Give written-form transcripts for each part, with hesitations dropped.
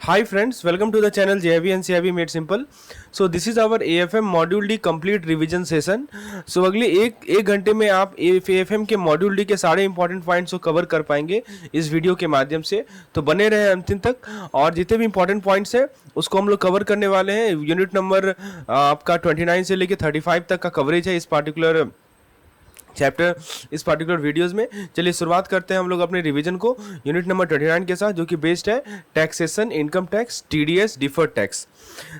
Hi friends, welcome to the channel JIB and CIB Made Simple. So this is our AFM Module D complete revision session. So अगले एक घंटे में आप AFM के module D के सारे important points को कवर कर पाएंगे इस वीडियो के माध्यम से। तो बने रहे अंतिम तक और जितने भी इंपॉर्टेंट पॉइंट्स हैं उसको हम लोग कवर करने वाले हैं। यूनिट नंबर आपका 29 से लेकर 35 तक का कवरेज है इस पार्टिकुलर चैप्टर, इस पार्टिकुलर वीडियोस में। चलिए शुरुआत करते हैं हम लोग अपने रिवीजन को यूनिट नंबर 29 के साथ, जो कि बेस्ड है taxation, income tax, TDS, deferred tax.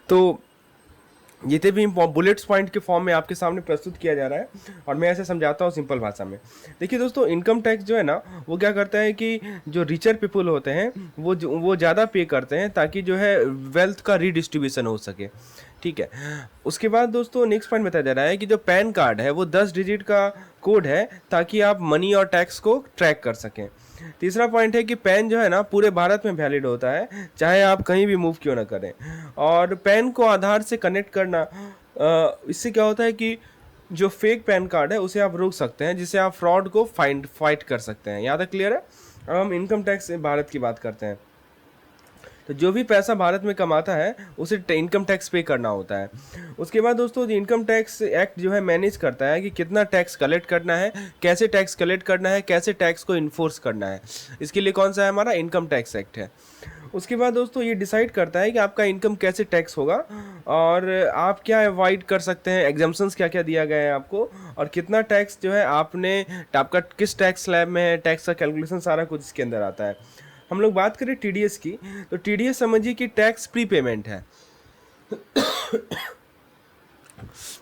तो जितने भी बुलेट्स पॉइंट के फॉर्म में आपके सामने प्रस्तुत किया जा रहा है और मैं ऐसे समझाता हूँ सिंपल भाषा में। देखिए दोस्तों, इनकम टैक्स जो है ना वो क्या करता है कि जो रिचर पीपल होते हैं वो ज़्यादा पे करते हैं ताकि जो है वेल्थ का रीडिस्ट्रीब्यूशन हो सके। ठीक है, उसके बाद दोस्तों नेक्स्ट पॉइंट बताया जा रहा है कि जो पैन कार्ड है वो 10 डिजिट का कोड है ताकि आप मनी और टैक्स को ट्रैक कर सकें। तीसरा पॉइंट है कि पैन जो है ना पूरे भारत में वैलिड होता है, चाहे आप कहीं भी मूव क्यों ना करें। और पैन को आधार से कनेक्ट करना, इससे क्या होता है कि जो फेक पैन कार्ड है उसे आप रोक सकते हैं, जिससे आप फ्रॉड को फाइट कर सकते हैं। यहाँ तक क्लियर है। अब हम इनकम टैक्स भारत की बात करते हैं। तो जो भी पैसा भारत में कमाता है उसे इनकम टैक्स पे करना होता है। उसके बाद दोस्तों इनकम टैक्स एक्ट जो है मैनेज करता है कि कितना टैक्स कलेक्ट करना है, कैसे टैक्स कलेक्ट करना है, कैसे टैक्स को इन्फोर्स करना है। इसके लिए कौन सा है, हमारा इनकम टैक्स एक्ट है। उसके बाद दोस्तों ये डिसाइड करता है कि आपका इनकम कैसे टैक्स होगा और आप क्या अवॉइड कर सकते हैं, एग्जाम्पशंस क्या क्या दिया गया है आपको, और कितना टैक्स जो है आपका किस टैक्स स्लैब में है, टैक्स का कैलकुलेशन सारा कुछ इसके अंदर आता है। हम लोग बात करें टीडीएस की, तो टीडीएस समझिए कि टैक्स प्री पेमेंट है।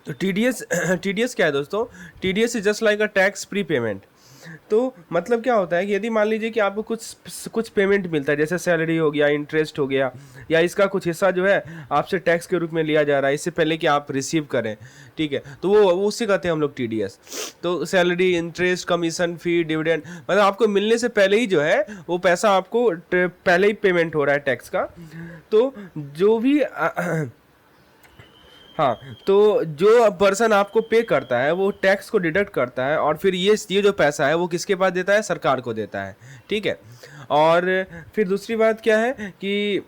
तो टीडीएस क्या है दोस्तों, TDS is just like a tax pre payment. तो मतलब क्या होता है कि यदि मान लीजिए कि आपको कुछ पेमेंट मिलता है, जैसे सैलरी हो गया, इंटरेस्ट हो गया, या इसका कुछ हिस्सा जो है आपसे टैक्स के रूप में लिया जा रहा है इससे पहले कि आप रिसीव करें। ठीक है, तो वो उससे कहते हैं हम लोग टीडीएस। तो सैलरी, इंटरेस्ट, कमीशन, फी, डिविडेंड, मतलब आपको मिलने से पहले ही जो है वो पैसा आपको पहले ही पेमेंट हो रहा है टैक्स का। तो जो भी हाँ, तो जो पर्सन आपको पे करता है वो टैक्स को डिडक्ट करता है और फिर ये जो पैसा है वो किसके पास देता है, सरकार को देता है। ठीक है, और फिर दूसरी बात क्या है कि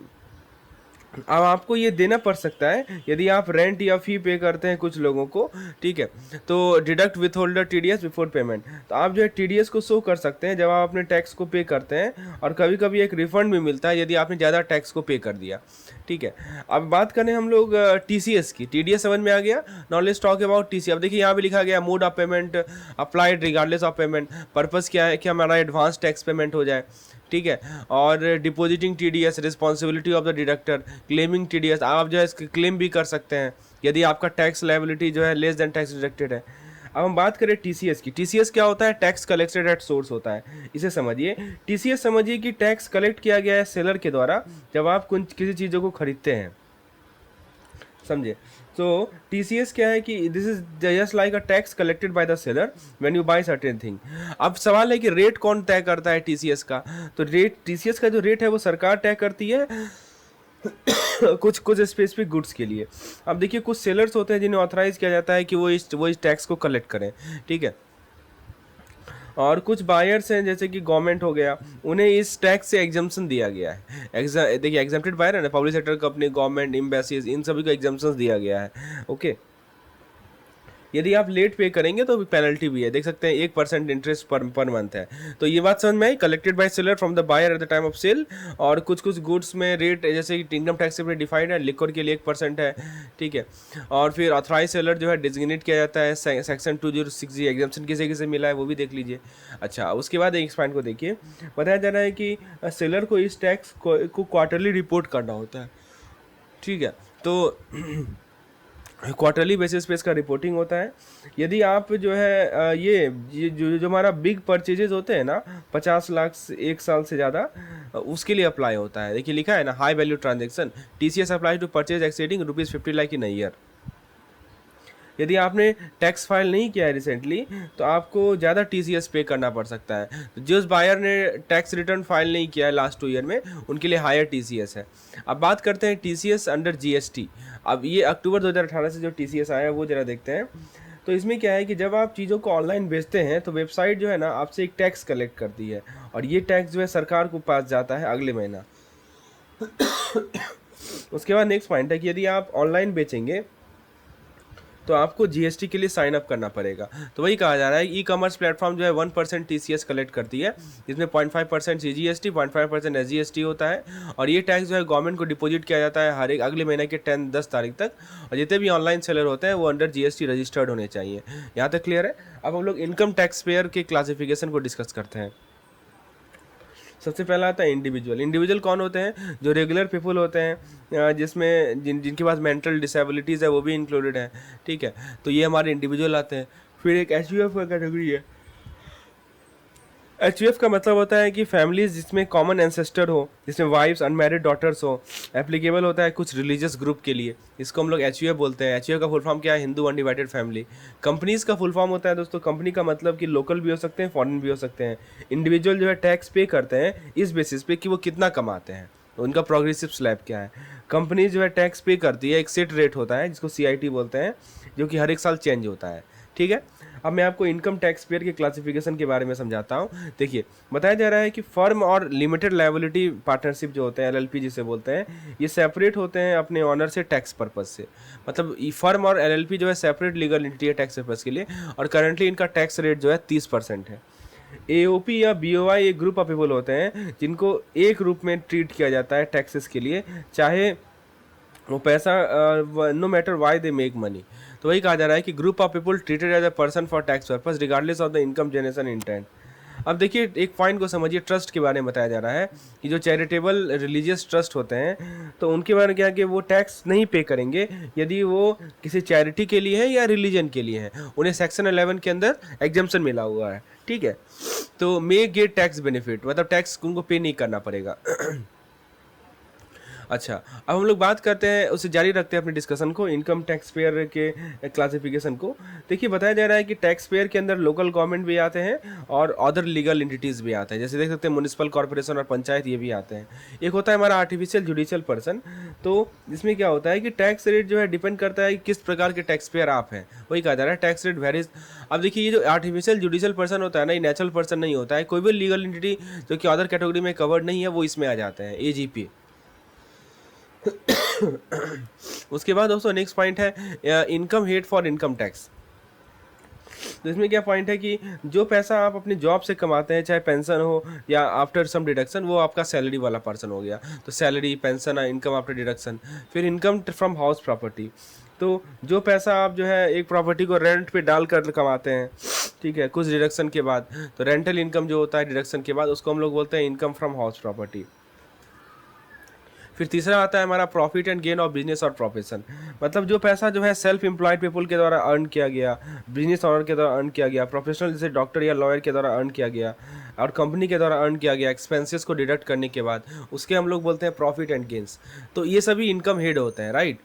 अब आपको ये देना पड़ सकता है यदि आप रेंट या फी पे करते हैं कुछ लोगों को। ठीक है, तो deduct with holder TDS before payment, तो आप जो है टीडीएस को शो कर सकते हैं जब आप अपने टैक्स को पे करते हैं, और कभी कभी एक रिफंड भी मिलता है यदि आपने ज़्यादा टैक्स को पे कर दिया। ठीक है, अब बात करें हम लोग टीसीएस की। टीडीएस समझ में आ गया। Now let's talk about TC. अब देखिए यहाँ भी लिखा गया mode of payment applied regardless of payment. Purpose क्या है कि हमारा एडवांस टैक्स पेमेंट हो जाए। ठीक है, और depositing TDS, responsibility of the deductor, claiming TDS, आप जो है इसके क्लेम भी कर सकते हैं यदि आपका टैक्स लायबिलिटी जो है लेस देन टैक्स डिडक्टेड है। अब हम बात करें टीसीएस की। टीसीएस क्या होता है, टैक्स कलेक्टेड एट सोर्स होता है। इसे समझिए, टीसीएस समझिए कि टैक्स कलेक्ट किया गया है सेलर के द्वारा जब आप किसी चीज़ों को खरीदते हैं। समझे? तो टीसीएस क्या है कि this is just like a tax collected by the seller when you buy certain thing. अब सवाल है कि रेट कौन तय करता है टीसीएस का। तो रेट, टीसीएस का जो रेट है वो सरकार तय करती है कुछ स्पेसिफिक गुड्स के लिए। अब देखिए कुछ सेलर्स होते हैं जिन्हें ऑथराइज किया जाता है कि वो इस टैक्स को कलेक्ट करें। ठीक है, और कुछ बायर्स हैं जैसे कि गवर्नमेंट हो गया, उन्हें इस टैक्स से एग्जाम्पशन दिया गया है। देखिए एग्जाम्प्टेड बायर है ना, public sector company, government, embassies, इन सभी को एग्जाम्पशन दिया गया है। ओके, यदि आप लेट पे करेंगे तो पेनल्टी भी है, देख सकते हैं 1% इंटरेस्ट पर मंथ है। तो ये बात समझ में आई। Collected by seller from the buyer at the time of sale. और कुछ गुड्स में रेट जैसे इनकम टैक्स से डिफाइंड है, लिक्वर के लिए 1% है। ठीक है, और फिर ऑथराइज सेलर जो है डिजिग्नेट किया जाता है। सेक्शन 206G एग्जाम्पशन किसे किसे मिला है वो भी देख लीजिए। अच्छा, उसके बाद एक पॉइंट को देखिए, बताया जा रहा है कि सेलर को इस टैक्स को क्वार्टरली रिपोर्ट करना होता है। ठीक है, तो क्वार्टरली बेसिस पे इसका रिपोर्टिंग होता है। यदि आप जो है ये जो हमारा बिग परचेजेस होते हैं ना, 50 लाख एक साल से ज़्यादा, उसके लिए अप्लाई होता है। देखिए लिखा है ना, high value transaction TCS apply to purchase exceeding ₹50 lakh in year. यदि आपने टैक्स फाइल नहीं किया है रिसेंटली तो आपको ज़्यादा टीसीएस पे करना पड़ सकता है। तो जिस बायर ने टैक्स रिटर्न फाइल नहीं किया है लास्ट 2 ईयर में, उनके लिए हायर टीसीएस है। अब बात करते हैं टीसीएस अंडर जीएसटी। अब ये अक्टूबर 2018 से जो टीसीएस आया है वो ज़रा देखते हैं। तो इसमें क्या है कि जब आप चीज़ों को ऑनलाइन बेचते हैं तो वेबसाइट जो है ना आपसे एक टैक्स कलेक्ट करती है, और ये टैक्स जो है सरकार को पास जाता है अगले महीना। उसके बाद नेक्स्ट पॉइंट है कि यदि आप ऑनलाइन बेचेंगे तो आपको जीएसटी के लिए साइन अप करना पड़ेगा। तो वही कहा जा रहा है ई कॉमर्स प्लेटफॉर्म जो है 1% टीसीएस कलेक्ट करती है, जिसमें 0.5% सीजीएसटी, 0.5% एसजीएसटी होता है, और ये टैक्स जो है गवर्नमेंट को डिपॉजिट किया जाता है हर एक अगले महीने के 10 तारीख तक। और जितने भी ऑनलाइन सेलर होते हैं वो अंडर जीएसटी रजिस्टर्ड होने चाहिए। यहाँ तक क्लियर है। अब हम लोग इनकम टैक्स पेयर के क्लासिफिकेशन को डिस्कस करते हैं। सबसे पहला आता है इंडिविजुअल। इंडिविजुअल कौन होते हैं? जो रेगुलर पीपल होते हैं, जिसमें जिनके पास मेंटल डिसेबिलिटीज़ है वो भी इंक्लूडेड है, ठीक है। तो ये हमारे इंडिविजुअल आते हैं। फिर एक एचयूएफ का कैटेगरी है। एचयूएफ का मतलब होता है कि फैमिलीज जिसमें कॉमन एंसेस्टर हो, जिसमें वाइफ्स अनमैरिड डॉटर्स हो, एप्लीकेबल होता है कुछ रिलीजियस ग्रुप के लिए, इसको हम लोग एचयूएफ बोलते हैं। एचयूएफ का फुल फॉर्म क्या है? Hindu undivided family. कंपनीज का फुल फॉर्म होता है दोस्तों, कंपनी का मतलब कि लोकल भी हो सकते हैं, फॉरेन भी हो सकते हैं। इंडिविजुअल जो है टैक्स पे करते हैं इस बेसिस पे कि वो कितना कमाते हैं, तो उनका प्रोग्रेसिव स्लैब क्या है। कंपनी जो है टैक्स पे करती है, एक सेट रेट होता है जिसको सीआईटी बोलते हैं, जो कि हर एक साल चेंज होता है, ठीक है। अब मैं आपको इनकम टैक्स पेयर के क्लासिफिकेशन के बारे में समझाता हूँ। देखिए, बताया जा रहा है कि फर्म और लिमिटेड लायबिलिटी पार्टनरशिप जो होते हैं, एलएलपी जिसे बोलते हैं, ये सेपरेट होते हैं अपने ऑनर से टैक्स पर्पज से। मतलब फर्म और एलएलपी जो है सेपरेट लीगल एंटिटी है टैक्स पर्पज के लिए, और करंटली इनका टैक्स रेट जो है 30% है। एओपी या बीओआई एक ग्रुप ऑफ पीपल होते हैं जिनको एक रूप में ट्रीट किया जाता है टैक्सेस के लिए, चाहे वो पैसा no matter why they make money. तो वही कहा जा रहा है कि group of people treated as a person for tax purpose regardless of the income generation intent. अब देखिए एक पॉइंट को समझिए, ट्रस्ट के बारे में बताया जा रहा है कि जो चैरिटेबल रिलीजियस ट्रस्ट होते हैं, तो उनके बारे में क्या है कि वो टैक्स नहीं पे करेंगे यदि वो किसी चैरिटी के लिए है या रिलीजन के लिए है। उन्हें सेक्शन 11 के अंदर एग्जम्पशन मिला हुआ है, ठीक है। तो मे गेट टैक्स बेनिफिट, मतलब टैक्स उनको पे नहीं करना पड़ेगा। अच्छा, अब हम लोग बात करते हैं, उसे जारी रखते हैं अपनी डिस्कशन को, इनकम टैक्स पेयर के क्लासिफिकेशन को। देखिए, बताया जा रहा है कि टैक्स पेयर के अंदर लोकल गवर्नमेंट भी आते हैं और अदर लीगल एंटिटीज़ भी आते हैं। जैसे देख सकते हैं म्युनिसिपल कॉर्पोरेशन और पंचायत, ये भी आते हैं। एक होता है हमारा आर्टिफिशियल जुडिशियल पर्सन। तो इसमें क्या होता है कि टैक्स रेट जो है डिपेंड करता है कि किस प्रकार के टैक्स पेयर आप हैं, वही कहा जा रहा है टैक्स रेट वेरीज। अब देखिए, ये जो आर्टिफिशियल जुडिशियल पर्सन होता है ना, ये नेचुरल पर्सन नहीं होता है। कोई भी लीगल एंटिटी जो कि अदर कैटेगरी में कवर्ड नहीं है वो इसमें आ जाते हैं, एजीपी। उसके बाद दोस्तों नेक्स्ट पॉइंट है income head for income tax. तो इसमें क्या पॉइंट है कि जो पैसा आप अपनी जॉब से कमाते हैं, चाहे पेंशन हो या आफ्टर सम डिडक्शन, वो आपका सैलरी वाला पर्सन हो गया। तो salary, pension, income after deduction. फिर इनकम फ्रॉम हाउस प्रॉपर्टी। तो जो पैसा आप जो है एक प्रॉपर्टी को रेंट पे डाल कर कमाते हैं, ठीक है, कुछ डिडक्शन के बाद, तो रेंटल इनकम जो होता है डिडक्शन के बाद, उसको हम लोग बोलते हैं इनकम फ्रॉम हाउस प्रॉपर्टी। फिर तीसरा आता है हमारा profit and gain of business और प्रोफेशन। मतलब जो पैसा जो है सेल्फ एम्प्लॉयड पीपल के द्वारा अर्न किया गया, बिजनेस ऑनर के द्वारा अर्न किया गया, प्रोफेशनल जैसे डॉक्टर या लॉयर के द्वारा अर्न किया गया, और कंपनी के द्वारा अर्न किया गया एक्सपेंसेस को डिडक्ट करने के बाद, उसके हम लोग बोलते हैं प्रॉफिट एंड गेन्स। तो ये सभी इनकम हेड होते हैं, राइट।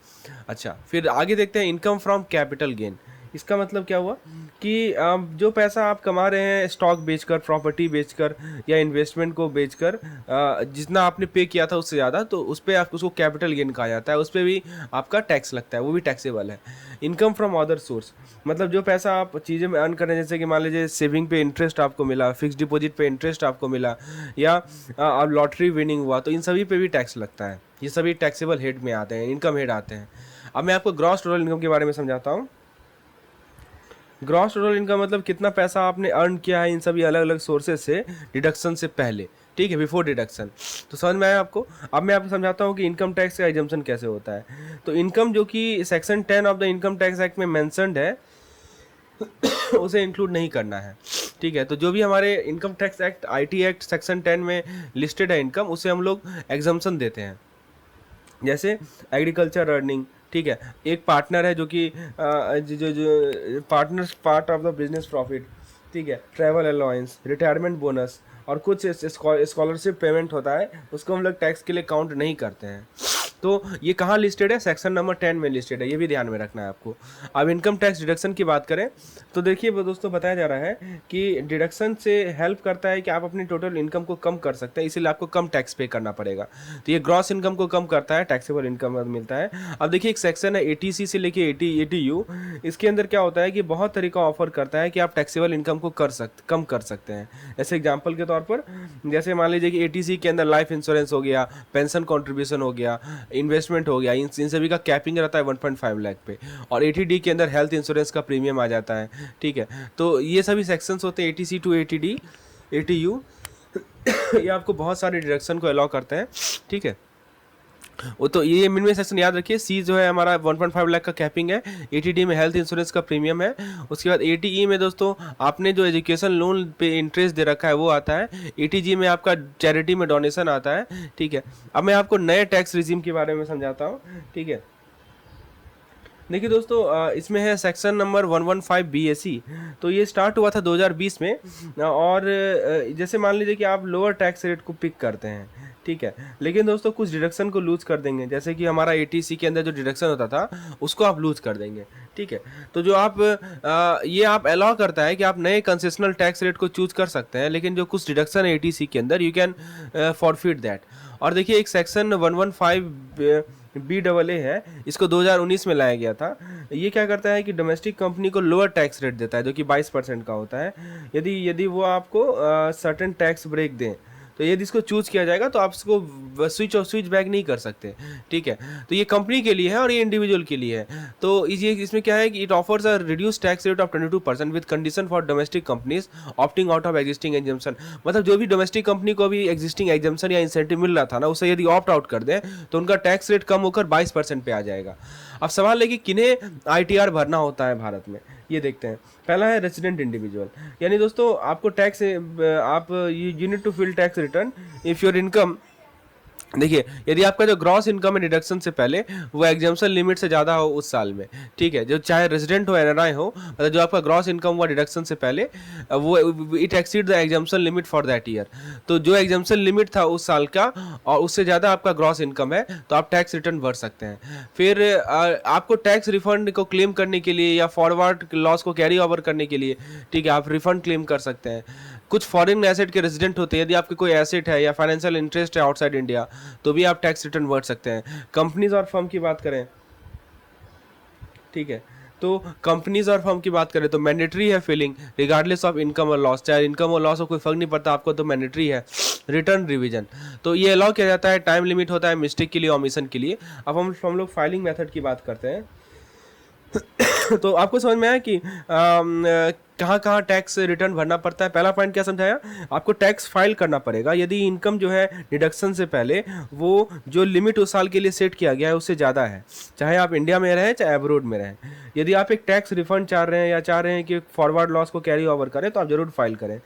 अच्छा, फिर आगे देखते हैं इनकम फ्रॉम कैपिटल गेन। इसका मतलब क्या हुआ कि जो पैसा आप कमा रहे हैं स्टॉक बेचकर, प्रॉपर्टी बेचकर या इन्वेस्टमेंट को बेचकर, जितना आपने पे किया था उससे ज़्यादा, तो उस पर आप उसको कैपिटल गेन कहा जाता है। उस पर भी आपका टैक्स लगता है, वो भी टैक्सेबल है। इनकम फ्रॉम अदर सोर्स, मतलब जो पैसा आप चीज़ें में अर्न कर रहे हैं, जैसे कि मान लीजिए सेविंग पे इंटरेस्ट आपको मिला, फिक्स डिपॉजिट पे इंटरेस्ट आपको मिला, या लॉटरी विनिंग हुआ, तो इन सभी पे भी टैक्स लगता है। ये सभी टैक्सेबल हेड में आते हैं, इनकम हेड आते हैं। अब मैं आपको ग्रॉस टोटल इनकम के बारे में समझाता हूँ। ग्रॉस टोटल इनकम मतलब कितना पैसा आपने अर्न किया है इन सभी अलग अलग सोर्सेज से डिडक्शन से पहले, ठीक है, बिफोर डिडक्शन। तो समझ में आया आपको। अब मैं आपको समझाता हूँ कि इनकम टैक्स का एग्जम्पशन कैसे होता है। तो इनकम जो कि section 10 of the income tax act में मैंशनड है उसे इंक्लूड नहीं करना है, ठीक है। तो जो भी हमारे income tax act, IT act section 10 में लिस्टेड है इनकम, उसे हम लोग एग्जम्पशन देते हैं। जैसे एग्रीकल्चर अर्निंग, ठीक है, एक पार्टनर है जो कि जो partner part of the business profit, ठीक है, ट्रैवल अलाउंस, रिटायरमेंट बोनस और कुछ स्कॉलरशिप पेमेंट होता है, उसको हम लोग टैक्स के लिए काउंट नहीं करते हैं। तो ये कहाँ लिस्टेड है, सेक्शन नंबर 10 में लिस्टेड है, ये भी ध्यान में रखना है आपको। अब इनकम टैक्स डिडक्शन की बात करें तो देखिए दोस्तों बताया जा रहा है कि डिडक्शन से हेल्प करता है कि आप अपनी टोटल इनकम को कम कर सकते हैं, इसीलिए आपको कम टैक्स पे करना पड़ेगा। तो ये ग्रॉस इनकम को कम करता है, टैक्सेबल इनकम मिलता है। अब देखिए एक सेक्शन है एटीसी से लेके एटीयू, इसके अंदर क्या होता है कि बहुत तरीका ऑफर करता है कि आप टैक्सेबल इनकम को कम कर सकते हैं। ऐसे एग्जाम्पल के तौर पर जैसे मान लीजिए कि एटीसी के अंदर लाइफ इंश्योरेंस हो गया, पेंशन कॉन्ट्रीब्यूशन हो गया, इन्वेस्टमेंट हो गया, इन सभी का कैपिंग रहता है 1.5 लाख पे। और एटीडी के अंदर हेल्थ इंश्योरेंस का प्रीमियम आ जाता है, ठीक है। तो ये सभी सेक्शंस होते हैं एटीसी टू एटीडी एटीयू ये आपको बहुत सारे डिडक्शन को अलाउ करते हैं, ठीक है। वो तो ये मिनिमम सेक्शन याद रखिए। सी जो है हमारा 1.5 लाख का कैपिंग है, एटीडी में हेल्थ इंश्योरेंस का प्रीमियम है। उसके बाद एटीई में दोस्तों आपने जो एजुकेशन लोन पे इंटरेस्ट दे रखा है वो आता है। एटीजी में आपका चैरिटी में डोनेशन आता है, ठीक है। अब मैं आपको नए टैक्स रिजीम के बारे में समझाता हूँ, ठीक है। देखिए दोस्तों इसमें है सेक्शन नंबर 115 BAC। तो ये स्टार्ट हुआ था 2020 में, और जैसे मान लीजिए कि आप लोअर टैक्स रेट को पिक करते हैं, ठीक है, लेकिन दोस्तों कुछ डिडक्शन को लूज कर देंगे। जैसे कि हमारा एटीसी के अंदर जो डिडक्शन होता था उसको आप लूज कर देंगे, ठीक है। तो जो आप ये आप अलाउ करता है कि आप नए कंसेशनल टैक्स रेट को चूज कर सकते हैं, लेकिन जो कुछ डिडक्शन है एटीसी के अंदर यू कैन फॉरफिट दैट। और देखिए एक सेक्शन 115 BAA है, इसको 2019 में लाया गया था। ये क्या करता है कि डोमेस्टिक कंपनी को लोअर टैक्स रेट देता है जो कि 22% का होता है, यदि वो आपको सर्टेन टैक्स ब्रेक दें। तो यदि इसको चूज किया जाएगा तो आप इसको स्विच बैक नहीं कर सकते, ठीक है। तो ये कंपनी के लिए है और ये इंडिविजुअल के लिए है। तो इसमें क्या है कि it offers a reduce tax rate of 22% with condition for domestic companies opting out of existing exemption. मतलब जो भी डोमेस्टिक कंपनी को भी एग्जिस्टिंग एग्जम्पशन या इंसेंटिव मिल रहा था ना, उससे यदि ऑप्ट आउट कर दें तो उनका टैक्स रेट कम होकर 22% पे आ जाएगा। अब सवाल है कि किन्हें ITR भरना होता है भारत में, ये देखते हैं। पहला है रेजिडेंट इंडिविजुअल, यानी दोस्तों आपको टैक्स आप you need to fill tax return if your income. देखिए यदि आपका जो ग्रॉस इनकम है डिडक्शन से पहले वो एग्जाम्पशन लिमिट से ज़्यादा हो उस साल में, ठीक है, जो चाहे रेजिडेंट हो NRI हो, मतलब जो आपका ग्रॉस इनकम हुआ डिडक्शन से पहले वो it exceed the exemption limit for that year. तो जो एग्जाम्पशन लिमिट था उस साल का और उससे ज़्यादा आपका ग्रॉस इनकम है तो आप टैक्स रिटर्न भर सकते हैं। फिर आपको टैक्स रिफंड को क्लेम करने के लिए या फॉरवर्ड लॉस को कैरी ओवर करने के लिए, ठीक है, आप रिफंड क्लेम कर सकते हैं। कुछ फॉरेन एसेट के रेजिडेंट होते हैं, यदि आपके कोई एसेट है या फाइनेंशियल इंटरेस्ट है आउटसाइड इंडिया तो भी आप टैक्स रिटर्न भर सकते हैं। कंपनीज और फर्म की बात करें, ठीक है, तो कंपनीज और फर्म की बात करें तो मैंडेटरी है फिलिंग रिगार्डलेस ऑफ इनकम और लॉस। चाहे इनकम और लॉस हो कोई फर्क नहीं पड़ता आपको, तो मैंडेटरी है। रिटर्न रिवीजन तो ये अलाउ किया जाता है, टाइम लिमिट होता है मिस्टेक के लिए, ओमिशन के लिए। अब हम लोग फाइलिंग मेथड की बात करते हैं तो आपको समझ में आया कि कहाँ कहाँ टैक्स रिटर्न भरना पड़ता है। पहला पॉइंट क्या समझाया, आपको टैक्स फाइल करना पड़ेगा यदि इनकम जो है डिडक्शन से पहले वो जो लिमिट उस साल के लिए सेट किया गया है उससे ज़्यादा है, चाहे आप इंडिया में रहें चाहे अब्रोड में रहें। यदि आप एक टैक्स रिफंड चाह रहे हैं या चाह रहे हैं कि फॉरवर्ड लॉस को कैरी ओवर करें तो आप जरूर फाइल करें।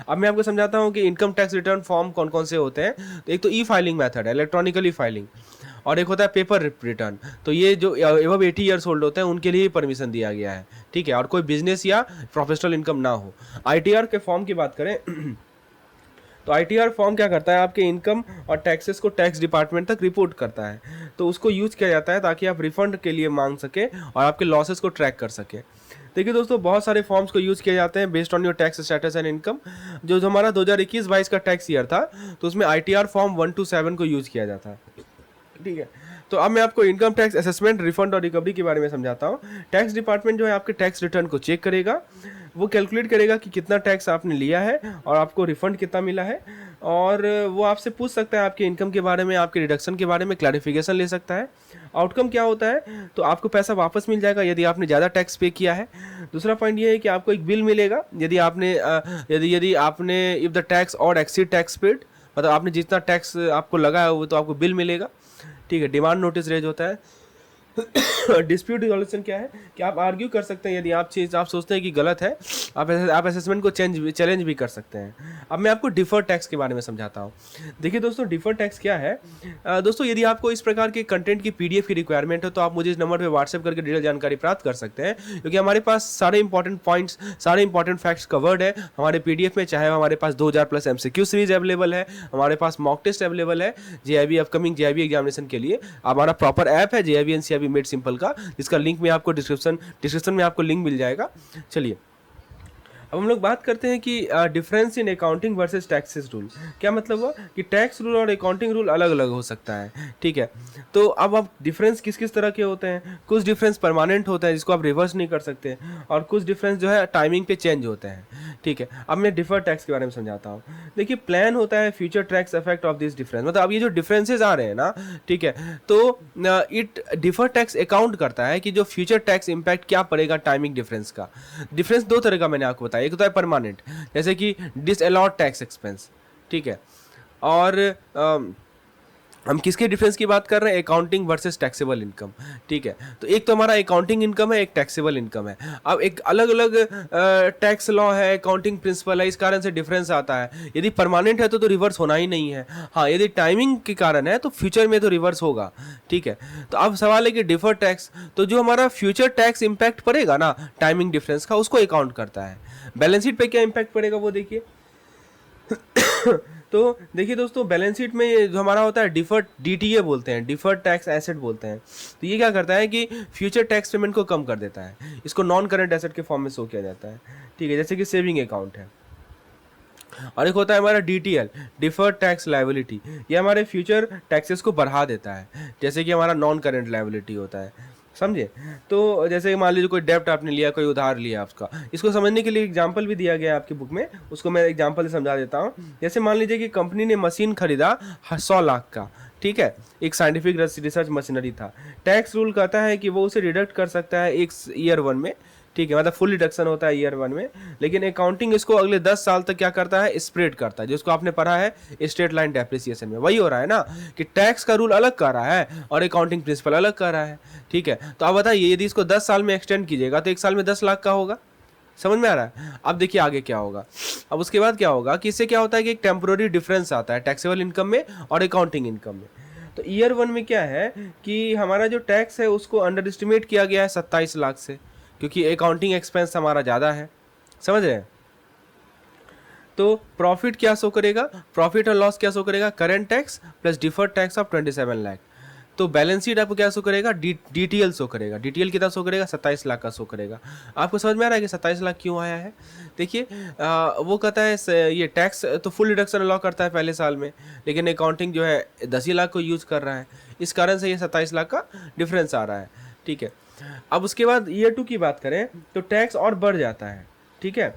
अब मैं आपको समझाता हूँ कि इनकम टैक्स रिटर्न फॉर्म कौन कौन से होते हैं। तो एक तो ई फाइलिंग मेथड है, इलेक्ट्रॉनिकली फाइलिंग, और एक होता है पेपर रिटर्न। तो ये जो एबव 80 ईयर्स ओल्ड होते हैं उनके लिए परमिशन दिया गया है, ठीक है, और कोई बिजनेस या प्रोफेशनल इनकम ना हो। ITR के फॉर्म की बात करें तो ITR फॉर्म क्या करता है, आपके इनकम और टैक्सेस को टैक्स डिपार्टमेंट तक रिपोर्ट करता है। तो उसको यूज किया जाता है ताकि आप रिफंड के लिए मांग सके और आपके लॉसेस को ट्रैक कर सके। देखिए दोस्तों बहुत सारे फॉर्म्स को यूज़ किए जाते हैं based on your tax status and income. जो हमारा 2021-22 का टैक्स ईयर था तो उसमें ITR फॉर्म 127 को यूज़ किया जाता है, ठीक है। तो अब मैं आपको इनकम टैक्स असेसमेंट, रिफंड और रिकवरी के बारे में समझाता हूँ। टैक्स डिपार्टमेंट जो है आपके टैक्स रिटर्न को चेक करेगा, वो कैलकुलेट करेगा कि कितना टैक्स आपने लिया है और आपको रिफंड कितना मिला है, और वो आपसे पूछ सकता है आपके इनकम के बारे में, आपके डिडक्शन के बारे में क्लैरिफिकेशन ले सकता है। आउटकम क्या होता है, तो आपको पैसा वापस मिल जाएगा यदि आपने ज़्यादा टैक्स पे किया है। दूसरा पॉइंट ये है कि आपको एक बिल मिलेगा यदि आपने इफ़ द टैक्स और एक्सीड टैक्स पेड, मतलब आपने जितना टैक्स आपको लगा है वो तो आपको बिल मिलेगा, ठीक है। डिमांड नोटिस रेज होता है डिस्प्यूट रिजोल्यूशन क्या है कि आप आर्ग्यू कर सकते हैं, यदि आप चीज़ आप सोचते हैं कि गलत है, आप असेसमेंट को चैलेंज भी कर सकते हैं। अब मैं आपको डिफर्ड टैक्स के बारे में समझाता हूँ। देखिए दोस्तों, डिफर्ड टैक्स क्या है। दोस्तों, यदि आपको इस प्रकार के कंटेंट की पीडीएफ की रिक्वायरमेंट है तो आप मुझे इस नंबर पर व्हाट्सएप करके डिटेल जानकारी प्राप्त कर सकते हैं, क्योंकि हमारे पास सारे इंपॉर्टेंट पॉइंट्स, सारे इंपॉर्टेंट फैक्ट्स कवर्ड है हमारे पीडीएफ में। चाहे हमारे पास 2000 प्लस एमसीक्यू सीरीज अवेलेबल है, हमारे पास मॉक टेस्ट अवेलेबल है जेआईबी अपकमिंग जेआईबी एग्जामिनेशन के लिए। हमारा प्रॉपर ऐप है जेआईबी एनसीईआरटी मेड सिंपल का, जिसका लिंक में आपको डिस्क्रिप्शन में आपको लिंक मिल जाएगा। चलिए, अब हम लोग बात करते हैं कि difference in accounting versus taxes rule. क्या मतलब हुआ कि टैक्स रूल और अकाउंटिंग रूल अलग अलग हो सकता है, ठीक है। तो अब डिफरेंस किस किस तरह के होते हैं। कुछ डिफरेंस परमानेंट होता है जिसको आप रिवर्स नहीं कर सकते, और कुछ डिफरेंस जो है टाइमिंग पे चेंज होते हैं, ठीक है। अब मैं डिफर्ड टैक्स के बारे में समझाता हूँ। देखिए, प्लान होता है future tax effect of this difference. मतलब अब ये जो डिफरेंसेस आ रहे हैं ना, ठीक है, तो इट डिफर्ड टैक्स अकाउंट करता है कि जो फ्यूचर टैक्स इम्पैक्ट क्या पड़ेगा टाइमिंग डिफरेंस का। डिफरेंस दो तरह का मैंने आपको बताया, एक होता है परमानेंट, जैसे कि डिसअलाउड टैक्स एक्सपेंस, ठीक है, और हम किसके डिफरेंस की बात कर रहे हैं, अकाउंटिंग वर्सेस टैक्सेबल इनकम, ठीक है। तो एक तो हमारा अकाउंटिंग इनकम है, एक टैक्सेबल इनकम है। अब एक अलग अलग टैक्स लॉ है, अकाउंटिंग प्रिंसिपल है, इस कारण से डिफरेंस आता है। यदि परमानेंट है तो रिवर्स होना ही नहीं है। हाँ, यदि टाइमिंग के कारण है तो फ्यूचर में तो रिवर्स होगा, ठीक है। तो अब सवाल है कि डिफर्ड टैक्स, तो जो हमारा फ्यूचर टैक्स इंपैक्ट पड़ेगा ना टाइमिंग डिफरेंस का, उसको अकाउंट करता है। बैलेंस शीट पे क्या इंपैक्ट पड़ेगा वो देखिए। तो देखिए दोस्तों, बैलेंस शीट में जो हमारा होता है डिफर्ड, डीटीए बोलते हैं, डिफर्ड टैक्स एसेट बोलते हैं। तो ये क्या करता है कि फ्यूचर टैक्स पेमेंट को कम कर देता है, इसको नॉन करंट एसेट के फॉर्म में शो किया जाता है, ठीक है, जैसे कि सेविंग अकाउंट है। और एक होता है हमारा डीटीएल, डिफर्ड टैक्स लायबिलिटी, ये हमारे फ्यूचर टैक्सेस को बढ़ा देता है, जैसे कि हमारा नॉन करंट लायबिलिटी होता है, समझे। तो जैसे मान लीजिए कोई डेप्ट आपने लिया, कोई उधार लिया आपका, इसको समझने के लिए एग्जांपल भी दिया गया है आपकी बुक में, उसको मैं एग्जांपल से समझा देता हूँ। जैसे मान लीजिए कि कंपनी ने मशीन खरीदा 100 लाख का, ठीक है, एक साइंटिफिक रिसर्च मशीनरी था। टैक्स रूल कहता है कि वो उसे डिडक्ट कर सकता है एक ईयर 1 में, ठीक है, मतलब फुल डिडक्शन होता है ईयर 1 में। लेकिन अकाउंटिंग इसको अगले 10 साल तक क्या करता है, स्प्रेड करता है, जिसको आपने पढ़ा है स्ट्रेट लाइन डेप्रिसिएशन में। वही हो रहा है ना कि टैक्स का रूल अलग कर रहा है और अकाउंटिंग प्रिंसिपल अलग कर रहा है, ठीक है। तो आप बताइए, यदि इसको 10 साल में एक्सटेंड कीजिएगा तो एक साल में 10 लाख का होगा, समझ में आ रहा है। अब देखिए आगे क्या होगा। अब उसके बाद क्या होगा कि इससे क्या होता है कि एक टेम्पोररी डिफरेंस आता है टैक्सेबल इनकम में और अकाउंटिंग इनकम में। तो ईयर 1 में क्या है कि हमारा जो टैक्स है उसको अंडर एस्टिमेट किया गया है 27 लाख से, क्योंकि अकाउंटिंग एक्सपेंस हमारा ज़्यादा है, समझ रहे हैं। तो प्रॉफिट क्या शो करेगा, प्रॉफिट और लॉस क्या शो करेगा, current tax plus deferred tax of 27 lakh. तो बैलेंस शीट आपको क्या शो करेगा, डीटीएल शो करेगा। डीटीएल कितना शो करेगा, 27 लाख का शो करेगा। आपको समझ में आ रहा है कि 27 लाख क्यों आया है। देखिए, वो कहता है ये टैक्स तो फुल डिडक्शन अलाउ करता है पहले साल में, लेकिन अकाउंटिंग जो है 10 ही लाख को यूज़ कर रहा है, इस कारण से ये 27 लाख का डिफरेंस आ रहा है, ठीक है। अब उसके बाद ईयर 2 की बात करें तो टैक्स और बढ़ जाता है, ठीक है।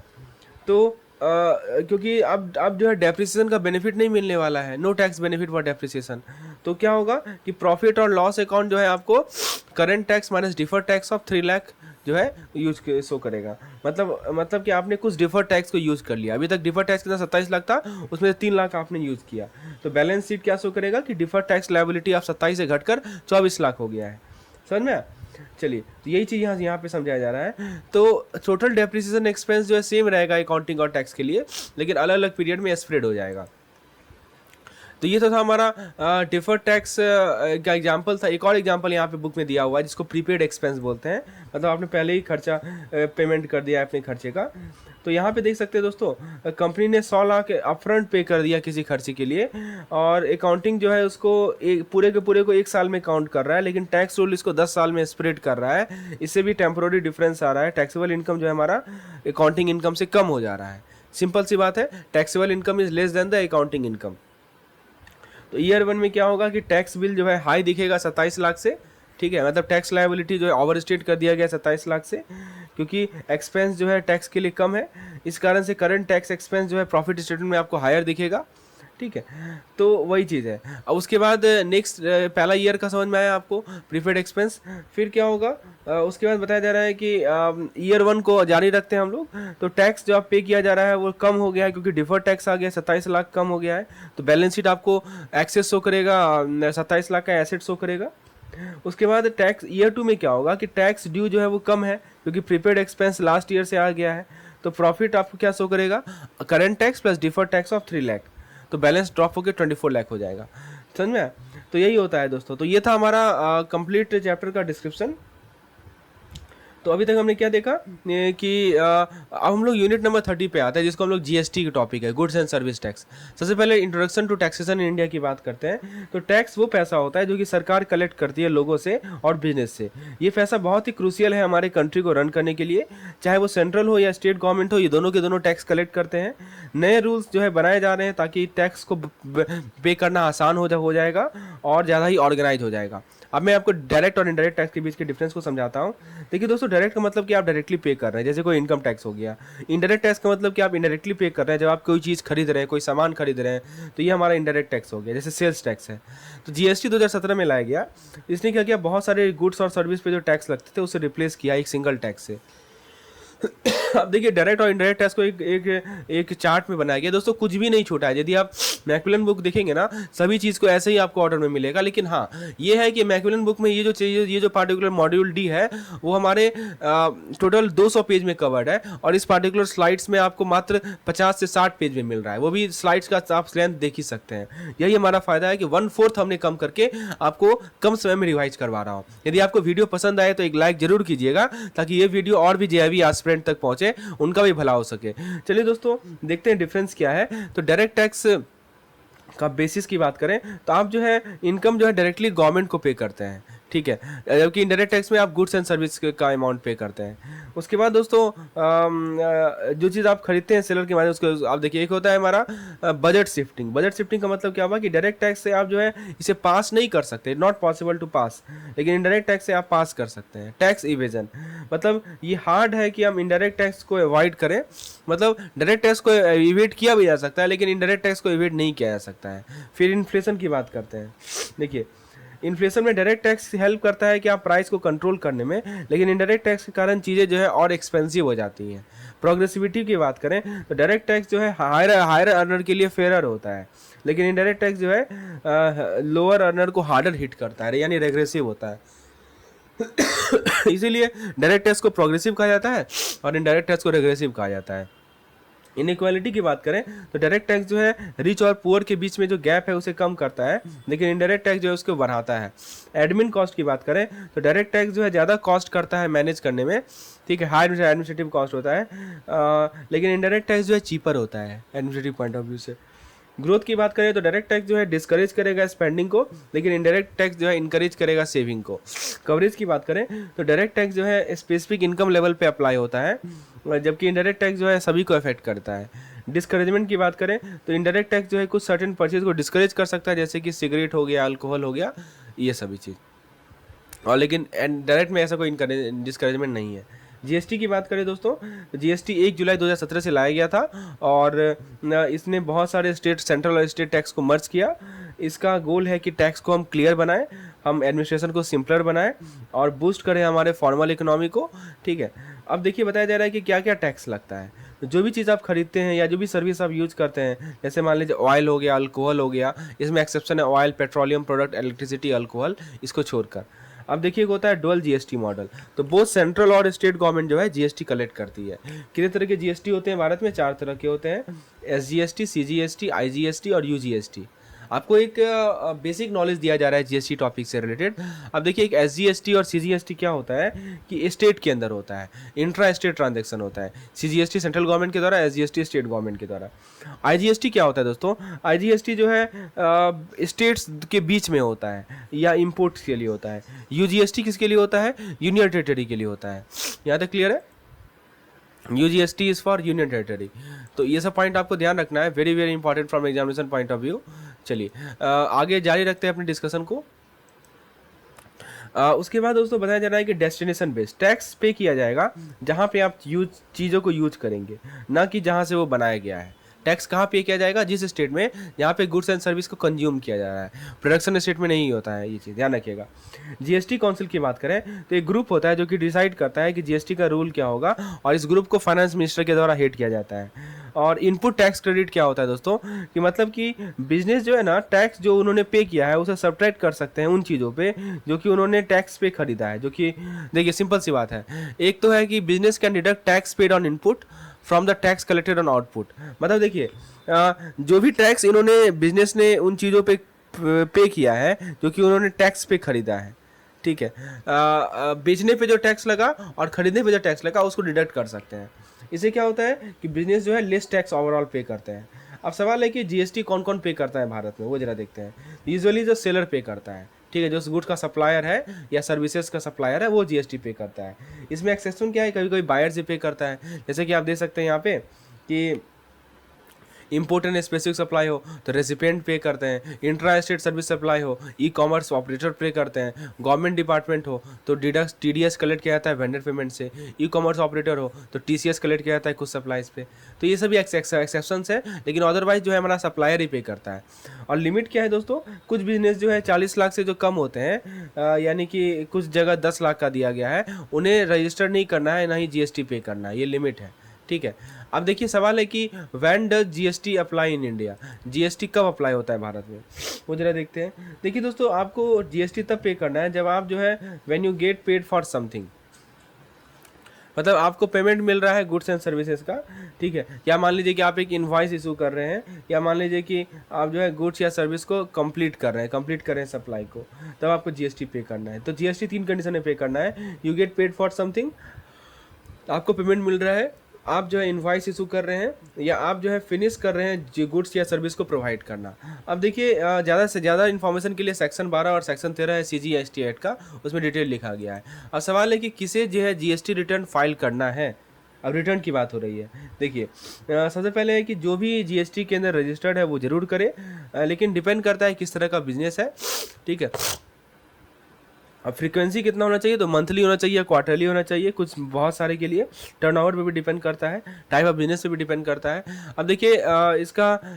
तो क्योंकि अब जो है डेप्रिसिएशन का बेनिफिट नहीं मिलने वाला है, no tax benefit for depreciation. तो क्या होगा कि प्रॉफिट और लॉस अकाउंट जो है आपको current tax minus deferred tax of 3 lakh जो है यूज शो करेगा। मतलब कि आपने कुछ डिफर्ड टैक्स को यूज़ कर लिया। अभी तक डिफर्ड टैक्स कितना 27 लाख था, उसमें से 3 लाख आपने यूज़ किया। तो बैलेंस शीट क्या शो करेगा कि डिफर्ड टैक्स लायबिलिटी आप 27 से घटकर 24 लाख हो गया है, समझ में। चलिए, तो यही चीज़ यहाँ पे समझाया जा रहा है। तो टोटल डेप्रिसिएशन एक्सपेंस जो है सेम रहेगा अकाउंटिंग और टैक्स के लिए, लेकिन अलग अलग पीरियड में स्प्रेड हो जाएगा। तो ये तो था हमारा डिफर्ड टैक्स का एग्जांपल था। एक और एग्जांपल यहाँ पे बुक में दिया हुआ है जिसको प्रीपेड एक्सपेंस बोलते हैं, मतलब आपने पहले ही खर्चा पेमेंट कर दिया है अपने खर्चे का। तो यहाँ पे देख सकते हैं दोस्तों, कंपनी ने 100 लाख अपफ्रंट पे कर दिया किसी खर्चे के लिए, और अकाउंटिंग जो है उसको पूरे के पूरे को 1 साल में काउंट कर रहा है, लेकिन टैक्स रूल इसको 10 साल में स्प्रेड कर रहा है। इससे भी टेम्पोररी डिफरेंस आ रहा है, टैक्सेबल इनकम जो है हमारा अकाउंटिंग इनकम से कम हो जा रहा है। सिंपल सी बात है, taxable income is less than the accounting income. तो ईयर 1 में क्या होगा कि टैक्स बिल जो है हाई दिखेगा 27 लाख से, ठीक है, मतलब टैक्स लायबिलिटी जो है ओवर स्टेट कर दिया गया 27 लाख से, क्योंकि एक्सपेंस जो है टैक्स के लिए कम है, इस कारण से करंट टैक्स एक्सपेंस जो है प्रॉफिट स्टेटमेंट में आपको हायर दिखेगा, ठीक है। तो वही चीज़ है। अब उसके बाद नेक्स्ट पहला ईयर का समझ में आया आपको, प्रीपेड एक्सपेंस। फिर क्या होगा, उसके बाद बताया जा रहा है कि ईयर 1 को जारी रखते हैं हम लोग। तो टैक्स जो आप पे किया जा रहा है वो कम हो गया है, क्योंकि डिफर्ड टैक्स आ गया, 27 लाख कम हो गया है। तो बैलेंस शीट आपको एक्सेस शो करेगा, 27 लाख का एसेट शो करेगा, उसके बाद टैक्स ईयर 2 में क्या होगा कि टैक्स ड्यू जो है वो कम है, क्योंकि प्रीपेड एक्सपेंस लास्ट ईयर से आ गया है। तो प्रॉफिट आपको क्या शो करेगा, current tax plus deferred tax of 3 lakh, तो बैलेंस ड्रॉप होकर 24 लाख हो जाएगा। समझ में? तो यही होता है दोस्तों। तो ये था हमारा कंप्लीट चैप्टर का डिस्क्रिप्शन। तो अभी तक हमने क्या देखा कि अब हम लोग यूनिट नंबर 30 पे आते हैं, जिसको हम लोग जीएसटी का टॉपिक है, गुड्स एंड सर्विस टैक्स। सबसे पहले introduction to taxation in India की बात करते हैं। तो टैक्स वो पैसा होता है जो कि सरकार कलेक्ट करती है लोगों से और बिजनेस से। ये पैसा बहुत ही क्रूशियल है हमारे कंट्री को रन करने के लिए, चाहे वो सेंट्रल हो या स्टेट गवर्नमेंट हो, ये दोनों के दोनों टैक्स कलेक्ट करते हैं। नए रूल्स जो है बनाए जा रहे हैं ताकि टैक्स को पे करना आसान हो जाएगा और ज़्यादा ही ऑर्गेनाइज हो जाएगा। अब मैं आपको डायरेक्ट और इनडायरेक्ट टैक्स के बीच के डिफरेंस को समझाता हूँ। देखिए दोस्तों, डायरेक्ट का मतलब कि आप डायरेक्टली पे कर रहे हैं, जैसे कोई इनकम टैक्स हो गया। इनडायरेक्ट टैक्स का मतलब कि आप इनडायरेक्टली पे कर रहे हैं, जब आप कोई चीज़ खरीद रहे हैं, कोई सामान खरीद रहे हैं, तो ये हमारा इनडायरेक्ट टैक्स हो गया, जैसे सेल्स टैक्स है। तो जीएसटी 2017 में लाया गया। इसने क्या किया, बहुत सारे गुड्स और सर्विस पे जो टैक्स लगते थे उसे रिप्लेस किया एक सिंगल टैक्स से। अब देखिए डायरेक्ट और इनडायरेक्ट टैक्स को एक चार्ट में बनाया गया दोस्तों। कुछ भी नहीं छोटा है। यदि आप मैक्मिलन बुक देखेंगे ना, सभी चीज़ को ऐसे ही आपको ऑर्डर में मिलेगा। लेकिन हाँ, ये है कि मैक्मिलन बुक में ये जो पार्टिकुलर मॉड्यूल डी है वो हमारे टोटल 200 पेज में कवर्ड है, और इस पार्टिकुलर स्लाइड्स में आपको मात्र 50 से 60 पेज में मिल रहा है। वो भी स्लाइड्स का आप लेंथ देख ही सकते हैं। यही हमारा फायदा है कि 1/4 हमने कम करके आपको कम समय में रिवाइज करवा रहा हूँ। यदि आपको वीडियो पसंद आए तो एक लाइक जरूर कीजिएगा, ताकि ये वीडियो और भी जेआईबी एस्पिरेंट तक पहुंचे, उनका भी भला हो सके। चलिए दोस्तों, देखते हैं डिफरेंस क्या है। तो डायरेक्ट टैक्स का बेसिस की बात करें तो आप जो है इनकम जो है डायरेक्टली गवर्नमेंट को पे करते हैं, ठीक है, जबकि इनडायरेक्ट टैक्स में आप गुड्स एंड सर्विस का अमाउंट पे करते हैं। उसके बाद दोस्तों जो चीज़ आप खरीदते हैं सेलर के माध्यम से, उसको आप देखिए, एक होता है हमारा बजट शिफ्टिंग। बजट शिफ्टिंग का मतलब क्या हुआ कि डायरेक्ट टैक्स से आप जो है इसे पास नहीं कर सकते, नॉट पॉसिबल टू पास, लेकिन इनडायरेक्ट टैक्स से आप पास कर सकते हैं। टैक्स इवेजन मतलब ये हार्ड है कि हम इनडायरेक्ट टैक्स को अवॉइड करें। मतलब डायरेक्ट टैक्स को इवेट किया भी जा सकता है, लेकिन इनडायरेक्ट टैक्स को इवेट नहीं किया जा सकता है। फिर इन्फ्लेशन की बात करते हैं। देखिए, इन्फ्लेशन में डायरेक्ट टैक्स हेल्प करता है कि आप प्राइस को कंट्रोल करने में, लेकिन इनडायरेक्ट टैक्स के कारण चीज़ें जो है और एक्सपेंसिव हो जाती हैं। प्रोग्रेसिविटी की बात करें तो डायरेक्ट टैक्स जो है हायर अर्नर के लिए फेयर होता है, लेकिन इनडायरेक्ट टैक्स जो है लोअर अर्नर को हार्डर हिट करता है, यानी रेग्रेसिव होता है। इसीलिए डायरेक्ट टैक्स को प्रोग्रेसिव कहा जाता है और इनडायरेक्ट टैक्स को रेग्रेसिव कहा जाता है। इनइक्वालिटी की बात करें तो डायरेक्ट टैक्स जो है रिच और पुअर के बीच में जो गैप है उसे कम करता है, लेकिन इनडायरेक्ट टैक्स जो है उसको बढ़ाता है। एडमिन कॉस्ट की बात करें तो डायरेक्ट टैक्स जो है ज़्यादा कॉस्ट करता है मैनेज करने में, ठीक है, हाई एडमिनिस्ट्रेटिव कॉस्ट होता है, लेकिन इनडायरेक्ट टैक्स जो है चीपर होता है एडमिनिस्ट्रेटिव पॉइंट ऑफ व्यू से। ग्रोथ की बात करें तो डायरेक्ट टैक्स जो है डिस्करेज करेगा स्पेंडिंग को, लेकिन इनडायरेक्ट टैक्स जो है इनकरेज करेगा सेविंग को। कवरेज की बात करें तो डायरेक्ट टैक्स जो है स्पेसिफिक इनकम लेवल पे अप्लाई होता है, जबकि इनडायरेक्ट टैक्स जो है सभी को अफेक्ट करता है। डिस्करेजमेंट की बात करें तो इनडायरेक्ट टैक्स जो है कुछ सर्टेन परचेज को डिस्करेज कर सकता है, जैसे कि सिगरेट हो गया, अल्कोहल हो गया, ये सभी चीज़, और लेकिन डायरेक्ट में ऐसा कोई डिस्करेजमेंट नहीं है। जीएसटी की बात करें दोस्तों, जीएसटी 1 जुलाई 2017 से लाया गया था, और इसने बहुत सारे स्टेट, सेंट्रल और स्टेट टैक्स को मर्ज किया। इसका गोल है कि टैक्स को हम क्लियर बनाएं, हम एडमिनिस्ट्रेशन को सिंपलर बनाएं और बूस्ट करें हमारे फॉर्मल इकोनॉमी को, ठीक है। अब देखिए बताया जा रहा है कि क्या क्या टैक्स लगता है। तो जो भी चीज़ आप खरीदते हैं या जो भी सर्विस आप यूज करते हैं, जैसे मान लीजिए ऑयल हो गया, अल्कोहल हो गया, इसमें एक्सेप्शन है oil, petroleum product, electricity, alcohol, इसको छोड़कर। अब देखिए होता है डुअल जीएसटी मॉडल। तो बहुत सेंट्रल और स्टेट गवर्नमेंट जो है जीएसटी कलेक्ट करती है। कितने तरह के जीएसटी होते हैं भारत में? 4 तरह के होते हैं, एसजीएसटी, सीजीएसटी, आईजीएसटी और यूजीएसटी। आपको एक बेसिक नॉलेज दिया जा रहा है जीएसटी टॉपिक से रिलेटेड। अब देखिए, एक एसजीएसटी और सीजीएसटी क्या होता है कि स्टेट के अंदर होता है, इंट्रा स्टेट ट्रांजैक्शन होता है। सीजीएसटी सेंट्रल गवर्नमेंट के द्वारा, एसजीएसटी स्टेट गवर्नमेंट के द्वारा। आईजीएसटी क्या होता है दोस्तों? आईजीएसटी जो है स्टेट्स के बीच में होता है या इम्पोर्ट्स के लिए होता है। यूजीएसटी किसके लिए होता है? यूनियन टेरिटरी के लिए होता है। यहाँ तक क्लियर है? यूजीएसटी इज़ फॉर यूनियन टेरिटरी। तो ये सब पॉइंट आपको ध्यान रखना है, very very important from examination point of view. चलिए आगे जारी रखते हैं अपने डिस्कशन को। उसके बाद दोस्तों बताया जा रहा है कि डेस्टिनेशन बेस्ड टैक्स पे किया जाएगा जहाँ पे आप चीज़ों को यूज करेंगे, ना कि जहाँ से वो बनाया गया है, टैक्स कहाँ पे किया जाएगा? जिस स्टेट में जहाँ पे गुड्स एंड सर्विस को कंज्यूम किया जा रहा है, प्रोडक्शन स्टेट में नहीं होता है, ये चीज़ ध्यान रखिएगा। जीएसटी काउंसिल की बात करें तो एक ग्रुप होता है जो कि डिसाइड करता है कि जीएसटी का रूल क्या होगा, और इस ग्रुप को फाइनेंस मिनिस्टर के द्वारा हेड किया जाता है। और इनपुट टैक्स क्रेडिट क्या होता है दोस्तों, कि मतलब कि बिजनेस जो है ना, टैक्स जो उन्होंने पे किया है उसे सब्ट्रैक्ट कर सकते हैं उन चीज़ों पे जो कि उन्होंने टैक्स पे खरीदा है। जो कि देखिए सिंपल सी बात है, एक तो है कि business can deduct tax paid on input from the tax collected on output. मतलब देखिए जो भी टैक्स इन्होंने बिजनेस ने उन चीज़ों पे पे किया है जो कि उन्होंने टैक्स पे खरीदा है, ठीक है, बेचने पे जो टैक्स लगा और खरीदने पे जो टैक्स लगा उसको डिडक्ट कर सकते हैं। इससे क्या होता है कि बिजनेस जो है लेस टैक्स ओवरऑल पे करते हैं। अब सवाल है कि जीएसटी कौन कौन पे करता है भारत में, वो जरा देखते हैं। यूजुअली जो सेलर पे करता है, ठीक है, जो गुड्स का सप्लायर है या सर्विसेज का सप्लायर है वो जीएसटी पे करता है। इसमें एक्सेप्शन क्या है, कभी कभी बायर से पे करता है, जैसे कि आप देख सकते हैं यहाँ पे कि इम्पोर्ट एंड स्पेसिफिक सप्लाई हो तो रेसिपिएंट पे करते हैं, इंट्रा स्टेट सर्विस सप्लाई हो ई कॉमर्स ऑपरेटर पे करते हैं, गवर्नमेंट डिपार्टमेंट हो तो टीडीएस कलेक्ट किया जाता है वेंडर पेमेंट से, ई कॉमर्स ऑपरेटर हो तो टीसीएस कलेक्ट किया जाता है कुछ सप्लाईज पे। तो ये सभी एक्सेप्शंस है, लेकिन अदरवाइज जो है हमारा सप्लायर ही पे करता है। और लिमिट क्या है दोस्तों, कुछ बिजनेस जो है 40 लाख से जो कम होते हैं, यानी कि कुछ जगह 10 लाख का दिया गया है, उन्हें रजिस्टर नहीं करना है, ना ही जीएसटी पे करना है, ये लिमिट है, ठीक है। अब देखिए सवाल है कि when does GST apply in India, GST कब अप्लाई होता है भारत में, वो जरा देखते हैं। देखिए दोस्तों, आपको जीएसटी तब पे करना है जब आप जो है when you get paid for something, मतलब आपको पेमेंट मिल रहा है गुड्स एंड सर्विसेज का, ठीक है, या मान लीजिए कि आप एक इनवॉइस इशू कर रहे हैं, या मान लीजिए कि आप जो है गुड्स या सर्विस को कंप्लीट कर रहे हैं सप्लाई को, तब आपको जीएसटी पे करना है। तो जीएसटी 3 कंडीशन में पे करना है, you get paid for something, आपको पेमेंट मिल रहा है, आप जो है इनवॉइस इशू कर रहे हैं, या आप जो है फिनिश कर रहे हैं जो गुड्स या सर्विस को प्रोवाइड करना। अब देखिए ज़्यादा से ज़्यादा इन्फॉर्मेशन के लिए सेक्शन 12 और सेक्शन 13 है सीजीएसटी एक्ट का, उसमें डिटेल लिखा गया है। अब सवाल है कि किसे जो है जीएसटी रिटर्न फाइल करना है। अब रिटर्न की बात हो रही है, देखिए सबसे पहले है कि जो भी जीएसटी के अंदर रजिस्टर्ड है वो ज़रूर करे, लेकिन डिपेंड करता है किस तरह का बिजनेस है, ठीक है। अब फ्रीक्वेंसी कितना होना चाहिए, तो मंथली होना चाहिए, क्वार्टरली होना चाहिए, कुछ बहुत सारे के लिए टर्नओवर पे भी डिपेंड करता है, टाइप ऑफ बिजनेस पे भी डिपेंड करता है। अब देखिए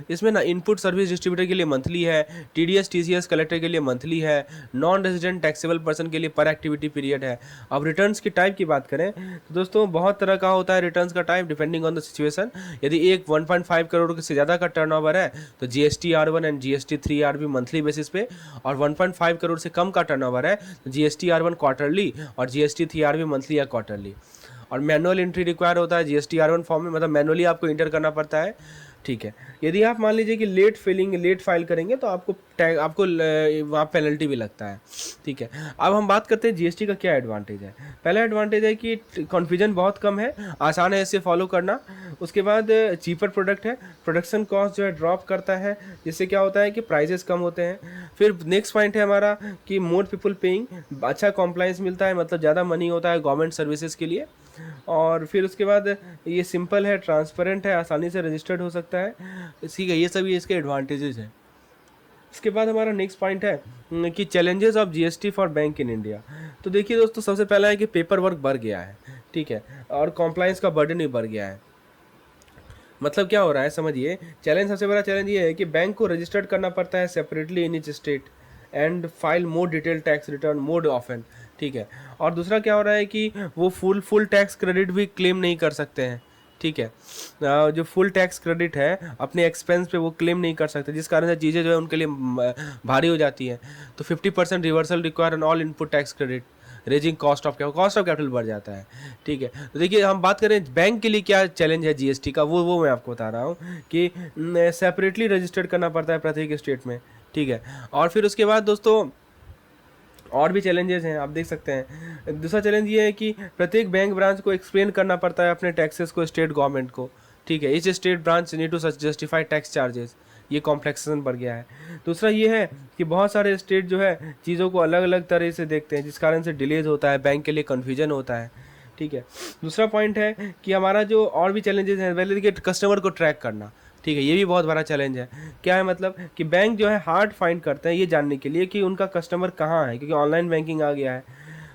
इसमें ना इनपुट सर्विस डिस्ट्रीब्यूटर के लिए मंथली है, टीडीएस टीसीएस कलेक्टर के लिए मंथली है, नॉन रेजिडेंट टैक्सेबल पर्सन के लिए पर एक्टिविटी पीरियड है। अब रिटर्न्स की टाइप की बात करें तो दोस्तों बहुत तरह का होता है रिटर्न्स का type, depending on the situation. यदि एक 1.5 करोड़ से ज़्यादा का टर्नओवर है तो GST R1 and GST 3R भी मंथली बेसिस पे, और 1.5 करोड़ से कम का टर्नओवर है तो जीएसटी R1 क्वार्टरली और जीएसटी 3R भी मंथली या क्वार्टरली। और मैनुअल एंट्री रिक्वायर होता है जीएसटी R1 फॉर्म में, मतलब मैनुअली आपको इंटर करना पड़ता है, ठीक है। यदि आप मान लीजिए कि लेट फाइल करेंगे तो आपको वहाँ पेनल्टी भी लगता है, ठीक है। अब हम बात करते हैं जीएसटी का क्या एडवांटेज है। पहला एडवांटेज है कि कन्फ्यूजन बहुत कम है, आसान है इसे फॉलो करना। उसके बाद चीपर प्रोडक्ट है, प्रोडक्शन कॉस्ट जो है ड्रॉप करता है, जिससे क्या होता है कि प्राइजेस कम होते हैं। फिर नेक्स्ट पॉइंट है हमारा कि मोर पीपल पेइंग, अच्छा कॉम्प्लाइंस मिलता है, मतलब ज़्यादा मनी होता है गवर्नमेंट सर्विसेज के लिए। और फिर उसके बाद ये सिंपल है, ट्रांसपेरेंट है, आसानी से रजिस्टर्ड हो सकता है, ठीक है। ये सभी इसके एडवांटेजेस हैं। इसके बाद हमारा नेक्स्ट पॉइंट है कि challenges of GST for bank in India. तो देखिए दोस्तों, सबसे पहला है कि पेपर वर्क बढ़ गया है, ठीक है, और कॉम्प्लाइंस का बर्डन भी बढ़ गया है। मतलब क्या हो रहा है समझिए, सबसे बड़ा चैलेंज ये है कि बैंक को रजिस्टर्ड करना पड़ता है separately in each state and file more detail tax return more often, ठीक है। और दूसरा क्या हो रहा है कि वो फुल टैक्स क्रेडिट भी क्लेम नहीं कर सकते हैं, ठीक है। जो फुल टैक्स क्रेडिट है अपने एक्सपेंस पे वो क्लेम नहीं कर सकते, जिस कारण से चीज़ें जो है उनके लिए भारी हो जाती हैं। तो 50% reversal require on all input tax credit, raising cost of capital बढ़ जाता है, ठीक है। तो देखिए हम बात करें बैंक के लिए क्या चैलेंज है जीएसटी का, वो मैं आपको बता रहा हूँ कि सेपरेटली रजिस्टर्ड करना पड़ता है प्रत्येक स्टेट में, ठीक है। और फिर उसके बाद दोस्तों और भी चैलेंजेस हैं, आप देख सकते हैं। दूसरा चैलेंज ये है कि प्रत्येक बैंक ब्रांच को एक्सप्लेन करना पड़ता है अपने टैक्सेस को स्टेट गवर्नमेंट को, ठीक है। Each state branch need to justify tax charges, ये कॉम्प्लेक्सेशन बढ़ गया है। दूसरा ये है कि बहुत सारे स्टेट जो है चीज़ों को अलग अलग तरह से देखते हैं, जिस कारण से डिलेज होता है, बैंक के लिए कन्फ्यूजन होता है, ठीक है। दूसरा पॉइंट है कि हमारा जो और भी चैलेंजेस हैं, पहले देखिए कस्टमर को ट्रैक करना, ठीक है, ये भी बहुत बड़ा चैलेंज है। क्या है मतलब कि बैंक जो है हार्ड फाइंड करते हैं ये जानने के लिए कि उनका कस्टमर कहाँ है, क्योंकि ऑनलाइन बैंकिंग आ गया है।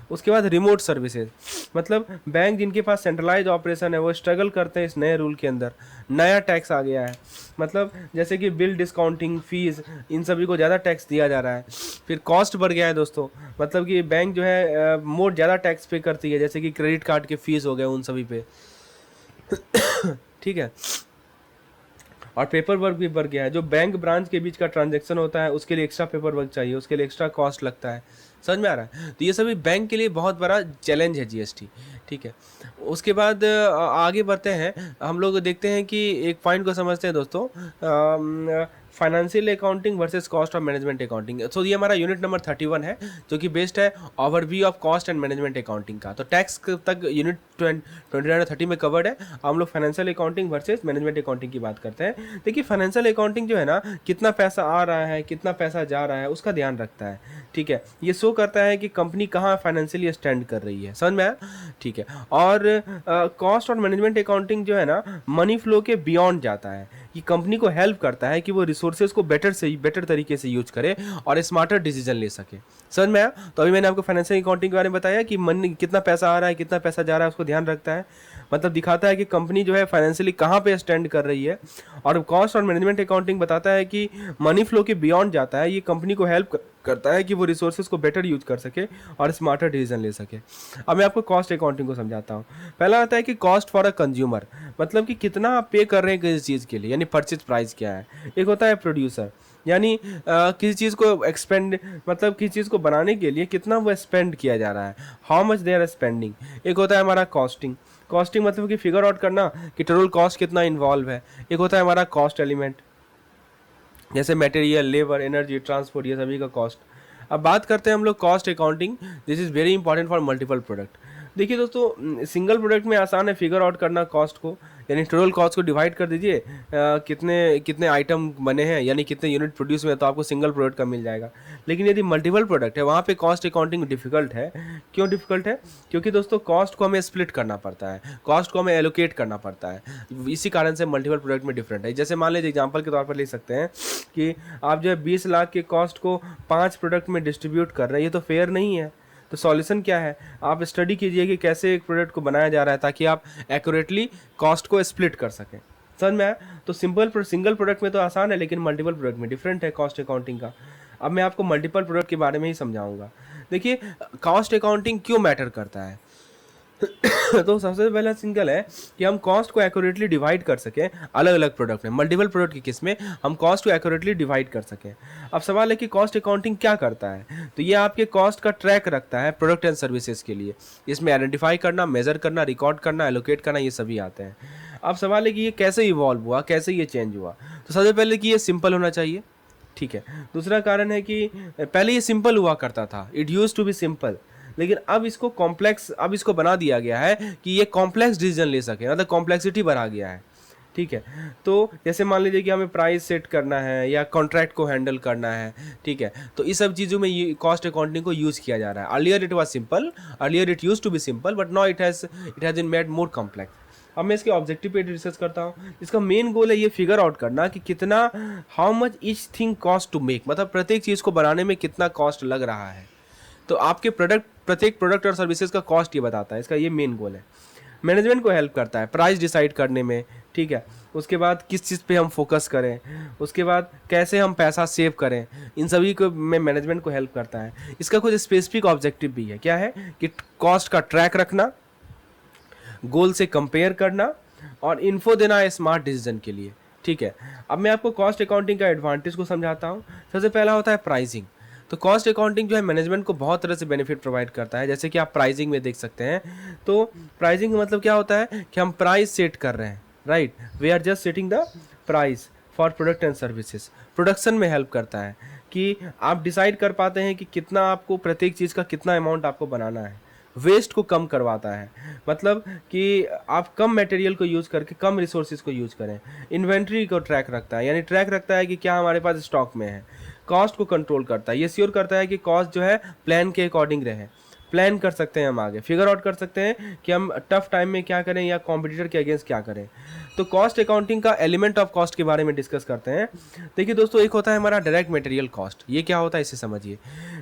उसके बाद रिमोट सर्विसेज, मतलब बैंक जिनके पास सेंट्रलाइज ऑपरेशन है वो स्ट्रगल करते हैं इस नए रूल के अंदर। नया टैक्स आ गया है, मतलब जैसे कि बिल डिस्काउंटिंग, फीस, इन सभी को ज़्यादा टैक्स दिया जा रहा है। फिर कॉस्ट बढ़ गया है दोस्तों, मतलब कि बैंक जो है मोर ज़्यादा टैक्स पे करती है, जैसे कि क्रेडिट कार्ड के फीस हो गए उन सभी पे। ठीक है, और पेपर वर्क भी बढ़ गया है। जो बैंक ब्रांच के बीच का ट्रांजैक्शन होता है उसके लिए एक्स्ट्रा पेपर वर्क चाहिए, उसके लिए एक्स्ट्रा कॉस्ट लगता है। समझ में आ रहा है? तो ये सभी बैंक के लिए बहुत बड़ा चैलेंज है जीएसटी। ठीक है, उसके बाद आगे बढ़ते हैं, हम लोग देखते हैं कि एक पॉइंट को समझते हैं दोस्तों, financial accounting versus cost of management accounting. तो ये हमारा यूनिट नंबर 31 है, जो कि बेस्ड है overview of cost and management accounting का। तो टैक्स तक यूनिट 29 और 30 में कवर्ड है। हम लोग financial accounting versus management accounting की बात करते हैं। देखिए फाइनेंशियल अकाउंटिंग जो है ना, कितना पैसा आ रहा है कितना पैसा जा रहा है उसका ध्यान रखता है। ठीक है, ये शो करता है कि कंपनी कहाँ फाइनेंशियली स्टैंड कर रही है। समझ में आया? ठीक है, और कॉस्ट और मैनेजमेंट अकाउंटिंग जो है ना, मनी फ्लो के बियॉन्ड जाता है, कि कंपनी को हेल्प करता है कि वो रिसोर्सेज को बेटर तरीके से यूज करे और स्मार्टर डिसीजन ले सके। समझ में आया? तो अभी मैंने आपको फाइनेंशियल अकाउंटिंग के बारे में बताया कि मनी कितना पैसा आ रहा है कितना पैसा जा रहा है उसको ध्यान रखता है, मतलब दिखाता है कि कंपनी जो है फाइनेंशियली कहाँ पे स्टैंड कर रही है। और कॉस्ट और मैनेजमेंट अकाउंटिंग बताता है कि मनी फ्लो के बियॉन्ड जाता है, ये कंपनी को हेल्प करता है कि वो रिसोर्सेज को बेटर यूज कर सके और स्मार्टर डिसीजन ले सके। अब मैं आपको कॉस्ट अकाउंटिंग को समझाता हूँ। पहला आता है कि कॉस्ट फॉर अ कंज्यूमर, मतलब कि कितना आप पे कर रहे हैं किसी चीज़ के लिए, यानी परचेज प्राइस क्या है। एक होता है प्रोड्यूसर, यानी किसी चीज़ को एक्सपेंड, मतलब किसी चीज़ को बनाने के लिए कितना वो स्पेंड किया जा रहा है, how much they are spending. एक होता है हमारा कॉस्टिंग, कॉस्टिंग मतलब कि फिगर आउट करना कि टोटल कॉस्ट कितना इन्वॉल्व है। एक होता है हमारा कॉस्ट एलिमेंट, जैसे मटेरियल, लेबर, एनर्जी, ट्रांसपोर्ट, ये सभी का कॉस्ट। अब बात करते हैं हम लोग cost accounting. This is very important for multiple product. देखिए दोस्तों, सिंगल प्रोडक्ट में आसान है फिगर आउट करना कॉस्ट को, यानी टोटल कॉस्ट को डिवाइड कर दीजिए कितने कितने आइटम बने हैं, यानी कितने यूनिट प्रोड्यूस हुए, तो आपको सिंगल प्रोडक्ट का मिल जाएगा। लेकिन यदि मल्टीपल प्रोडक्ट है वहाँ पे कॉस्ट अकाउंटिंग डिफिकल्ट है। क्यों डिफिकल्ट है? क्योंकि दोस्तों कॉस्ट को हमें स्प्लिट करना पड़ता है, कॉस्ट को हमें एलोकेट करना पड़ता है, इसी कारण से मल्टीपल प्रोडक्ट में डिफरेंट है। जैसे मान लीजिए एग्जाम्पल के तौर पर ले सकते हैं कि आप जो है 20 लाख के कॉस्ट को 5 प्रोडक्ट में डिस्ट्रीब्यूट कर रहे हैं, ये तो फेयर नहीं है। तो सॉल्यूशन क्या है? आप स्टडी कीजिए कि कैसे एक प्रोडक्ट को बनाया जा रहा है ताकि आप एक्यूरेटली कॉस्ट को स्प्लिट कर सकें। समझ में आया? तो सिंगल प्रोडक्ट में तो आसान है, लेकिन मल्टीपल प्रोडक्ट में डिफरेंट है कॉस्ट अकाउंटिंग का। अब मैं आपको मल्टीपल प्रोडक्ट के बारे में ही समझाऊंगा। देखिए कॉस्ट अकाउंटिंग क्यों मैटर करता है। तो सबसे पहला सिंगल है कि हम कॉस्ट को एक्यूरेटली डिवाइड कर सकें अलग अलग प्रोडक्ट में, मल्टीपल प्रोडक्ट की केस में हम कॉस्ट को एक्यूरेटली डिवाइड कर सकें। अब सवाल है कि कॉस्ट अकाउंटिंग क्या करता है। तो ये आपके कॉस्ट का ट्रैक रखता है प्रोडक्ट एंड सर्विसेज के लिए। इसमें आइडेंटिफाई करना, मेजर करना, रिकॉर्ड करना, एलोकेट करना, ये सभी आते हैं। अब सवाल है कि ये कैसे इवॉल्व हुआ, कैसे ये चेंज हुआ। तो सबसे पहले कि ये सिंपल होना चाहिए। ठीक है, दूसरा कारण है कि पहले ये सिंपल हुआ करता था, it use to be simple, लेकिन अब इसको कॉम्प्लेक्स, अब इसको बना दिया गया है कि ये कॉम्प्लेक्स डिसीजन ले सके, मतलब कॉम्प्लेक्सिटी बढ़ा गया है। ठीक है, तो जैसे मान लीजिए कि हमें प्राइस सेट करना है या कॉन्ट्रैक्ट को हैंडल करना है। ठीक है, तो इस सब चीज़ों में ये कॉस्ट अकाउंटिंग को यूज़ किया जा रहा है। Earlier it was simple, earlier it used to be simple, but now it has been made more complex. अब मैं इसके ऑब्जेक्टिव पे डिस्कस करता हूँ। इसका मेन गोल है ये फिगर आउट करना कि कितना, how much each thing cost to make, मतलब प्रत्येक चीज़ को बनाने में कितना कॉस्ट लग रहा है। तो आपके प्रत्येक प्रोडक्ट और सर्विसेज का कॉस्ट ये बताता है, इसका ये मेन गोल है। मैनेजमेंट को हेल्प करता है प्राइस डिसाइड करने में। ठीक है, उसके बाद किस चीज़ पे हम फोकस करें, उसके बाद कैसे हम पैसा सेव करें, इन सभी को में मैनेजमेंट को हेल्प करता है। इसका कुछ स्पेसिफिक ऑब्जेक्टिव भी है। क्या है? कि कॉस्ट का ट्रैक रखना, गोल से कंपेयर करना और इन्फो देना है स्मार्ट डिसीजन के लिए। ठीक है, अब मैं आपको कॉस्ट अकाउंटिंग का एडवांटेज को समझाता हूँ। सबसे पहला होता है प्राइसिंग। तो कॉस्ट अकाउंटिंग जो है मैनेजमेंट को बहुत तरह से बेनिफिट प्रोवाइड करता है, जैसे कि आप प्राइसिंग में देख सकते हैं। तो प्राइसिंग का मतलब क्या होता है कि हम प्राइस सेट कर रहे हैं, right, we are just setting the price for product and services. Production में हेल्प करता है कि आप डिसाइड कर पाते हैं कि कितना आपको प्रत्येक चीज़ का कितना अमाउंट आपको बनाना है। वेस्ट को कम करवाता है, मतलब कि आप कम मटेरियल को यूज़ करके कम रिसोर्सेज को यूज़ करें। इन्वेंट्री को ट्रैक रखता है, यानी ट्रैक रखता है कि क्या हमारे पास स्टॉक में है। कॉस्ट को कंट्रोल करता है, ये श्योर करता है कि कॉस्ट जो है प्लान के अकॉर्डिंग रहे। प्लान कर सकते हैं हम आगे, फिगर आउट कर सकते हैं कि हम टफ टाइम में क्या करें या कॉम्पिटिटर के अगेंस्ट क्या करें। तो कॉस्ट अकाउंटिंग का एलिमेंट ऑफ कॉस्ट के बारे में डिस्कस करते हैं। देखिए दोस्तों, एक होता है हमारा डायरेक्ट मटेरियल कॉस्ट। ये क्या होता है इसे समझिए।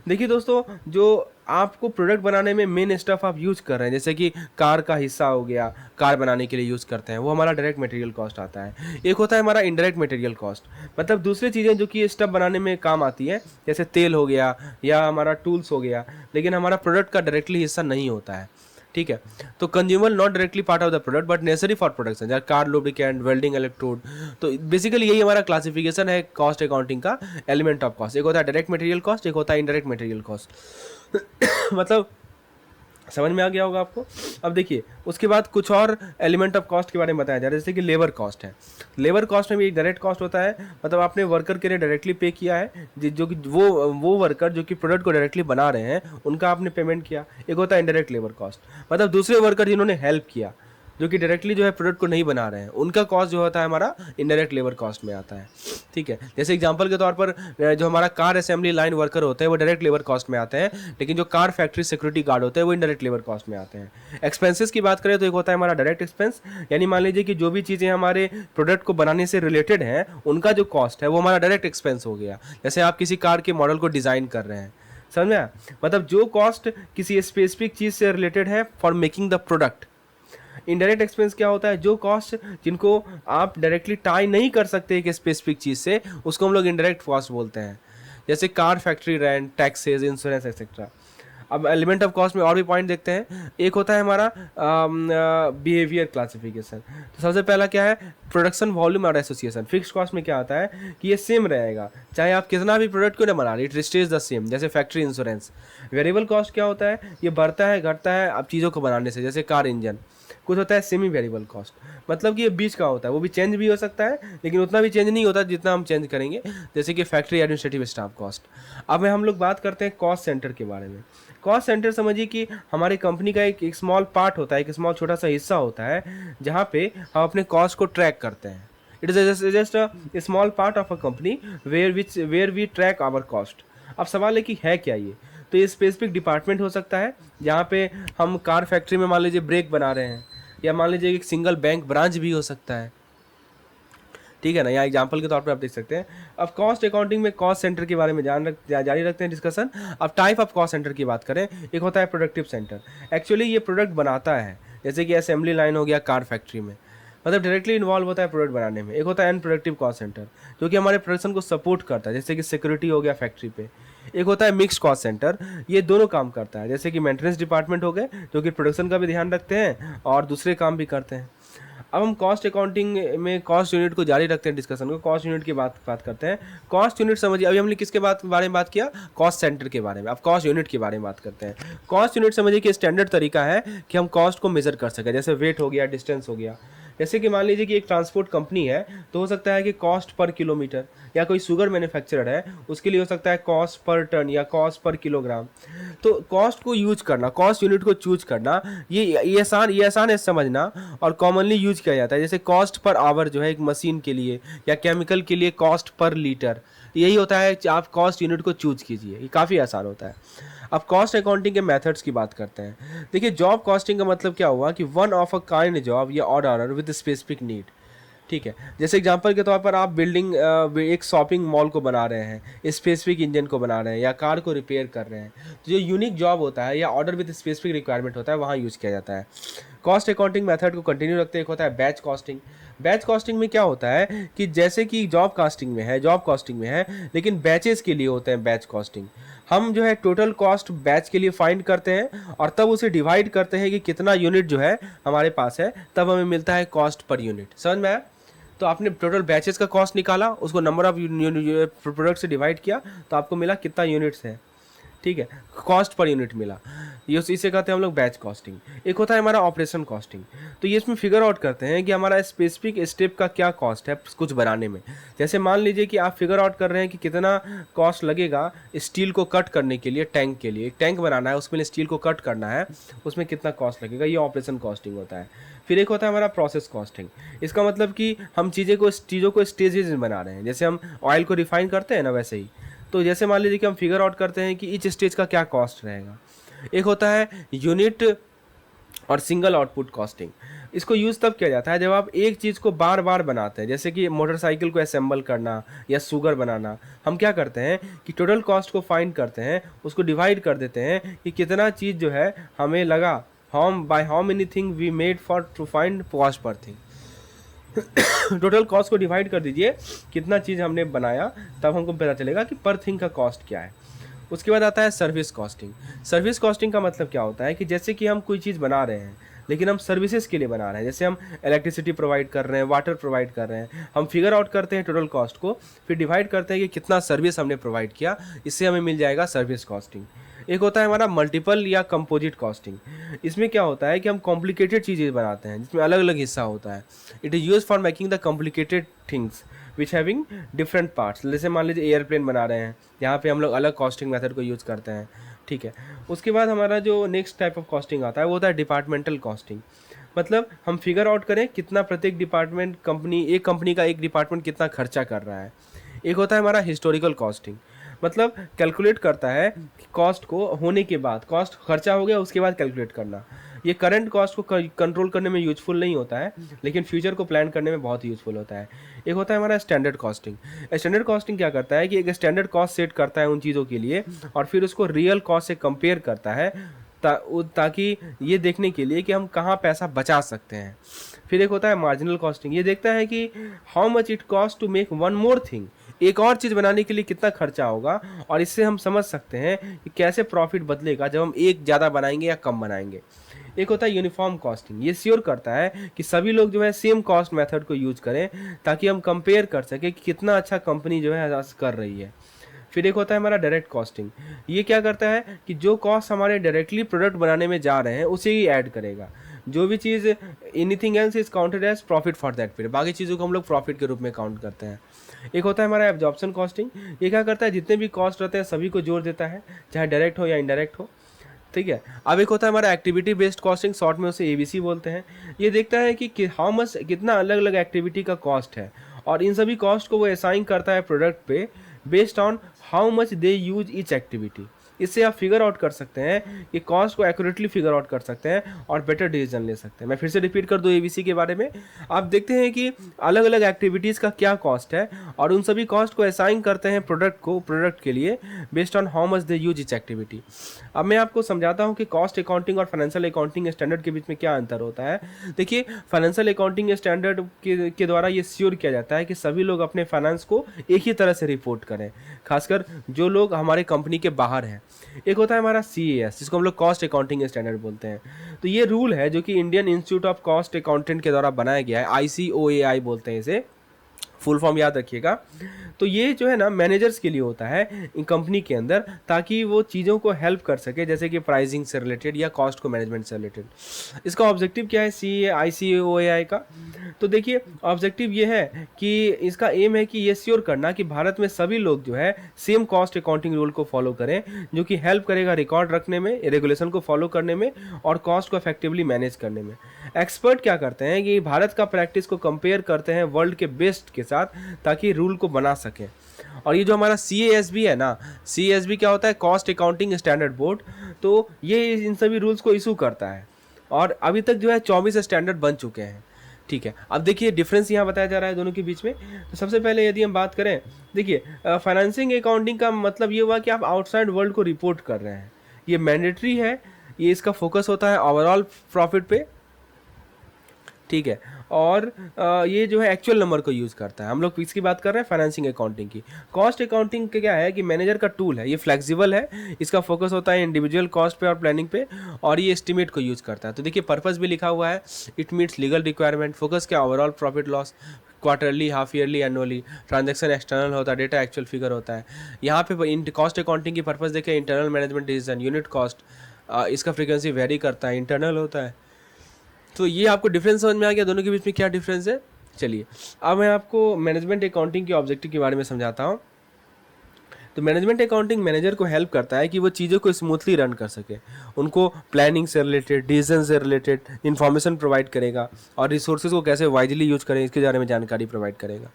देखिए दोस्तों, जो आपको प्रोडक्ट बनाने में मेन स्टफ आप यूज़ कर रहे हैं, जैसे कि कार का हिस्सा हो गया, कार बनाने के लिए यूज़ करते हैं, वो हमारा डायरेक्ट मटेरियल कॉस्ट आता है। एक होता है हमारा इनडायरेक्ट मटेरियल कॉस्ट, मतलब दूसरी चीज़ें जो कि स्टफ बनाने में काम आती है, जैसे तेल हो गया या हमारा टूल्स हो गया, लेकिन हमारा प्रोडक्ट का डायरेक्टली हिस्सा नहीं होता है। ठीक है, तो consumer not directly part of the product but necessary for production, जैसे कार लुब्रिकेंट, वेल्डिंग, इलेक्ट्रोड। तो बेसिकली यही हमारा क्लासिफिकेशन है कॉस्ट अकाउंटिंग का, एलिमेंट ऑफ कॉस्ट। एक होता है डायरेक्ट मटेरियल कॉस्ट, एक होता है इनडायरेक्ट मटेरियल कॉस्ट। मतलब समझ में आ गया होगा आपको। अब देखिए उसके बाद कुछ और एलिमेंट ऑफ कॉस्ट के बारे में बताया जा रहा है, जैसे कि लेबर कॉस्ट है। लेबर कॉस्ट में भी एक डायरेक्ट कॉस्ट होता है, मतलब आपने वर्कर के लिए डायरेक्टली पे किया है, जो कि वो वर्कर जो कि प्रोडक्ट को डायरेक्टली बना रहे हैं उनका आपने पेमेंट किया। एक होता है इनडायरेक्ट लेबर कॉस्ट, मतलब दूसरे वर्कर जिन्होंने हेल्प किया, जो कि डायरेक्टली जो है प्रोडक्ट को नहीं बना रहे हैं, उनका कॉस्ट जो होता है हमारा इनडायरेक्ट लेबर कॉस्ट में आता है। ठीक है, जैसे एग्जांपल के तौर पर जो हमारा कार असेंबली लाइन वर्कर होते हैं वो डायरेक्ट लेबर कॉस्ट में आते हैं, लेकिन जो कार फैक्ट्री सिक्योरिटी गार्ड होते हैं वो इनडायरेक्ट लेबर कॉस्ट में आते हैं। एक्सपेंसेस की बात करें तो एक होता है हमारा डायरेक्ट एक्सपेंस, यानी मान लीजिए कि जो भी चीज़ें हमारे प्रोडक्ट को बनाने से रिलेटेड हैं उनका जो कॉस्ट है वो हमारा डायरेक्ट एक्सपेंस हो गया। जैसे आप किसी कार के मॉडल को डिज़ाइन कर रहे हैं, समझ में आया? मतलब जो कॉस्ट किसी स्पेसिफिक चीज़ से रिलेटेड है for making the product. Indirect expense क्या होता है? जो कॉस्ट जिनको आप डायरेक्टली टाई नहीं कर सकते एक स्पेसिफिक चीज़ से, उसको हम लोग इनडायरेक्ट कॉस्ट बोलते हैं, जैसे car factory rent, taxes, insurance etcetera. अब एलिमेंट ऑफ कॉस्ट में और भी पॉइंट देखते हैं। एक होता है हमारा बिहेवियर क्लासिफिकेशन। तो सबसे पहला क्या है? प्रोडक्शन वॉल्यूम और एसोसिएशन। फिक्स कॉस्ट में क्या आता है कि ये सेम रहेगा चाहे आप कितना भी प्रोडक्ट क्यों ना बना रहे, इट स्टेज द सेम, जैसे फैक्ट्री इंश्योरेंस। वेरिएबल कॉस्ट क्या होता है? ये बढ़ता है घटता है आप चीज़ों को बनाने से, जैसे कार इंजन। कुछ होता है सेमी वेरिएबल कॉस्ट, मतलब कि ये बीच का होता है, वो भी चेंज भी हो सकता है लेकिन उतना भी चेंज नहीं होता जितना हम चेंज करेंगे, जैसे कि फैक्ट्री एडमिनिस्ट्रेटिव स्टाफ कॉस्ट। अब हम लोग बात करते हैं कॉस्ट सेंटर के बारे में। कॉस्ट सेंटर समझिए कि हमारी कंपनी का एक स्मॉल पार्ट होता है, एक स्मॉल छोटा सा हिस्सा होता है जहाँ पे हम अपने कॉस्ट को ट्रैक करते हैं। It is just a small part of a company where we track our cost. अब सवाल है कि है क्या ये? तो ये स्पेसिफिक डिपार्टमेंट हो सकता है जहाँ पे हम कार फैक्ट्री में मान लीजिए ब्रेक बना रहे हैं, या मान लीजिए एक सिंगल बैंक ब्रांच भी हो सकता है। ठीक है ना, यहाँ एग्जांपल के तौर पे आप देख सकते हैं। अब कॉस्ट अकाउंटिंग में कॉस्ट सेंटर के बारे में जारी रखते हैं डिस्कशन। अब टाइप ऑफ कॉस्ट सेंटर की बात करें, एक होता है प्रोडक्टिव सेंटर। एक्चुअली ये प्रोडक्ट बनाता है, जैसे कि असेंबली लाइन हो गया कार फैक्ट्री में, मतलब डायरेक्टली इन्वॉल्व होता है प्रोडक्ट बनाने में। एक होता है अनप्रोडक्टिव कॉस्ट सेंटर, जो कि हमारे प्रोडक्शन को सपोर्ट करता है, जैसे कि सिक्योरिटी हो गया फैक्ट्री पे। एक होता है मिक्स्ड कॉस्ट सेंटर, ये दोनों काम करता है, जैसे कि मेंटेनेंस डिपार्टमेंट हो गए जो कि प्रोडक्शन का भी ध्यान रखते हैं और दूसरे काम भी करते हैं। अब हम कॉस्ट अकाउंटिंग में कॉस्ट यूनिट को जारी रखते हैं डिस्कशन को। कॉस्ट यूनिट की बात करते हैं। कॉस्ट यूनिट समझिए, अभी हमने किसके बारे में बात किया? कॉस्ट सेंटर के बारे में। अब कॉस्ट यूनिट के बारे में बात करते हैं। कॉस्ट यूनिट समझिए कि स्टैंडर्ड तरीका है कि हम कॉस्ट को मेजर कर सकें, जैसे वेट हो गया, डिस्टेंस हो गया। जैसे कि मान लीजिए कि एक ट्रांसपोर्ट कंपनी है, तो हो सकता है कि कॉस्ट पर किलोमीटर, या कोई शुगर मैन्युफैक्चरर है उसके लिए हो सकता है कॉस्ट पर टन या कॉस्ट पर किलोग्राम। तो कॉस्ट को यूज करना, कॉस्ट यूनिट को चूज करना, ये आसान है समझना और कॉमनली यूज किया जाता है। जैसे कॉस्ट पर आवर जो है एक मशीन के लिए या केमिकल के लिए कॉस्ट पर लीटर, यही होता है कि आप कॉस्ट यूनिट को चूज कीजिए, ये काफ़ी आसान होता है। अब कॉस्ट अकाउंटिंग के मेथड्स की बात करते हैं। देखिए जॉब कॉस्टिंग का मतलब क्या हुआ कि one of a kind job या odd order with specific need. ठीक है, जैसे एग्जांपल के तौर पर आप बिल्डिंग एक शॉपिंग मॉल को बना रहे हैं, स्पेसिफिक इंजन को बना रहे हैं या कार को रिपेयर कर रहे हैं, तो जो यूनिक जॉब होता है या ऑर्डर विद स्पेसिफिक रिक्वायरमेंट होता है वहाँ यूज़ किया जाता है। कॉस्ट अकाउंटिंग मेथड को कंटिन्यू रखते हैं। एक होता है बैच कॉस्टिंग। बैच कॉस्टिंग में क्या होता है कि जैसे कि जॉब कॉस्टिंग में है लेकिन बैचेस के लिए होते हैं बैच कॉस्टिंग। हम जो है टोटल कॉस्ट बैच के लिए फाइंड करते हैं और तब उसे डिवाइड करते हैं कि कितना यूनिट जो है हमारे पास है, तब हमें मिलता है कॉस्ट पर यूनिट। समझ में आया? तो आपने टोटल बैचेस का कॉस्ट निकाला, उसको नंबर ऑफ प्रोडक्ट से डिवाइड किया तो आपको मिला कितना यूनिट्स है। ठीक है, कॉस्ट पर यूनिट मिला, ये इसे कहते हैं हम लोग बैच कॉस्टिंग। एक होता है हमारा ऑपरेशन कॉस्टिंग। तो ये इसमें फिगर आउट करते हैं कि हमारा स्पेसिफिक स्टेप का क्या कॉस्ट है कुछ बनाने में। जैसे मान लीजिए कि आप फिगर आउट कर रहे हैं कि कितना कॉस्ट लगेगा स्टील को कट करने के लिए, टैंक के लिए, एक टैंक बनाना है उसमें स्टील को कट करना है, उसमें कितना कॉस्ट लगेगा, ये ऑपरेशन कॉस्टिंग होता है। फिर एक होता है हमारा प्रोसेस कॉस्टिंग। इसका मतलब कि हम चीज़ों को स्टेजेस में बना रहे हैं, जैसे हम ऑयल को रिफाइन करते हैं ना वैसे ही। तो जैसे मान लीजिए कि हम फिगर आउट करते हैं कि ईच स्टेज का क्या कॉस्ट रहेगा। एक होता है यूनिट और सिंगल आउटपुट कॉस्टिंग। इसको यूज़ तब किया जाता है जब आप एक चीज़ को बार बार बनाते हैं, जैसे कि मोटरसाइकिल को असेंबल करना या शुगर बनाना। हम क्या करते हैं कि टोटल कॉस्ट को फाइंड करते हैं, उसको डिवाइड कर देते हैं कि कितना चीज़ जो है हमें लगा, by how many thing we made for to find cost per thing. Total cost को डिवाइड कर दीजिए कितना चीज़ हमने बनाया, तब हमको पता चलेगा कि पर थिंग का कॉस्ट क्या है। उसके बाद आता है सर्विस कॉस्टिंग। सर्विस कॉस्टिंग का मतलब क्या होता है कि जैसे कि हम कोई चीज़ बना रहे हैं लेकिन हम सर्विसेज के लिए बना रहे हैं, जैसे हम इलेक्ट्रिसिटी प्रोवाइड कर रहे हैं, वाटर प्रोवाइड कर रहे हैं, हम फिगर आउट करते हैं टोटल कॉस्ट को, फिर डिवाइड करते हैं कि कितना सर्विस हमने प्रोवाइड किया, इससे हमें मिल जाएगा सर्विस कॉस्टिंग। एक होता है हमारा मल्टीपल या कंपोजिट कॉस्टिंग। इसमें क्या होता है कि हम कॉम्प्लिकेटेड चीज़ें बनाते हैं जिसमें अलग अलग हिस्सा होता है। It is use for making the complicated things which having different parts. जैसे मान लीजिए एयरप्लेन बना रहे हैं, यहाँ पे हम लोग अलग कॉस्टिंग मेथड को यूज़ करते हैं, ठीक है। उसके बाद हमारा जो नेक्स्ट टाइप ऑफ कॉस्टिंग आता है वो होता है डिपार्टमेंटल कॉस्टिंग। मतलब हम फिगर आउट करें कितना प्रत्येक डिपार्टमेंट एक कंपनी का एक डिपार्टमेंट कितना खर्चा कर रहा है। एक होता है हमारा हिस्टोरिकल कॉस्टिंग, मतलब कैलकुलेट करता है कि कॉस्ट को होने के बाद, कॉस्ट खर्चा हो गया उसके बाद कैलकुलेट करना। ये करंट कॉस्ट को कंट्रोल करने में यूजफुल नहीं होता है, लेकिन फ्यूचर को प्लान करने में बहुत यूजफुल होता है। एक होता है हमारा स्टैंडर्ड कॉस्टिंग। स्टैंडर्ड कॉस्टिंग क्या करता है कि एक स्टैंडर्ड कॉस्ट सेट करता है उन चीज़ों के लिए और फिर उसको रियल कॉस्ट से कंपेयर करता है ताकि ये देखने के लिए कि हम कहाँ पैसा बचा सकते हैं। फिर एक होता है मार्जिनल कॉस्टिंग। ये देखता है कि how much it cost to make one more thing, एक और चीज़ बनाने के लिए कितना खर्चा होगा, और इससे हम समझ सकते हैं कि कैसे प्रॉफिट बदलेगा जब हम एक ज़्यादा बनाएंगे या कम बनाएंगे। एक होता है यूनिफॉर्म कॉस्टिंग। ये श्योर करता है कि सभी लोग जो है सेम कॉस्ट मेथड को यूज करें ताकि हम कंपेयर कर सकें कि कितना अच्छा कंपनी जो है कर रही है। फिर एक होता है हमारा डायरेक्ट कॉस्टिंग। ये क्या करता है कि जो कॉस्ट हमारे डायरेक्टली प्रोडक्ट बनाने में जा रहे हैं उसे ही ऐड करेगा। जो भी चीज़ anything else is counted as profit for that period, बाकी चीज़ों को हम लोग प्रॉफिट के रूप में काउंट करते हैं। एक होता है हमारा एब्जॉर्प्शन कॉस्टिंग। ये क्या करता है, जितने भी कॉस्ट रहते हैं सभी को जोड़ देता है, चाहे डायरेक्ट हो या इनडायरेक्ट हो, ठीक है। अब एक होता है हमारा एक्टिविटी बेस्ड कॉस्टिंग, शॉर्ट में उसे एबीसी बोलते हैं। ये देखता है कि हाउ मच, कितना अलग अलग एक्टिविटी का कॉस्ट है, और इन सभी कॉस्ट को वो असाइन करता है प्रोडक्ट पे based on how much they use each activity. इससे आप फिगर आउट कर सकते हैं कि कॉस्ट को एक्यूरेटली फिगर आउट कर सकते हैं और बेटर डिसीजन ले सकते हैं। मैं फिर से रिपीट कर दूं एबीसी के बारे में। आप देखते हैं कि अलग अलग एक्टिविटीज़ का क्या कॉस्ट है और उन सभी कॉस्ट को असाइन करते हैं प्रोडक्ट के लिए based on how much they use etch activity. अब मैं आपको समझाता हूं कि कॉस्ट अकाउंटिंग और फाइनेंशियल अकाउंटिंग स्टैंडर्ड के बीच में क्या अंतर होता है। देखिए, फाइनेंशियल अकाउंटिंग स्टैंडर्ड के द्वारा ये श्योर किया जाता है कि सभी लोग अपने फाइनेंस को एक ही तरह से रिपोर्ट करें, खासकर जो लोग हमारे कंपनी के बाहर हैं। एक होता है हमारा CAS, जिसको हम लोग कॉस्ट अकाउंटिंग स्टैंडर्ड बोलते हैं। तो ये रूल है जो कि Indian institute of cost accountant के द्वारा बनाया गया है, ICOAI बोलते हैं इसे, फुल फॉर्म याद रखिएगा। तो ये जो है ना मैनेजर्स के लिए होता है इन कंपनी के अंदर, ताकि वो चीज़ों को हेल्प कर सके, जैसे कि प्राइसिंग से रिलेटेड या कॉस्ट को मैनेजमेंट से रिलेटेड। इसका ऑब्जेक्टिव क्या है ICOAI का? तो देखिए, ऑब्जेक्टिव ये है कि इसका एम है कि ये श्योर करना कि भारत में सभी लोग जो है सेम कॉस्ट अकाउंटिंग रूल को फॉलो करें, जो कि हेल्प करेगा रिकॉर्ड रखने में, रेगुलेशन को फॉलो करने में और कॉस्ट को इफेक्टिवली मैनेज करने में। एक्सपर्ट क्या करते हैं कि भारत का प्रैक्टिस को कंपेयर करते हैं वर्ल्ड के बेस्ट के साथ, ताकि रूल को बना सकें। और ये जो हमारा CASB है ना, CASB क्या होता है, कॉस्ट अकाउंटिंग स्टैंडर्ड बोर्ड, तो ये इन सभी रूल्स को इशू करता है और अभी तक जो है 24 स्टैंडर्ड बन चुके हैं, ठीक है। अब देखिए डिफरेंस यहाँ बताया जा रहा है दोनों के बीच में। तो सबसे पहले यदि हम बात करें, देखिए फाइनेंसिंग अकाउंटिंग का मतलब ये हुआ कि आप आउटसाइड वर्ल्ड को रिपोर्ट कर रहे हैं, ये मैंडेटरी है, ये इसका फोकस होता है ओवरऑल प्रॉफिट पे, ठीक है। और ये जो है एक्चुअल नंबर को यूज़ करता है। हम लोग इसकी बात कर रहे हैं फाइनेंसिंग अकाउंटिंग की। कॉस्ट अकाउंटिंग का क्या है कि मैनेजर का टूल है, ये फ्लेक्सिबल है, इसका फोकस होता है इंडिविजुअल कॉस्ट पे और प्लानिंग पे, और ये एस्टिमेट को यूज़ करता है। तो देखिए पर्पस भी लिखा हुआ है, it meets legal requirement, focus क्या overall profit loss, quarterly, half yearly, annually, transaction external होता है, डेटा एक्चुअल फिगर होता है। यहाँ पे कॉस्ट अकाउंटिंग की पर्पस देखिए internal management decision, unit cost, इसका फ्रीक्वेंसी वेरी करता है, इंटरनल होता है। तो ये आपको डिफरेंस समझ में आ गया, दोनों के बीच में क्या डिफरेंस है। चलिए अब मैं आपको मैनेजमेंट अकाउंटिंग के ऑब्जेक्टिव के बारे में समझाता हूँ। तो मैनेजमेंट अकाउंटिंग मैनेजर को हेल्प करता है कि वो चीज़ों को स्मूथली रन कर सके, उनको प्लानिंग से रिलेटेड, डिसीजन से रिलेटेड इन्फॉर्मेशन प्रोवाइड करेगा और रिसोर्सेज को कैसे वाइजली यूज करें इसके बारे में जानकारी प्रोवाइड करेगा।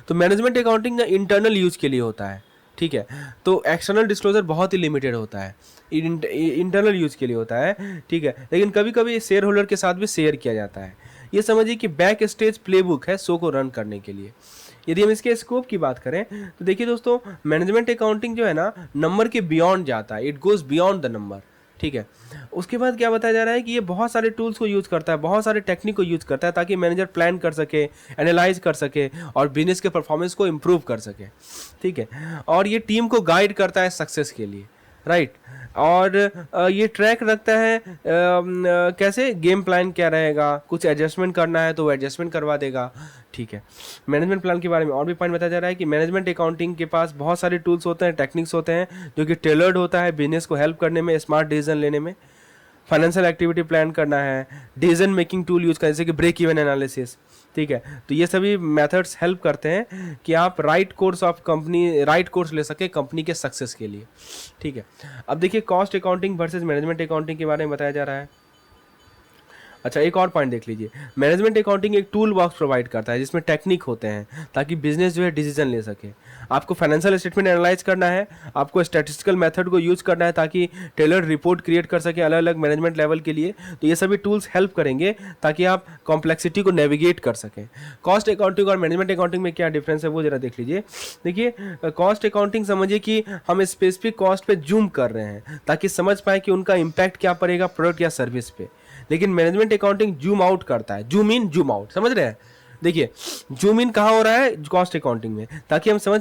तो मैनेजमेंट अकाउंटिंग इंटरनल यूज के लिए होता है, ठीक है। तो एक्सटर्नल डिस्क्लोजर बहुत ही लिमिटेड होता है, इंटरनल यूज के लिए होता है, ठीक है। लेकिन कभी कभी शेयर होल्डर के साथ भी शेयर किया जाता है। ये समझिए कि बैक स्टेज प्लेबुक है शो को रन करने के लिए। यदि हम इसके स्कोप की बात करें तो देखिए दोस्तों, मैनेजमेंट अकाउंटिंग जो है ना, नंबर के बियॉन्ड जाता है, it goes beyond the number, ठीक है। उसके बाद क्या बताया जा रहा है कि ये बहुत सारे टूल्स को यूज़ करता है, बहुत सारे टेक्निक को यूज़ करता है ताकि मैनेजर प्लान कर सके, एनालाइज कर सके और बिजनेस के परफॉर्मेंस को इम्प्रूव कर सके, ठीक है। और ये टीम को गाइड करता है सक्सेस के लिए, राइट। और ये ट्रैक रखता है कैसे गेम प्लान क्या रहेगा, कुछ एडजस्टमेंट करना है तो वो एडजस्टमेंट करवा देगा, ठीक है। मैनेजमेंट प्लान के बारे में और भी पॉइंट बताया जा रहा है कि मैनेजमेंट अकाउंटिंग के पास बहुत सारे टूल्स होते हैं, टेक्निक्स होते हैं जो कि टेलर्ड होता है बिजनेस को हेल्प करने में, स्मार्ट डिसीजन लेने में, फाइनेंशियल एक्टिविटी प्लान करना है, डिसीजन मेकिंग टूल यूज़ करें जैसे कि ब्रेक इवन एनालिसिस, ठीक है। तो ये सभी मेथड्स हेल्प करते हैं कि आप राइट कोर्स ले सके कंपनी के सक्सेस के लिए, ठीक है। अब देखिए cost accounting versus management accounting के बारे में बताया जा रहा है। अच्छा, एक और पॉइंट देख लीजिए, मैनेजमेंट अकाउंटिंग एक टूल बॉक्स प्रोवाइड करता है जिसमें टेक्निक होते हैं ताकि बिजनेस जो है डिसीजन ले सके। आपको फाइनेंशियल स्टेटमेंट एनालाइज करना है, आपको स्टैटिस्टिकल मेथड को यूज़ करना है ताकि टेलर रिपोर्ट क्रिएट कर सके अलग अलग मैनेजमेंट लेवल के लिए। तो ये सभी टूल्स हेल्प करेंगे ताकि आप कॉम्प्लेक्सिटी को नेविगेट कर सकें। कॉस्ट अकाउंटिंग और मैनेजमेंट अकाउंटिंग में क्या डिफरेंस है वो जरा देख लीजिए। देखिए कॉस्ट अकाउंटिंग समझिए कि हम स्पेसिफिक कॉस्ट पे जूम कर रहे हैं ताकि समझ पाए कि उनका इम्पैक्ट क्या पड़ेगा प्रोडक्ट या सर्विस पे। लेकिन मैनेजमेंट अकाउंटिंग जूम आउट करता है, जूम इन जूम आउट, समझ रहे हैं। देखिए जूम इन कहाँ हो रहा है, कॉस्ट अकाउंटिंग में, ताकि हम समझ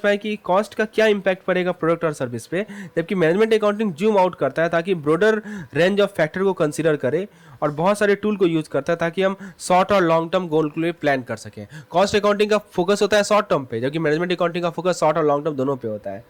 पाए कि कॉस्ट का क्या इंपैक्ट पड़ेगा प्रोडक्ट और सर्विस पे। जबकि मैनेजमेंट अकाउंटिंग जूम आउट करता है ताकि ब्रॉडर रेंज ऑफ फैक्टर को कंसीडर करे और बहुत सारे टूल को यूज करता है ताकि हम शॉर्ट और लॉन्ग टर्म गोल के लिए प्लान कर सकें। कॉस्ट अकाउंटिंग का फोकस होता है शॉर्ट टर्म पे, जबकि मैनेजमेंट अकाउंटिंग का फोकस शॉर्ट और लॉन्ग टर्म दोनों पे होता है।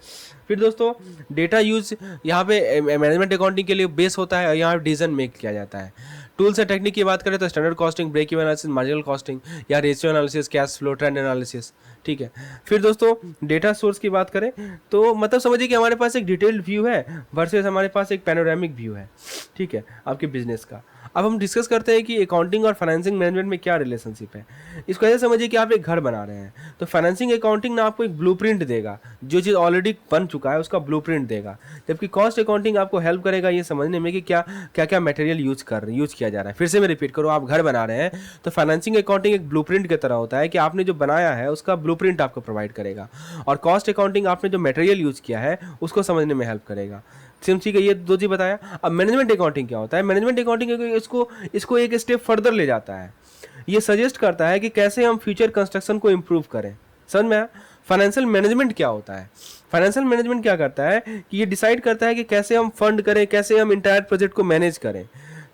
फिर दोस्तों डेटा यूज यहाँ पे मैनेजमेंट अकाउंटिंग के लिए बेस होता है और यहाँ डिसीजन मेक किया जाता है। टूल्स और टेक्निक की बात करें तो standard costing, break even analysis, marginal costing या ratio analysis, cash flow, trend analysis, ठीक है। फिर दोस्तों डेटा सोर्स की बात करें तो मतलब समझिए कि हमारे पास एक डिटेल्ड व्यू है वर्सेस हमारे पास एक पैनोरामिक व्यू है, ठीक है, आपके बिजनेस का। अब हम डिस्कस करते हैं कि अकाउंटिंग और फाइनेंसिंग मैनेजमेंट में क्या रिलेशनशिप है। इसको ऐसे समझिए कि आप एक घर बना रहे हैं तो फाइनेंसिंग अकाउंटिंग ना आपको एक ब्लूप्रिंट देगा, जो चीज़ ऑलरेडी बन चुका है उसका ब्लूप्रिंट देगा, जबकि कॉस्ट अकाउंटिंग आपको हेल्प करेगा ये समझने में कि क्या क्या मटेरियल यूज़ किया जा रहा है। फिर से मैं रिपीट करूँ, आप घर बना रहे हैं तो फाइनेंसिंग अकाउंटिंग एक ब्लूप्रिंट की तरह होता है कि आपने जो बनाया है उसका ब्लूप्रिंट आपको प्रोवाइड करेगा, और कॉस्ट अकाउंटिंग आपने जो मटेरियल यूज़ किया है उसको समझने में हेल्प करेगा। ठीक है, ये दो चीज़ बताया। अब मैनेजमेंट अकाउंटिंग क्या होता है, मैनेजमेंट अकाउंटिंग इसको एक स्टेप फर्दर ले जाता है। ये सजेस्ट करता है कि कैसे हम फ्यूचर कंस्ट्रक्शन को इम्प्रूव करें। समझ में आया? फाइनेंशियल मैनेजमेंट क्या होता है? फाइनेंशियल मैनेजमेंट क्या करता है कि ये डिसाइड करता है कि कैसे हम फंड करें, कैसे हम इंटायर प्रोजेक्ट को मैनेज करें।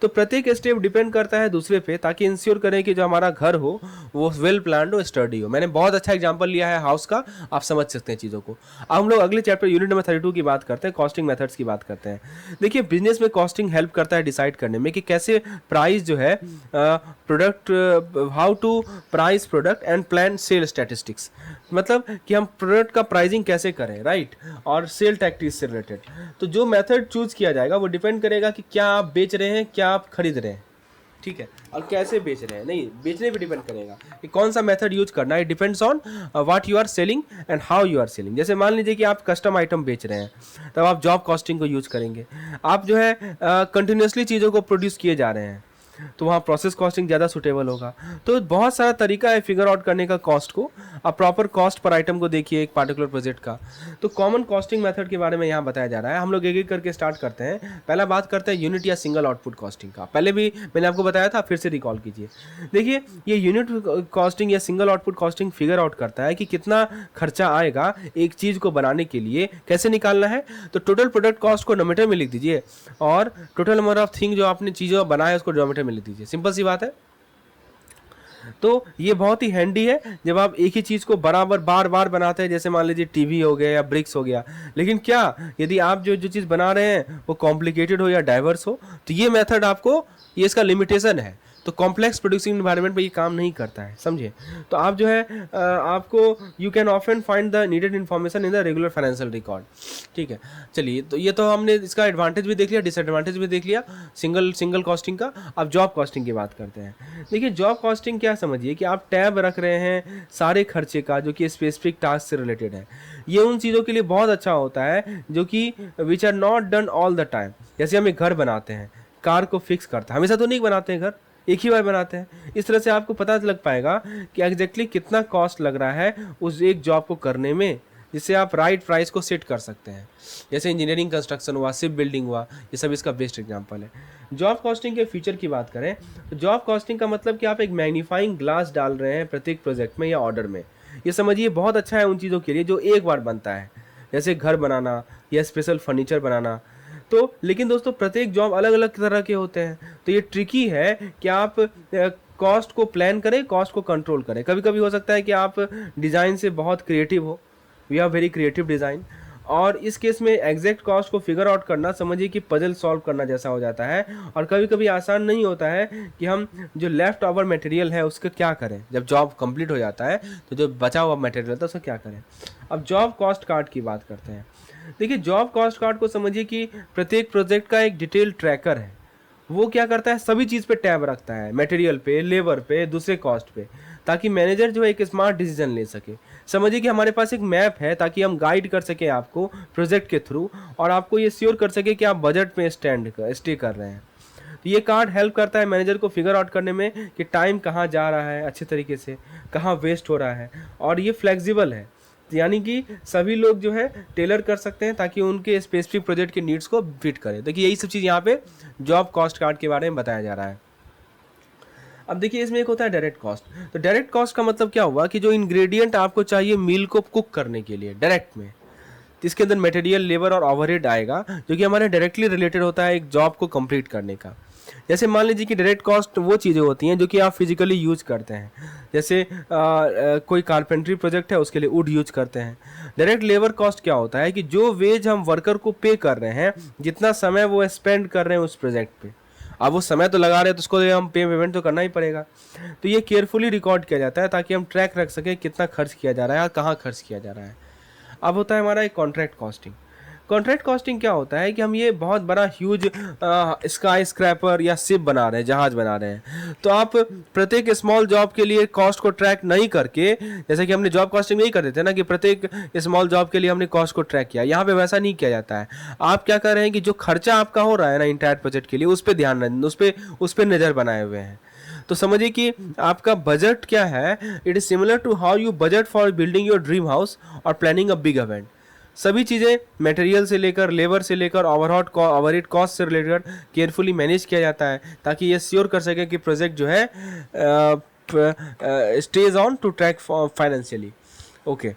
तो प्रत्येक स्टेप डिपेंड करता है दूसरे पे, ताकि इंश्योर करें कि जो हमारा घर हो वो वेल प्लान्ड हो, स्टडी हो। मैंने बहुत अच्छा एग्जांपल लिया है हाउस का, आप समझ सकते हैं चीज़ों को। अब हम लोग अगले चैप्टर यूनिट नंबर 32 की बात करते हैं, कॉस्टिंग मेथड्स की बात करते हैं। देखिए बिजनेस में कॉस्टिंग हेल्प करता है डिसाइड करने में कि कैसे प्राइस जो है product, how to price product and plan sale statistics, मतलब कि हम प्रोडक्ट का प्राइसिंग कैसे करें, राइट, और सेल टैक्टिक्स से रिलेटेड। तो जो मेथड चूज किया जाएगा वो डिपेंड करेगा कि क्या आप बेच रहे हैं, क्या आप खरीद रहे हैं, ठीक है, और कैसे बेच रहे हैं। नहीं, बेचने पे डिपेंड करेगा कि कौन सा मेथड यूज करना है। Depends on what you are selling and how you are selling. जैसे मान लीजिए कि आप कस्टम आइटम बेच रहे हैं, तब आप जॉब कॉस्टिंग को यूज करेंगे। आप जो है कंटिन्यूसली चीज़ों को प्रोड्यूस किए जा रहे हैं तो वहाँ प्रोसेस कॉस्टिंग ज़्यादा सुटेबल होगा। तो बहुत सारा तरीका है फिगर आउट करने का कॉस्ट को। आप प्रॉपर कॉस्ट पर आइटम को देखिए एक पार्टिकुलर प्रोजेक्ट का। तो कॉमन कॉस्टिंग मेथड के बारे में यहाँ बताया जा रहा है। हम लोग एक एक करके स्टार्ट करते हैं। पहला बात करते हैं यूनिट या सिंगल आउटपुट कॉस्टिंग का। पहले भी मैंने आपको बताया था, फिर से रिकॉल कीजिए। देखिए ये यूनिट कॉस्टिंग या single output costing figure out करता है कि कितना खर्चा आएगा एक चीज़ को बनाने के लिए, कैसे निकालना है। तो टोटल प्रोडक्ट कॉस्ट को डिनोमिनेटर में लिख दीजिए और टोटल नंबर ऑफ थिंग जो आपने चीज़ें बनाया उसको डिनोमिनेटर में लिख दीजिए। सिंपल सी बात है। तो ये बहुत ही हैंडी है जब आप एक ही चीज़ को बराबर बार बार बनाते हैं, जैसे मान लीजिए टीवी हो गया या ब्रिक्स हो गया। लेकिन क्या यदि आप जो चीज़ बना रहे हैं वो कॉम्प्लिकेटेड हो या डाइवर्स हो, तो ये मेथड आपको, ये इसका लिमिटेशन है। तो कॉम्प्लेक्स प्रोड्यूसिंग एनवायरनमेंट में ये काम नहीं करता है, समझिए। तो आप जो है आपको you can often find the needed information in the regular financial record, ठीक है। चलिए, तो ये तो हमने इसका एडवांटेज भी देख लिया, डिसएडवांटेज भी देख लिया सिंगल कॉस्टिंग का। अब जॉब कॉस्टिंग की बात करते हैं। देखिए जॉब कॉस्टिंग क्या समझिए कि आप टैब रख रहे हैं सारे खर्चे का जो कि स्पेसिफिक टास्क से रिलेटेड है। ये उन चीज़ों के लिए बहुत अच्छा होता है जो कि which are not done all the time. जैसे हम एक घर बनाते हैं, कार को फिक्स करता है, हमेशा तो नहीं बनाते हैं घर, एक ही बार बनाते हैं। इस तरह से आपको पता लग पाएगा कि एग्जैक्टली कितना कॉस्ट लग रहा है उस एक जॉब को करने में, जिससे आप राइट प्राइस को सेट कर सकते हैं। जैसे इंजीनियरिंग कंस्ट्रक्शन हुआ, शिप बिल्डिंग हुआ, ये सब इसका बेस्ट एग्जांपल है। जॉब कॉस्टिंग के फीचर की बात करें तो जॉब कॉस्टिंग का मतलब कि आप एक मैग्नीफाइंग ग्लास डाल रहे हैं प्रत्येक प्रोजेक्ट में या ऑर्डर में। ये समझिए बहुत अच्छा है उन चीज़ों के लिए जो एक बार बनता है, जैसे घर बनाना या स्पेशल फर्नीचर बनाना। तो लेकिन दोस्तों प्रत्येक जॉब अलग अलग तरह के होते हैं, तो ये ट्रिकी है कि आप कॉस्ट को प्लान करें, कॉस्ट को कंट्रोल करें। कभी कभी हो सकता है कि आप डिज़ाइन से बहुत क्रिएटिव हो, we are very creative design, और इस केस में एग्जैक्ट कॉस्ट को फिगर आउट करना समझिए कि पजल सॉल्व करना जैसा हो जाता है। और कभी कभी आसान नहीं होता है कि हम जो लेफ्ट ओवर मटेरियल है उसका क्या करें। जब जॉब कंप्लीट हो जाता है तो जो बचा हुआ मटेरियल था उसका क्या करें। अब जॉब कॉस्ट कार्ड की बात करते हैं। देखिए जॉब कॉस्ट कार्ड को समझिए कि प्रत्येक प्रोजेक्ट का एक डिटेल ट्रैकर है। वो क्या करता है, सभी चीज़ पे टैब रखता है, मटेरियल पे, लेबर पे, दूसरे कॉस्ट पे, ताकि मैनेजर जो है एक स्मार्ट डिसीजन ले सके। समझिए कि हमारे पास एक मैप है ताकि हम गाइड कर सकें आपको प्रोजेक्ट के थ्रू, और आपको ये श्योर कर सके कि आप बजट में स्टे कर रहे हैं। तो ये कार्ड हेल्प करता है मैनेजर को फिगर आउट करने में कि टाइम कहाँ जा रहा है अच्छे तरीके से, कहाँ वेस्ट हो रहा है, और ये फ्लेक्सिबल है, यानी कि सभी लोग जो है टेलर कर सकते हैं ताकि उनके स्पेसिफिक प्रोजेक्ट के नीड्स को फिट करें। देखिए यही सब चीज़ यहाँ पे जॉब कॉस्ट कार्ड के बारे में बताया जा रहा है। अब देखिए इसमें एक होता है डायरेक्ट कॉस्ट। तो डायरेक्ट कॉस्ट का मतलब क्या हुआ कि जो इंग्रेडिएंट आपको चाहिए मील को कुक करने के लिए डायरेक्ट में, इसके अंदर मटेरियल, लेबर और ओवरहेड आएगा, जो कि हमारे डायरेक्टली रिलेटेड होता है एक जॉब को कंप्लीट करने का। जैसे मान लीजिए कि डायरेक्ट कॉस्ट वो चीज़ें होती हैं जो कि आप फिजिकली यूज करते हैं, जैसे कोई कारपेंट्री प्रोजेक्ट है उसके लिए वुड यूज करते हैं। डायरेक्ट लेबर कॉस्ट क्या होता है कि जो वेज हम वर्कर को पे कर रहे हैं, जितना समय वो स्पेंड कर रहे हैं उस प्रोजेक्ट पे, अब वो समय तो लगा रहे हैं तो उसको हम पेमेंट तो करना ही पड़ेगा। तो ये केयरफुली रिकॉर्ड किया जाता है ताकि हम ट्रैक रख सकें कितना खर्च किया जा रहा है और कहाँ खर्च किया जा रहा है। अब होता है हमारा एक कॉन्ट्रैक्ट कॉस्टिंग। कॉन्ट्रैक्ट कॉस्टिंग क्या होता है कि हम ये बहुत बड़ा ह्यूज स्काई स्क्रैपर या शिप बना रहे हैं, जहाज बना रहे हैं, तो आप प्रत्येक स्मॉल जॉब के लिए कॉस्ट को ट्रैक नहीं करके, जैसे कि हमने जॉब कॉस्टिंग नहीं कर देते हैं ना कि प्रत्येक स्मॉल जॉब के लिए हमने कॉस्ट को ट्रैक किया, यहाँ पे वैसा नहीं किया जाता है। आप क्या कर रहे हैं कि जो खर्चा आपका हो रहा है ना इंटायर प्रोजेक्ट के लिए, उस पर ध्यान, उस पर नज़र बनाए हुए हैं। तो समझिए कि आपका बजट क्या है, it is similar to how you budget for building your dream house और प्लानिंग अ बिग इवेंट। सभी चीज़ें मटेरियल से लेकर, लेबर से लेकर, ओवरहेड कॉस्ट से रिलेटेड केयरफुली मैनेज किया जाता है ताकि ये श्योर कर सके कि प्रोजेक्ट जो है stage on to track financially. Okay,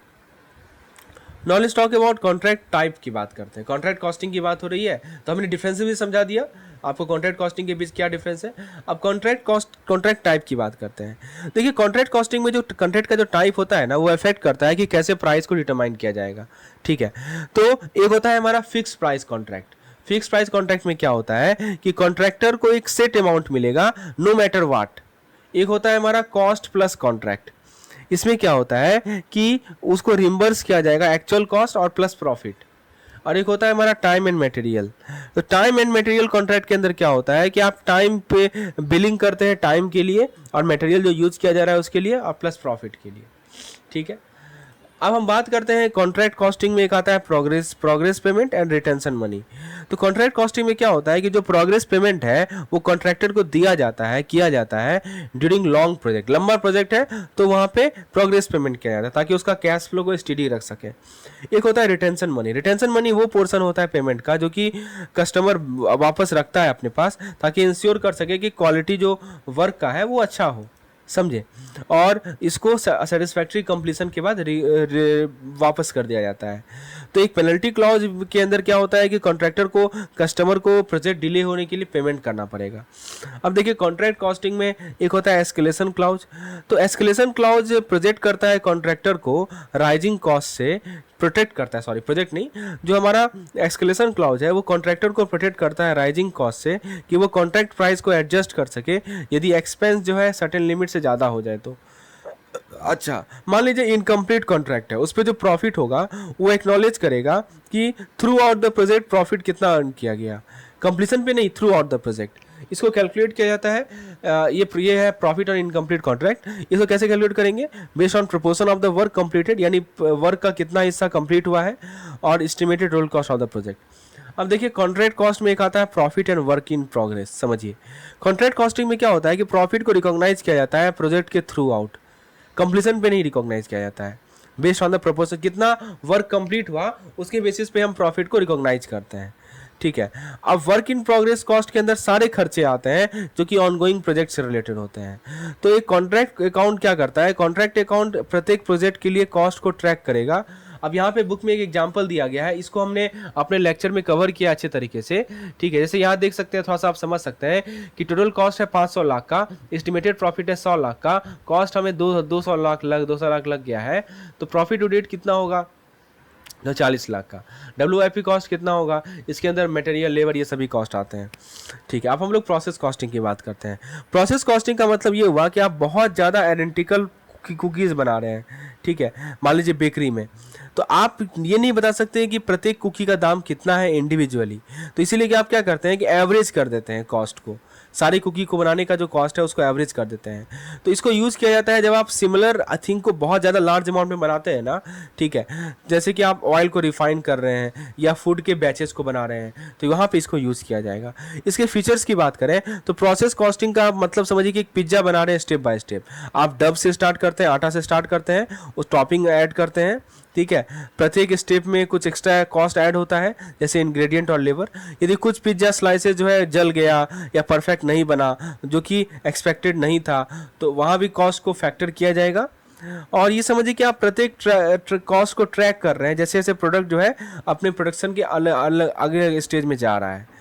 now let's talk about contract type की बात करते हैं। कॉन्ट्रैक्ट कॉस्टिंग की बात हो रही है तो हमने डिफरेंस भी समझा दिया आपको, कॉन्ट्रैक्ट कॉस्टिंग के बीच क्या डिफरेंस है। अब कॉन्ट्रैक्ट टाइप की बात करते हैं। देखिए कॉन्ट्रैक्ट कॉस्टिंग में जो कॉन्ट्रैक्ट का जो टाइप होता है ना, वो अफेक्ट करता है कि कैसे प्राइस को डिटरमाइन किया जाएगा। ठीक है, तो एक होता है हमारा fix price contract. Fix price contract में क्या होता है कि कॉन्ट्रैक्टर को एक सेट अमाउंट मिलेगा नो मैटर वाट। एक होता है हमारा कॉस्ट प्लस कॉन्ट्रैक्ट। इसमें क्या होता है कि उसको रिम्बर्स किया जाएगा एक्चुअल कॉस्ट और प्लस प्रॉफिट। और एक होता है हमारा टाइम एंड मटेरियल। तो टाइम एंड मटेरियल कॉन्ट्रैक्ट के अंदर क्या होता है कि आप टाइम पे बिलिंग करते हैं टाइम के लिए, और मटेरियल जो यूज किया जा रहा है उसके लिए, और प्लस प्रॉफिट के लिए। ठीक है, अब हम बात करते हैं कॉन्ट्रैक्ट कॉस्टिंग में एक आता है progress payment and retention money. तो कॉन्ट्रैक्ट कॉस्टिंग में क्या होता है कि जो प्रोग्रेस पेमेंट है वो कॉन्ट्रैक्टर को किया जाता है ड्यूरिंग लॉन्ग प्रोजेक्ट। लंबा प्रोजेक्ट है तो वहाँ पे प्रोग्रेस पेमेंट किया जाता है ताकि उसका कैश फ्लो को स्टेडी रख सके। एक होता है रिटेंशन मनी। रिटेंशन मनी वो पोर्शन होता है पेमेंट का जो कि कस्टमर वापस रखता है अपने पास ताकि इंश्योर कर सके कि क्वालिटी जो वर्क का है वो अच्छा हो, समझे, और इसको सेटिस्फैक्ट्री कंप्लीशन के बाद वापस कर दिया जाता है। तो एक पेनल्टी क्लॉज के अंदर क्या होता है कि कॉन्ट्रैक्टर को कस्टमर को प्रोजेक्ट डिले होने के लिए पेमेंट करना पड़ेगा। अब देखिए कॉन्ट्रैक्ट कॉस्टिंग में एक होता है एस्केलेशन क्लॉज। तो एस्केलेशन क्लॉज प्रोजेक्ट करता है कॉन्ट्रैक्टर को राइजिंग कॉस्ट से प्रोटेक्ट करता है, सॉरी प्रोजेक्ट नहीं, जो हमारा एस्केलेशन क्लॉज है वो कॉन्ट्रैक्टर को प्रोटेक्ट करता है राइजिंग कॉस्ट से कि वो कॉन्ट्रैक्ट प्राइस को एडजस्ट कर सके यदि एक्सपेंस जो है सर्टेन लिमिट से ज़्यादा हो जाए तो। अच्छा, मान लीजिए इनकम्प्लीट कॉन्ट्रैक्ट है, उस पर जो प्रॉफिट होगा वो एक्नॉलेज करेगा कि through out the project profit कितना अर्न किया गया, कंप्लीशन पे नहीं, थ्रू आउट द प्रोजेक्ट। इसको कैलकुलेट किया जाता है, ये है प्रॉफिट और इनकम्प्लीट कॉन्ट्रैक्ट। इसको कैसे कैलकुलेट करेंगे, based on proportion of the work completed, यानी वर्क का कितना हिस्सा कंप्लीट हुआ है, और estimated role cost of the project. अब देखिए कॉन्ट्रैक्ट कॉस्ट में एक आता है profit and work in progress. समझिए कॉन्ट्रैक्ट कॉस्टिंग में क्या होता है कि प्रॉफिट को रिकॉग्नाइज किया जाता है प्रोजेक्ट के थ्रू आउट, कंप्लीशन पे नहीं रिकॉग्नाइज किया जाता है। बेस्ड ऑन द प्रपोजल कितना वर्क कंप्लीट हुआ उसके बेसिस पे हम प्रॉफिट को रिकॉग्नाइज करते हैं, ठीक है। अब वर्क इन प्रोग्रेस कॉस्ट के अंदर सारे खर्चे आते हैं जो कि ऑनगोइंग प्रोजेक्ट से रिलेटेड होते हैं। तो एक कॉन्ट्रैक्ट अकाउंट क्या करता है, कॉन्ट्रैक्ट अकाउंट प्रत्येक प्रोजेक्ट के लिए कॉस्ट को ट्रैक करेगा। अब यहाँ पे बुक में एक एग्जांपल दिया गया है, इसको हमने अपने लेक्चर में कवर किया अच्छे तरीके से, ठीक है। जैसे यहाँ देख सकते हैं, थोड़ा सा आप समझ सकते हैं कि टोटल कॉस्ट है 500 लाख का, एस्टिमेटेड प्रॉफिट है 100 लाख का, कॉस्ट हमें 200 लाख लग गया है, तो प्रॉफिट टू डेट कितना होगा, 40 लाख का। WIP कॉस्ट कितना होगा, इसके अंदर मटेरियल लेबर ये सभी कॉस्ट आते हैं, ठीक है। अब हम लोग प्रोसेस कॉस्टिंग की बात करते हैं। प्रोसेस कॉस्टिंग का मतलब ये हुआ कि आप बहुत ज़्यादा आइडेंटिकल कुकीज़ बना रहे हैं, ठीक है, मान लीजिए बेकरी में, तो आप ये नहीं बता सकते कि प्रत्येक कुकी का दाम कितना है इंडिविजुअली, तो इसीलिए कि आप क्या करते हैं कि एवरेज कर देते हैं कॉस्ट को, सारी कुकी को बनाने का जो कॉस्ट है उसको एवरेज कर देते हैं। तो इसको यूज़ किया जाता है जब आप सिमिलर थिंग को बहुत ज़्यादा लार्ज अमाउंट में बनाते हैं ना, ठीक है, जैसे कि आप ऑयल को रिफाइन कर रहे हैं या फूड के बैचेस को बना रहे हैं, तो वहाँ पे इसको यूज़ किया जाएगा। इसके फीचर्स की बात करें तो प्रोसेस कॉस्टिंग का मतलब समझिए कि एक पिज्ज़ा बना रहे हैं स्टेप बाय स्टेप, आप डब से स्टार्ट करते हैं, आटा से स्टार्ट करते हैं, उस टॉपिंग ऐड करते हैं, ठीक है। प्रत्येक स्टेप में कुछ एक्स्ट्रा कॉस्ट ऐड होता है जैसे इंग्रेडिएंट और लेबर। यदि कुछ पिज्ज़ा स्लाइसेस जो है जल गया या परफेक्ट नहीं बना जो कि एक्सपेक्टेड नहीं था, तो वहाँ भी कॉस्ट को फैक्टर किया जाएगा। और ये समझिए कि आप प्रत्येक कॉस्ट को ट्रैक कर रहे हैं जैसे जैसे प्रोडक्ट जो है अपने प्रोडक्शन के अलग अलग अगले स्टेज में जा रहा है।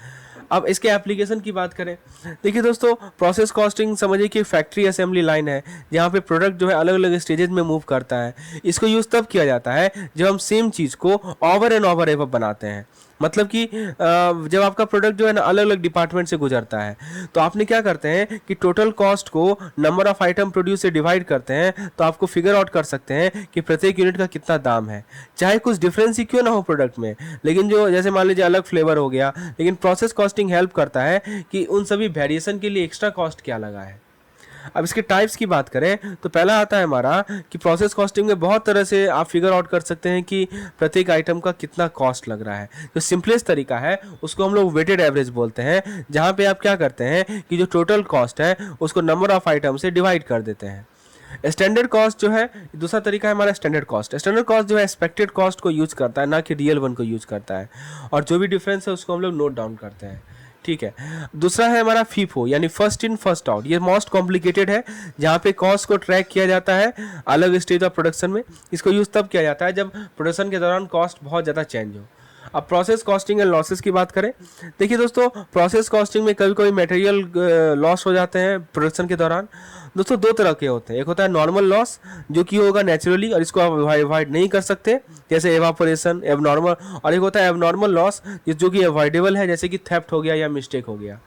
अब इसके एप्लीकेशन की बात करें, देखिए दोस्तों, प्रोसेस कॉस्टिंग समझिए कि फैक्ट्री असेंबली लाइन है जहाँ पे प्रोडक्ट जो है अलग अलग स्टेजेस में मूव करता है। इसको यूज़ तब किया जाता है जब हम सेम चीज़ को ओवर एंड ओवर एवर बनाते हैं, मतलब कि जब आपका प्रोडक्ट जो है ना अलग अलग डिपार्टमेंट से गुजरता है, तो आपने क्या करते हैं कि टोटल कॉस्ट को नंबर ऑफ आइटम प्रोड्यूस से डिवाइड करते हैं, तो आपको फिगर आउट कर सकते हैं कि प्रत्येक यूनिट का कितना दाम है, चाहे कुछ डिफरेंस ही क्यों ना हो प्रोडक्ट में। लेकिन जो जैसे मान लीजिए अलग फ्लेवर हो गया, लेकिन प्रोसेस कॉस्टिंग हेल्प करता है कि उन सभी वेरिएशन के लिए एक्स्ट्रा कॉस्ट क्या लगा है। अब इसके टाइप्स की बात करें तो पहला आता है हमारा कि प्रोसेस कॉस्टिंग में बहुत तरह से आप फिगर आउट कर सकते हैं कि प्रत्येक आइटम का कितना कॉस्ट लग रहा है। जो सिंपलेस्ट तरीका है उसको हम लोग वेटेड एवरेज बोलते हैं, जहाँ पे आप क्या करते हैं कि जो टोटल कॉस्ट है उसको नंबर ऑफ आइटम से डिवाइड कर देते हैं। स्टैंडर्ड कॉस्ट जो है दूसरा तरीका है हमारा स्टैंडर्ड कॉस्ट। स्टैंडर्ड कॉस्ट जो है एक्सपेक्टेड कॉस्ट को यूज करता है, ना कि रियल वन को यूज करता है, और जो भी डिफरेंस है उसको हम लोग नोट डाउन करते हैं, ठीक है। दूसरा है हमारा फीफो यानी फर्स्ट इन फर्स्ट आउट। ये मोस्ट कॉम्प्लिकेटेड है, जहाँ पे कॉस्ट को ट्रैक किया जाता है अलग स्टेज ऑफ प्रोडक्शन में। इसको यूज़ तब किया जाता है जब प्रोडक्शन के दौरान कॉस्ट बहुत ज़्यादा चेंज हो। अब प्रोसेस कॉस्टिंग एंड लॉसेस की बात करें, देखिए दोस्तों, प्रोसेस कॉस्टिंग में कभी कभी मटेरियल लॉस हो जाते हैं प्रोडक्शन के दौरान। दोस्तों दो तरह के होते हैं, एक होता है नॉर्मल लॉस जो कि होगा नेचुरली और इसको आप अवॉइड नहीं कर सकते जैसे एवापोरेशन एबनॉर्मल, और एक होता है एबनॉर्मल लॉस जो कि अवॉइडेबल है जैसे कि थेफ्ट हो गया या मिस्टेक हो गया।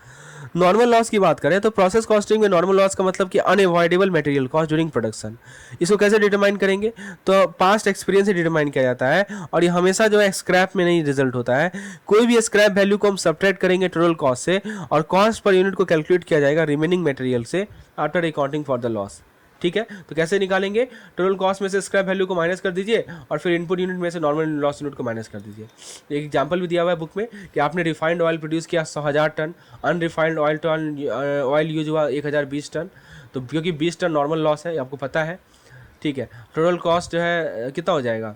नॉर्मल लॉस की बात करें तो प्रोसेस कॉस्टिंग में नॉर्मल लॉस का मतलब कि unavoidable material cost during production. इसको कैसे डिटरमाइन करेंगे, तो पास्ट एक्सपीरियंस से डिटरमाइन किया जाता है, और ये हमेशा जो है स्क्रैप में नहीं रिजल्ट होता है। कोई भी स्क्रैप वैल्यू को हम सब्ट्रैक्ट करेंगे टोटल कॉस्ट से, और कॉस्ट पर यूनिट को कैलकुलेट किया जाएगा रिमेनिंग मटेरियल से after accounting for the loss, ठीक है। तो कैसे निकालेंगे, टोटल कॉस्ट में से स्क्रैप वैल्यू को माइनस कर दीजिए और फिर इनपुट यूनिट में से नॉर्मल लॉस यूनिट को माइनस कर दीजिए। एक एग्जांपल भी दिया हुआ है बुक में कि आपने रिफाइंड ऑयल प्रोड्यूस किया 100,000 टन, अनरिफाइंड ऑयल यूज हुआ 1020 टन, तो क्योंकि 20 टन नॉर्मल लॉस है आपको पता है, ठीक है। टोटल कॉस्ट जो है कितना हो जाएगा,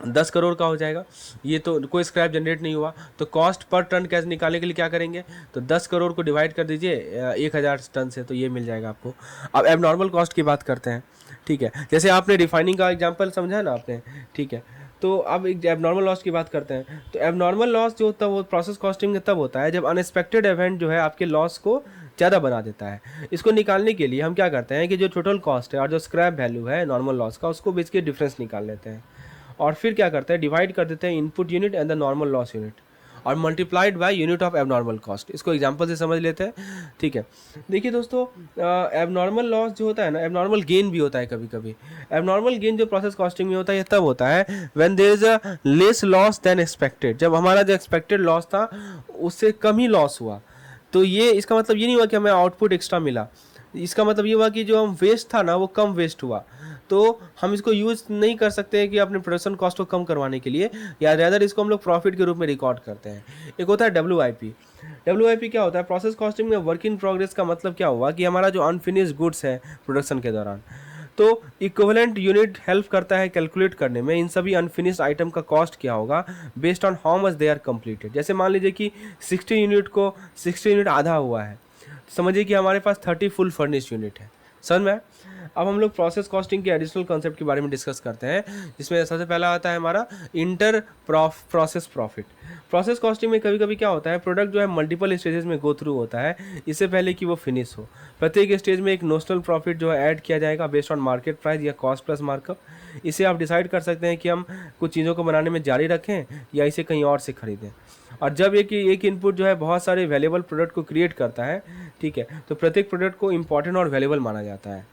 10 करोड़ का हो जाएगा। ये तो कोई स्क्रैप जनरेट नहीं हुआ, तो कॉस्ट पर टन कैसे निकालने के लिए क्या करेंगे, तो 10 करोड़ को डिवाइड कर दीजिए 1000 टन से, तो ये मिल जाएगा आपको। अब एबनॉर्मल कॉस्ट की बात करते हैं, ठीक है। जैसे आपने रिफाइनिंग का एग्जांपल समझा ना आपने, ठीक है। तो अब एक एबनॉर्मल लॉस की बात करते हैं। तो एबनॉर्मल लॉस जो होता है वो प्रोसेस कॉस्टिंग में तब होता है जब अनएक्सपेक्टेड इवेंट जो है आपके लॉस को ज़्यादा बना देता है। इसको निकालने के लिए हम क्या करते हैं कि जो टोटल कॉस्ट है और जो स्क्रैप वैल्यू है नॉर्मल लॉस का, उसको बीच के डिफरेंस निकाल लेते हैं, और फिर क्या करते हैं डिवाइड कर देते हैं input unit and the normal loss unit और multiplied by unit of abnormal cost. इसको एग्जांपल से समझ लेते हैं, ठीक है। देखिए दोस्तों, एबनॉर्मल लॉस जो होता है ना, एबनॉर्मल गेन भी होता है कभी कभी। एबनॉर्मल गेन जो प्रोसेस कॉस्टिंग में होता है ये तब होता है when there is a less loss than expected. जब हमारा जो एक्सपेक्टेड लॉस था उससे कम ही लॉस हुआ, तो ये इसका मतलब ये नहीं हुआ कि हमें आउटपुट एक्स्ट्रा मिला, इसका मतलब ये हुआ कि जो हम वेस्ट था ना वो कम वेस्ट हुआ। तो हम इसको यूज़ नहीं कर सकते कि अपने प्रोडक्शन कॉस्ट को कम करवाने के लिए, या रेदर इसको हम लोग प्रॉफिट के रूप में रिकॉर्ड करते हैं। एक होता है WIP। WIP क्या होता है? प्रोसेस कॉस्टिंग में वर्क इन प्रोग्रेस का मतलब क्या हुआ कि हमारा जो अनफिनिश्ड गुड्स है प्रोडक्शन के दौरान, तो इक्विवेलेंट यूनिट हेल्प करता है कैलकुलेट करने में इन सभी अनफिनिश्ड आइटम का कॉस्ट क्या होगा based on how much they are completed. जैसे मान लीजिए कि 60 यूनिट आधा हुआ है, समझिए कि हमारे पास 30 फुल फर्निश्ड यूनिट है। समझ में? अब हम लोग प्रोसेस कॉस्टिंग के एडिशनल कॉन्सेप्ट के बारे में डिस्कस करते हैं, जिसमें सबसे पहला आता है हमारा inter process profit. Process costing में कभी कभी क्या होता है, प्रोडक्ट जो है मल्टीपल स्टेजेस में गो थ्रू होता है इससे पहले कि वो फिनिश हो। प्रत्येक स्टेज में एक नोशनल प्रॉफिट जो है ऐड किया जाएगा बेस्ड ऑन मार्केट प्राइस या कॉस्ट प्लस मार्कअप। इसे आप डिसाइड कर सकते हैं कि हम कुछ चीज़ों को बनाने में जारी रखें या इसे कहीं और से खरीदें। और जब एक इनपुट जो है बहुत सारे वैल्यूएबल प्रोडक्ट को क्रिएट करता है, ठीक है, तो प्रत्येक प्रोडक्ट को इंपॉर्टेंट और वैल्यूएबल माना जाता है।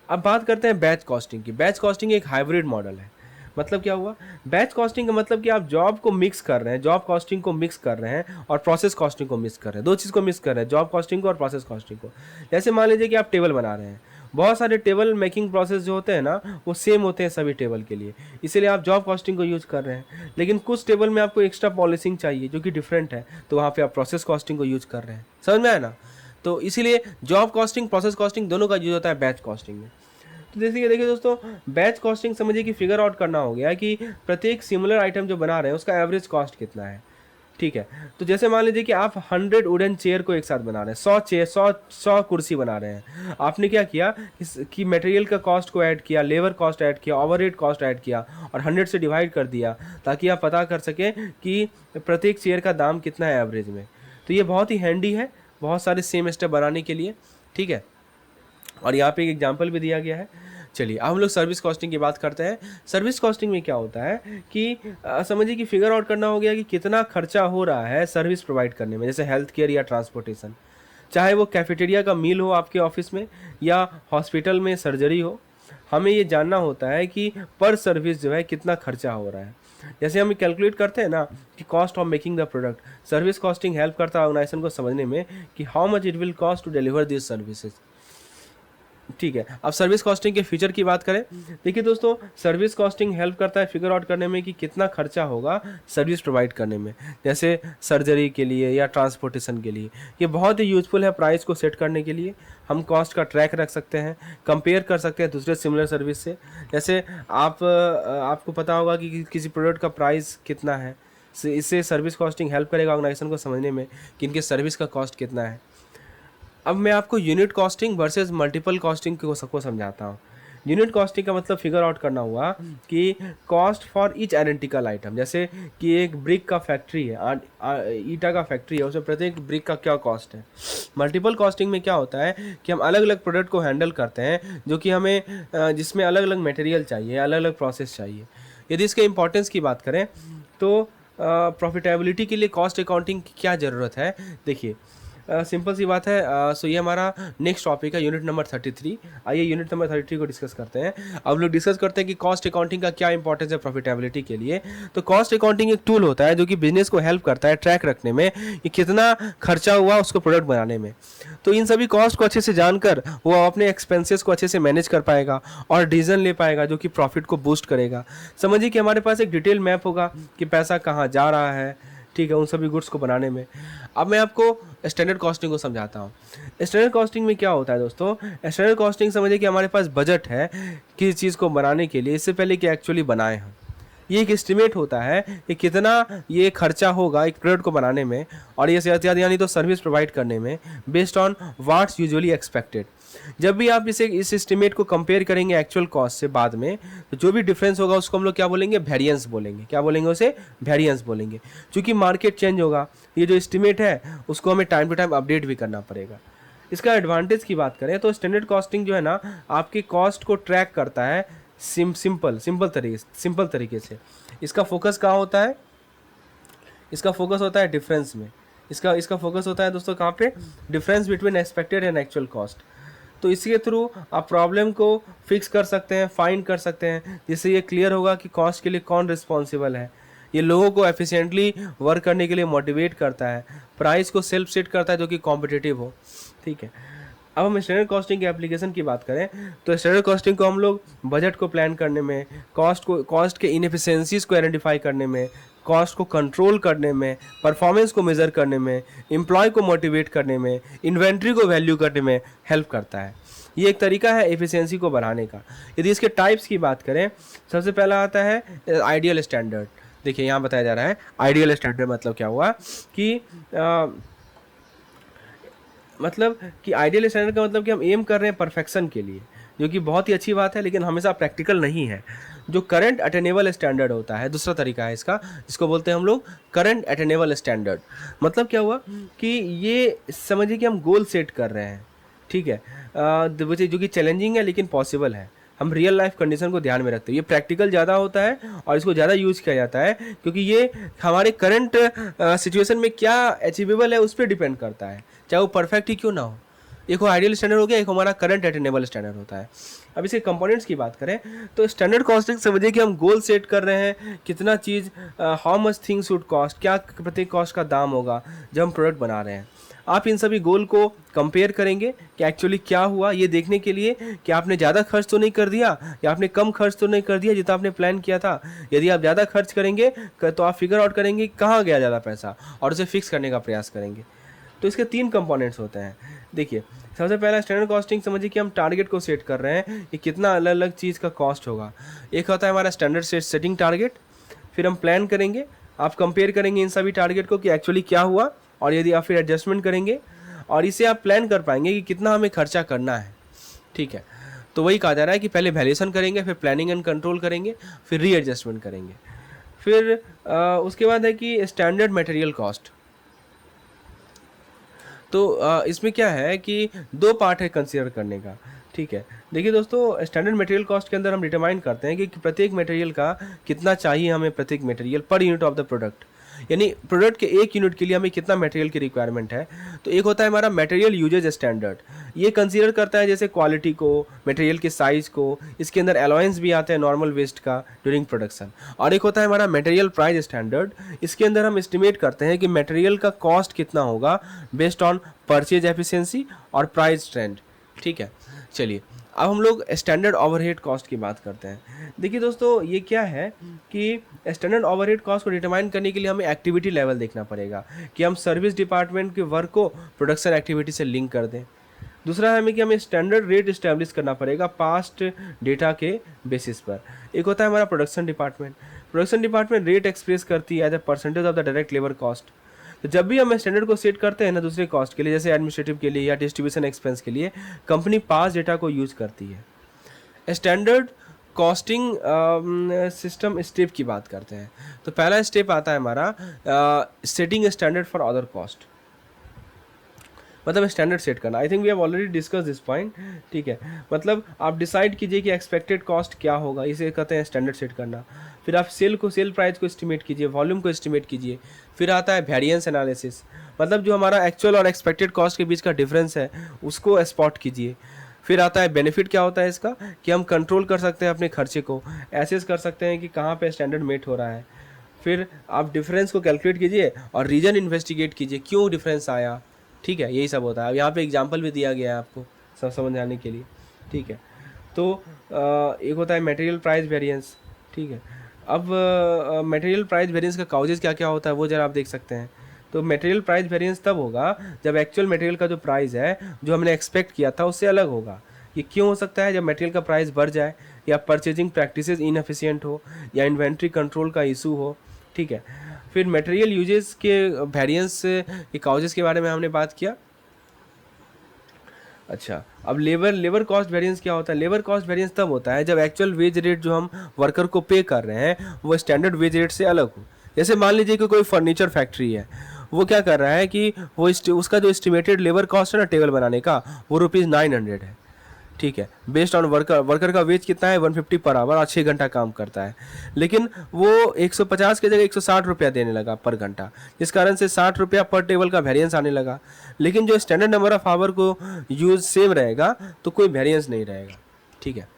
अब बात करते हैं बैच कॉस्टिंग की। बैच कॉस्टिंग एक हाइब्रिड मॉडल है। मतलब क्या हुआ? बैच कॉस्टिंग का मतलब कि आप जॉब को मिक्स कर रहे हैं, जॉब कॉस्टिंग को मिक्स कर रहे हैं और प्रोसेस कॉस्टिंग को मिक्स कर रहे हैं। दो चीज़ को मिक्स कर रहे हैं, जॉब कॉस्टिंग को और प्रोसेस कॉस्टिंग को। जैसे मान लीजिए कि आप टेबल बना रहे हैं, बहुत सारे टेबल मेकिंग प्रोसेस जो होते हैं ना, वो सेम होते हैं सभी टेबल के लिए, इसीलिए आप जॉब कॉस्टिंग को यूज़ कर रहे हैं। लेकिन कुछ टेबल में आपको एक्स्ट्रा पॉलिशिंग चाहिए जो कि डिफरेंट है, तो वहाँ पे आप प्रोसेस कॉस्टिंग को यूज़ कर रहे हैं। समझ में आया ना? तो इसीलिए जॉब कॉस्टिंग, प्रोसेस कॉस्टिंग दोनों का यूज़ होता है बैच कॉस्टिंग में। तो देखिए दोस्तों, बैच कॉस्टिंग समझिए कि फिगर आउट करना हो गया कि प्रत्येक सिमिलर आइटम जो बना रहे हैं उसका एवरेज कॉस्ट कितना है। ठीक है, तो जैसे मान लीजिए कि आप 100 वुडन चेयर को एक साथ बना रहे हैं, 100 चेयर, 100 कुर्सी बना रहे हैं। आपने क्या किया कि मटेरियल का कॉस्ट को ऐड किया, लेबर कॉस्ट ऐड किया, ओवरहेड कॉस्ट ऐड किया और 100 से डिवाइड कर दिया, ताकि आप पता कर सकें कि प्रत्येक चेयर का दाम कितना है एवरेज में। तो ये बहुत ही हैंडी है बहुत सारे सेम स्टेप बनाने के लिए। ठीक है, और यहाँ पे एक एग्जांपल भी दिया गया है। चलिए अब हम लोग सर्विस कॉस्टिंग की बात करते हैं। सर्विस कॉस्टिंग में क्या होता है कि समझिए कि फिगर आउट करना हो गया कि कितना खर्चा हो रहा है सर्विस प्रोवाइड करने में, जैसे हेल्थ केयर या ट्रांसपोर्टेशन, चाहे वो कैफेटेरिया का मील हो आपके ऑफिस में या हॉस्पिटल में सर्जरी हो। हमें ये जानना होता है कि पर सर्विस जो है कितना खर्चा हो रहा है। जैसे हम कैलकुलेट करते हैं ना कि cost of making the product, service costing help करता है ऑर्गेनाइजेशन को समझने में कि how much it will cost to deliver this services. ठीक है, अब सर्विस कॉस्टिंग के फीचर की बात करें। देखिए दोस्तों, सर्विस कॉस्टिंग हेल्प करता है फिगर आउट करने में कि कितना खर्चा होगा सर्विस प्रोवाइड करने में, जैसे सर्जरी के लिए या ट्रांसपोर्टेशन के लिए। ये बहुत ही यूजफुल है प्राइस को सेट करने के लिए। हम कॉस्ट का ट्रैक रख सकते हैं, कंपेयर कर सकते हैं दूसरे सिमिलर सर्विस से। जैसे आपको पता होगा कि किसी प्रोडक्ट का प्राइस कितना है, इससे सर्विस कॉस्टिंग हेल्प करेगा ऑर्गेनाइजेशन को समझने में कि इनके सर्विस का कॉस्ट कितना है। अब मैं आपको unit costing versus multiple costing को सबको समझाता हूँ। यूनिट कॉस्टिंग का मतलब फिगर आउट करना हुआ कि cost for each identical item. जैसे कि एक ब्रिक का फैक्ट्री है, ईटा का फैक्ट्री है, उसमें प्रत्येक ब्रिक का क्या कॉस्ट है। मल्टीपल कॉस्टिंग में क्या होता है कि हम अलग अलग प्रोडक्ट को हैंडल करते हैं जो कि हमें जिसमें अलग अलग मटेरियल चाहिए, अलग अलग प्रोसेस चाहिए। यदि इसके इंपॉर्टेंस की बात करें तो प्रॉफिटेबिलिटी के लिए कॉस्ट अकाउंटिंग की क्या ज़रूरत है, देखिए सिंपल सी बात है। सो ये हमारा नेक्स्ट टॉपिक है, यूनिट नंबर 33। आइए यूनिट नंबर 33 को डिस्कस करते हैं। अब लोग डिस्कस करते हैं कि कॉस्ट अकाउंटिंग का क्या इंपॉर्टेंस है प्रॉफिटेबिलिटी के लिए। तो कॉस्ट अकाउंटिंग एक टूल होता है जो कि बिजनेस को हेल्प करता है ट्रैक रखने में कि कितना खर्चा हुआ उसको प्रोडक्ट बनाने में। तो इन सभी कॉस्ट को अच्छे से जानकर वो अपने एक्सपेंसेस को अच्छे से मैनेज कर पाएगा और डिसीजन ले पाएगा जो कि प्रॉफिट को बूस्ट करेगा। समझिए कि हमारे पास एक डिटेल मैप होगा कि पैसा कहाँ जा रहा है, ठीक है, उन सभी गुड्स को बनाने में। अब मैं आपको स्टैंडर्ड कॉस्टिंग को समझाता हूँ। स्टैंडर्ड कॉस्टिंग में क्या होता है दोस्तों, स्टैंडर्ड कॉस्टिंग समझिए कि हमारे पास बजट है किसी चीज़ को बनाने के लिए, इससे पहले कि एक्चुअली बनाए हम। ये एक एस्टिमेट होता है कि कितना ये खर्चा होगा एक प्रोडक्ट को बनाने में और ये यानी तो सर्विस प्रोवाइड करने में based on what's usually expected. जब भी आप इस एस्टिमेट को कंपेयर करेंगे एक्चुअल कॉस्ट से बाद में, तो जो भी डिफरेंस होगा उसको हम लोग क्या बोलेंगे, वेरिएंस बोलेंगे। क्या बोलेंगे उसे, वेरिएंस बोलेंगे। क्योंकि मार्केट चेंज होगा, ये जो एस्टिमेट है उसको हमें टाइम टू टाइम अपडेट भी करना पड़ेगा। इसका एडवांटेज की बात करें तो स्टैंडर्ड कॉस्टिंग जो है ना आपके कॉस्ट को ट्रैक करता है सिंपल तरीके से। इसका फोकस कहाँ होता है, इसका फोकस होता है डिफरेंस में। इसका फोकस होता है दोस्तों कहाँ पे, difference between expected and actual cost. तो इसके थ्रू आप प्रॉब्लम को फिक्स कर सकते हैं, फाइंड कर सकते हैं, जिससे ये क्लियर होगा कि कॉस्ट के लिए कौन रिस्पॉन्सिबल है। ये लोगों को एफिशिएंटली वर्क करने के लिए मोटिवेट करता है, प्राइस को सेल्फ सेट करता है जो कि कॉम्पिटिटिव हो। ठीक है, अब हम स्टैंडर्ड कॉस्टिंग के एप्लीकेशन की बात करें तो स्टैंडर्ड कॉस्टिंग को हम लोग बजट को प्लान करने में, कॉस्ट के इनएफिशिएंसीज को आइडेंटिफाई करने में, कॉस्ट को कंट्रोल करने में, परफॉर्मेंस को मेज़र करने में, एम्प्लॉय को मोटिवेट करने में, इन्वेंट्री को वैल्यू करने में हेल्प करता है। ये एक तरीका है एफिशिएंसी को बढ़ाने का। यदि इसके टाइप्स की बात करें, सबसे पहला आता है आइडियल स्टैंडर्ड। देखिए यहाँ बताया जा रहा है आइडियल स्टैंडर्ड मतलब क्या हुआ कि आइडियल स्टैंडर्ड का मतलब कि हम एम कर रहे हैं परफेक्शन के लिए, जो कि बहुत ही अच्छी बात है, लेकिन हमेशा प्रैक्टिकल नहीं है। जो करंट अटेनेबल स्टैंडर्ड होता है, दूसरा तरीका है इसका, जिसको बोलते हैं हम लोग करंट अटेनेबल स्टैंडर्ड। मतलब क्या हुआ कि ये समझिए कि हम गोल सेट कर रहे हैं, ठीक है, जो कि चैलेंजिंग है लेकिन पॉसिबल है। हम रियल लाइफ कंडीशन को ध्यान में रखते हैं। ये प्रैक्टिकल ज़्यादा होता है और इसको ज़्यादा यूज़ किया जाता है क्योंकि ये हमारे करंट सिचुएशन में क्या अचीवेबल है उस पर डिपेंड करता है, चाहे वो परफेक्ट ही क्यों ना हो। एक वो आइडियल स्टैंडर्ड हो गया, एक हमारा करंट अटेनेबल स्टैंडर्ड होता है। अब इसके कंपोनेंट्स की बात करें तो स्टैंडर्ड कॉस्टिंग समझिए कि हम गोल सेट कर रहे हैं, कितना चीज़, how much thing should cost, क्या प्रत्येक कॉस्ट का दाम होगा जब हम प्रोडक्ट बना रहे हैं। आप इन सभी गोल को कंपेयर करेंगे कि एक्चुअली क्या हुआ, ये देखने के लिए कि आपने ज़्यादा खर्च तो नहीं कर दिया या आपने कम खर्च तो नहीं कर दिया जितना आपने प्लान किया था। यदि आप ज़्यादा खर्च करेंगे तो आप फिगर आउट करेंगे कहाँ गया ज़्यादा पैसा और उसे फिक्स करने का प्रयास करेंगे। तो इसके 3 कंपोनेंट्स होते हैं। देखिए, सबसे पहला स्टैंडर्ड कॉस्टिंग समझिए कि हम टारगेट को सेट कर रहे हैं कि कितना अलग अलग चीज़ का कॉस्ट होगा। एक होता है हमारा स्टैंडर्ड सेटिंग टारगेट, फिर हम प्लान करेंगे, आप कंपेयर करेंगे इन सभी टारगेट को कि एक्चुअली क्या हुआ, और यदि आप फिर एडजस्टमेंट करेंगे और इसे आप प्लान कर पाएंगे कि कितना हमें खर्चा करना है, ठीक है। तो वही कहा जा रहा है कि पहले वैल्यूएशन करेंगे, फिर प्लानिंग एंड कंट्रोल करेंगे, फिर रीएडजस्टमेंट करेंगे। फिर उसके बाद है कि स्टैंडर्ड मटेरियल कॉस्ट। तो इसमें क्या है कि 2 पार्ट है कंसीडर करने का, ठीक है। देखिए दोस्तों, स्टैंडर्ड मटेरियल कॉस्ट के अंदर हम डिटरमाइन करते हैं कि प्रत्येक मटेरियल का कितना चाहिए हमें, प्रत्येक material per unit of the product, यानी प्रोडक्ट के एक यूनिट के लिए हमें कितना मटेरियल की रिक्वायरमेंट है। तो एक होता है हमारा मटेरियल यूजेज स्टैंडर्ड, ये कंसीडर करता है जैसे क्वालिटी को, मटेरियल के साइज़ को, इसके अंदर अलाउंस भी आता है नॉर्मल वेस्ट का ड्यूरिंग प्रोडक्शन। और एक होता है हमारा मटेरियल प्राइस स्टैंडर्ड, इसके अंदर हम एस्टिमेट करते हैं कि मटेरियल का कॉस्ट कितना होगा बेस्ड ऑन परचेज एफिशिएंसी और प्राइस ट्रेंड, ठीक है। चलिए, अब हम लोग स्टैंडर्ड ओवरहेड कॉस्ट की बात करते हैं। देखिए दोस्तों, ये क्या है कि स्टैंडर्ड ओवरहेड कॉस्ट को डिटरमाइन करने के लिए हमें एक्टिविटी लेवल देखना पड़ेगा कि हम सर्विस डिपार्टमेंट के वर्क को प्रोडक्शन एक्टिविटी से लिंक कर दें। दूसरा है हमें स्टैंडर्ड रेट इस्टेब्लिश करना पड़ेगा पास्ट डेटा के बेसिस पर। एक होता है हमारा प्रोडक्शन डिपार्टमेंट रेट एक्सप्रेस करती है as a percentage of the direct labour cost. तो जब भी हम स्टैंडर्ड को सेट करते हैं ना दूसरे कॉस्ट के लिए, जैसे एडमिनिस्ट्रेटिव के लिए या डिस्ट्रीब्यूशन एक्सपेंस के लिए, कंपनी पास डेटा को यूज़ करती है। स्टैंडर्ड कॉस्टिंग सिस्टम स्टेप की बात करते हैं तो पहला स्टेप आता है हमारा setting standard for other cost, मतलब स्टैंडर्ड सेट करना। I think we have already discuss this point, ठीक है। मतलब आप डिसाइड कीजिए कि एक्सपेक्टेड कॉस्ट क्या होगा, इसे कहते हैं स्टैंडर्ड सेट करना। फिर आप सेल प्राइस को एस्टिमेट कीजिए, वॉल्यूम को एस्टिमेट कीजिए। फिर आता है वेरिएंस एनालिसिस, मतलब जो हमारा एक्चुअल और एक्सपेक्टेड कॉस्ट के बीच का डिफरेंस है उसको स्पॉट कीजिए। फिर आता है बेनिफिट, क्या होता है इसका कि हम कंट्रोल कर सकते हैं अपने खर्चे को, एसेस कर सकते हैं कि कहाँ पे स्टैंडर्ड मेट हो रहा है। फिर आप डिफरेंस को कैलकुलेट कीजिए और रीजन इन्वेस्टिगेट कीजिए, क्यों डिफरेंस आया, ठीक है। यही सब होता है। अब यहाँ पे एग्जांपल भी दिया गया है आपको सब समझाने के लिए, ठीक है। तो एक होता है मटेरियल प्राइस वेरिएंस, ठीक है। अब मटेरियल प्राइस वेरिएंस का काउजेज क्या क्या होता है वो जरा आप देख सकते हैं। तो मटेरियल प्राइस वेरिएंस तब होगा जब एक्चुअल मटेरियल का जो प्राइस है जो हमने एक्सपेक्ट किया था उससे अलग होगा। ये क्यों हो सकता है? जब मटेरियल का प्राइस बढ़ जाए, या परचेजिंग प्रैक्टिसेस इनएफिशिएंट हो, या इन्वेंट्री कंट्रोल का इशू हो, ठीक है। फिर मटेरियल यूजेस के वेरिएंस के काउजेस के बारे में हमने बात किया। अच्छा, अब लेबर कॉस्ट वेरिएंस क्या होता है? लेबर कॉस्ट वेरिएंस तब होता है जब एक्चुअल वेज रेट जो हम वर्कर को पे कर रहे हैं वो स्टैंडर्ड वेज रेट से अलग हो। जैसे मान लीजिए कि कोई फर्नीचर फैक्ट्री है, वो क्या कर रहा है कि वो उसका जो एस्टिमेटेड लेबर कॉस्ट है ना टेबल बनाने का, वो ₹900 है, ठीक है। बेस्ड ऑन वर्कर का वेज कितना है? 150 पर आवर, और 6 घंटा काम करता है। लेकिन वो 150 की जगह 160 रुपया देने लगा पर घंटा, जिस कारण से 60 रुपया पर टेबल का वेरिएंस आने लगा। लेकिन जो स्टैंडर्ड नंबर ऑफ आवर को यूज सेम रहेगा तो कोई वेरिएंस नहीं रहेगा, ठीक है।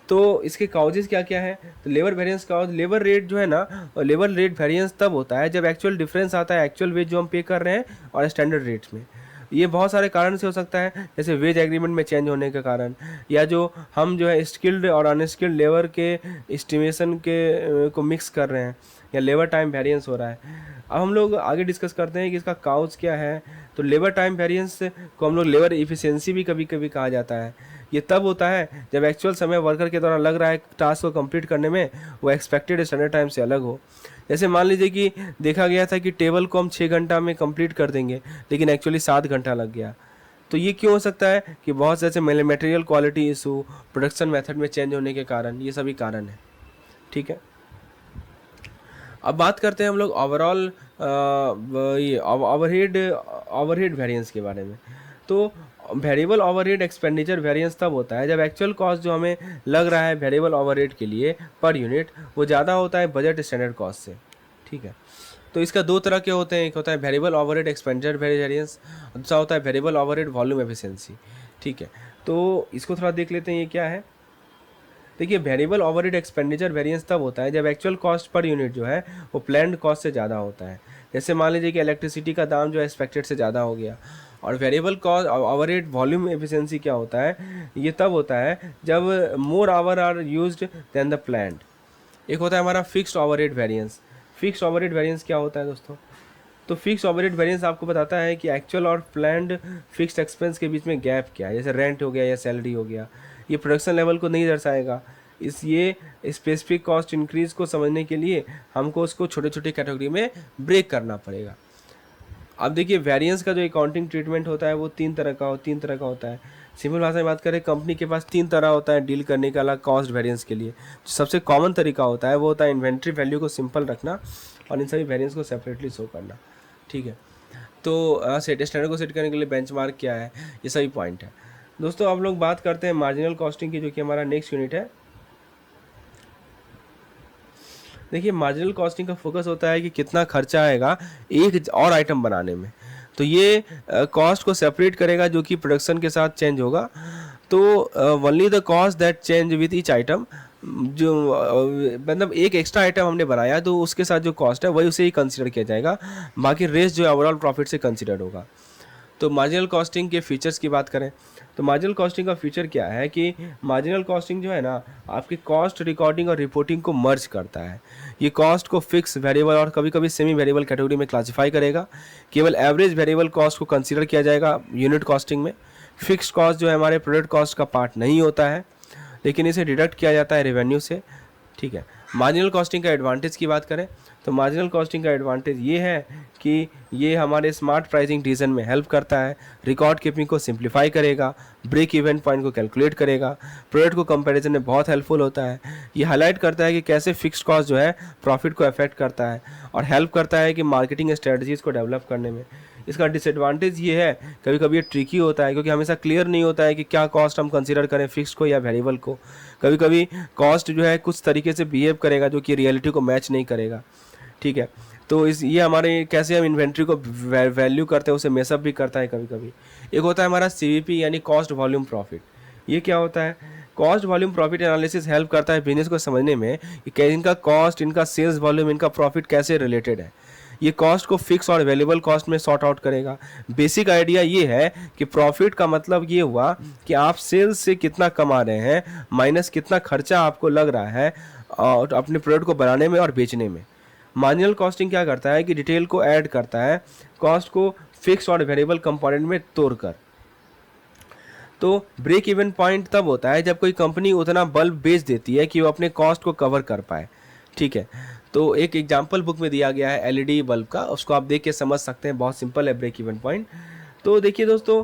तो इसके काउजेस क्या क्या है? तो labour variance cause, labour rate जो है ना, लेबर रेट वेरिएंस तब होता है जब एक्चुअल डिफरेंस आता है एक्चुअल वेज जो हम पे कर रहे हैं और स्टैंडर्ड रेट्स में। ये बहुत सारे कारण से हो सकता है, जैसे वेज एग्रीमेंट में चेंज होने के कारण, या जो हम जो है स्किल्ड और अनस्किल्ड लेबर के एस्टिमेशन के को मिक्स कर रहे हैं, या लेबर टाइम वेरिएंस हो रहा है। अब हम लोग आगे डिस्कस करते हैं कि इसका काउज क्या है। तो लेबर टाइम वेरिएंस को हम लोग लेबर इफ़िशियंसी भी कभी कभी कहा जाता है। ये तब होता है जब एक्चुअल समय वर्कर के द्वारा लग रहा है टास्क को कंप्लीट करने में वो एक्सपेक्टेड स्टैंडर्ड टाइम से अलग हो। जैसे मान लीजिए कि देखा गया था कि टेबल को हम 6 घंटा में कंप्लीट कर देंगे, लेकिन एक्चुअली 7 घंटा लग गया। तो ये क्यों हो सकता है कि बहुत से ऐसे material quality issue, production method में चेंज होने के कारण, ये सभी कारण है। ठीक है, अब बात करते हैं हम लोग ओवरऑल ये ओवरहेड वेरिएंस के बारे में। तो वेरिएबल ओवरहेड एक्सपेंडिचर वेरिएंस तब होता है जब एक्चुअल कॉस्ट जो हमें लग रहा है वेरिएबल ओवरहेड के लिए पर यूनिट, वो ज़्यादा होता है बजट स्टैंडर्ड कॉस्ट से। ठीक है, तो इसका दो तरह के होते हैं, एक होता है वेरिएबल ओवरहेड एक्सपेंडिचर वेरिएंस, दूसरा होता है वेरिएबल ओवरहेड वॉल्यूम एफिशिएंसी। ठीक है, तो इसको थोड़ा देख लेते हैं ये क्या है। देखिए, वेरिएबल ओवरहेड एक्सपेंडिचर वेरिएंस तब होता है जब एक्चुअल कॉस्ट पर यूनिट जो है वो प्लान्ड कॉस्ट से ज़्यादा होता है। जैसे मान लीजिए कि इलेक्ट्रिसिटी का दाम जो है एक्सपेक्टेड से ज़्यादा हो गया। और variable cost overhead volume efficiency क्या होता है, ये तब होता है जब more hour are used than the planned. एक होता है हमारा fixed overhead variance. Fixed overhead variance क्या होता है दोस्तों? तो फिक्स ओवरहेड वेरिएंस आपको बताता है कि एक्चुअल और प्लान्ड फिक्स्ड एक्सपेंस के बीच में गैप क्या है, जैसे रेंट हो गया या सैलरी हो गया। ये प्रोडक्शन लेवल को नहीं दर्शाएगा। ये स्पेसिफिक कॉस्ट इंक्रीज को समझने के लिए हमको उसको छोटे छोटे कैटेगरी में ब्रेक करना पड़ेगा। अब देखिए, वेरिएंस का जो अकाउंटिंग ट्रीटमेंट होता है वो तीन तरह का होता है। सिंपल भाषा में बात करें, कंपनी के पास 3 तरह होता है डील करने का अलग कॉस्ट वेरिएंस के लिए। जो सबसे कॉमन तरीका होता है वो होता है इन्वेंट्री वैल्यू को सिंपल रखना और इन सभी वेरिएंस को सेपरेटली शो करना। ठीक है, तो सेट स्टैंडर्ड को सेट करने के लिए बेंचमार्क क्या है, ये सभी पॉइंट है। दोस्तों, अब लोग बात करते हैं मार्जिनल कॉस्टिंग की, जो कि हमारा नेक्स्ट यूनिट है। देखिए, मार्जिनल कॉस्टिंग का फोकस होता है कि कितना खर्चा आएगा एक और आइटम बनाने में। तो ये कॉस्ट को सेपरेट करेगा जो कि प्रोडक्शन के साथ चेंज होगा। तो only the cost that change with each item, जो मतलब एक एक्स्ट्रा आइटम हमने बनाया तो उसके साथ जो कॉस्ट है वही उसे ही कंसिडर किया जाएगा, बाकी रेस्ट जो है ओवरऑल प्रॉफिट से कंसिडर होगा। तो मार्जिनल कॉस्टिंग के फीचर्स की बात करें तो मार्जिनल कॉस्टिंग का फीचर क्या है कि मार्जिनल कॉस्टिंग जो है ना, आपकी कॉस्ट रिकॉर्डिंग और रिपोर्टिंग को मर्ज करता है। ये कॉस्ट को फिक्स, वेरिएबल और कभी कभी सेमी वेरिएबल कैटेगरी में क्लासिफाई करेगा। केवल एवरेज वेरिएबल कॉस्ट को कंसीडर किया जाएगा यूनिट कॉस्टिंग में। फिक्स्ड कॉस्ट जो है हमारे प्रोडक्ट कॉस्ट का पार्ट नहीं होता है, लेकिन इसे डिडक्ट किया जाता है रेवेन्यू से। ठीक है, मार्जिनल कॉस्टिंग का एडवांटेज की बात करें तो मार्जिनल कॉस्टिंग का एडवांटेज ये है कि ये हमारे स्मार्ट प्राइसिंग डिसीजन में हेल्प करता है, रिकॉर्ड कीपिंग को सिंप्लीफाई करेगा, ब्रेक इवन पॉइंट को कैलकुलेट करेगा, प्रोडक्ट को कंपैरिजन में बहुत हेल्पफुल होता है। ये हाईलाइट करता है कि कैसे फिक्स्ड कॉस्ट जो है प्रॉफिट को अफेक्ट करता है और हेल्प करता है कि मार्केटिंग स्ट्रेटजीज़ को डेवलप करने में। इसका डिसएडवांटेज ये है, कभी कभी ये ट्रिकी होता है क्योंकि हमेशा क्लियर नहीं होता है कि क्या कॉस्ट हम कंसीडर करें, फिक्स्ड को या वेरिएबल को। कभी कभी कॉस्ट जो है कुछ तरीके से बिहेव करेगा जो कि रियलिटी को मैच नहीं करेगा। ठीक है, तो ये हमारे कैसे हम इन्वेंट्री को वैल्यू करते हैं उसे मेसअप भी करता है कभी कभी। एक होता है हमारा CVP यानी कॉस्ट वॉल्यूम प्रॉफिट। ये क्या होता है? Cost volume profit analysis help करता है बिजनेस को समझने में कि इनका कॉस्ट, इनका सेल्स वॉल्यूम, इनका प्रॉफिट कैसे रिलेटेड है। ये कॉस्ट को फिक्स और वेरिएबल कॉस्ट में सॉर्ट आउट करेगा। बेसिक आइडिया ये है कि प्रॉफिट का मतलब ये हुआ कि आप सेल्स से कितना कमा रहे हैं माइनस कितना खर्चा आपको लग रहा है और अपने प्रोडक्ट को बनाने में और बेचने में। मार्जिनल कॉस्टिंग क्या करता है कि डिटेल को ऐड करता है कॉस्ट को फिक्स और वेरिएबल कंपोनेंट में तोड़कर। तो ब्रेक इवन पॉइंट तब होता है जब कोई कंपनी उतना बल्ब बेच देती है कि वो अपने कॉस्ट को कवर कर पाए। ठीक है, तो एक एग्जाम्पल बुक में दिया गया है LED बल्ब का, उसको आप देख के समझ सकते हैं, बहुत सिंपल है ब्रेक इवन पॉइंट। तो देखिए दोस्तों,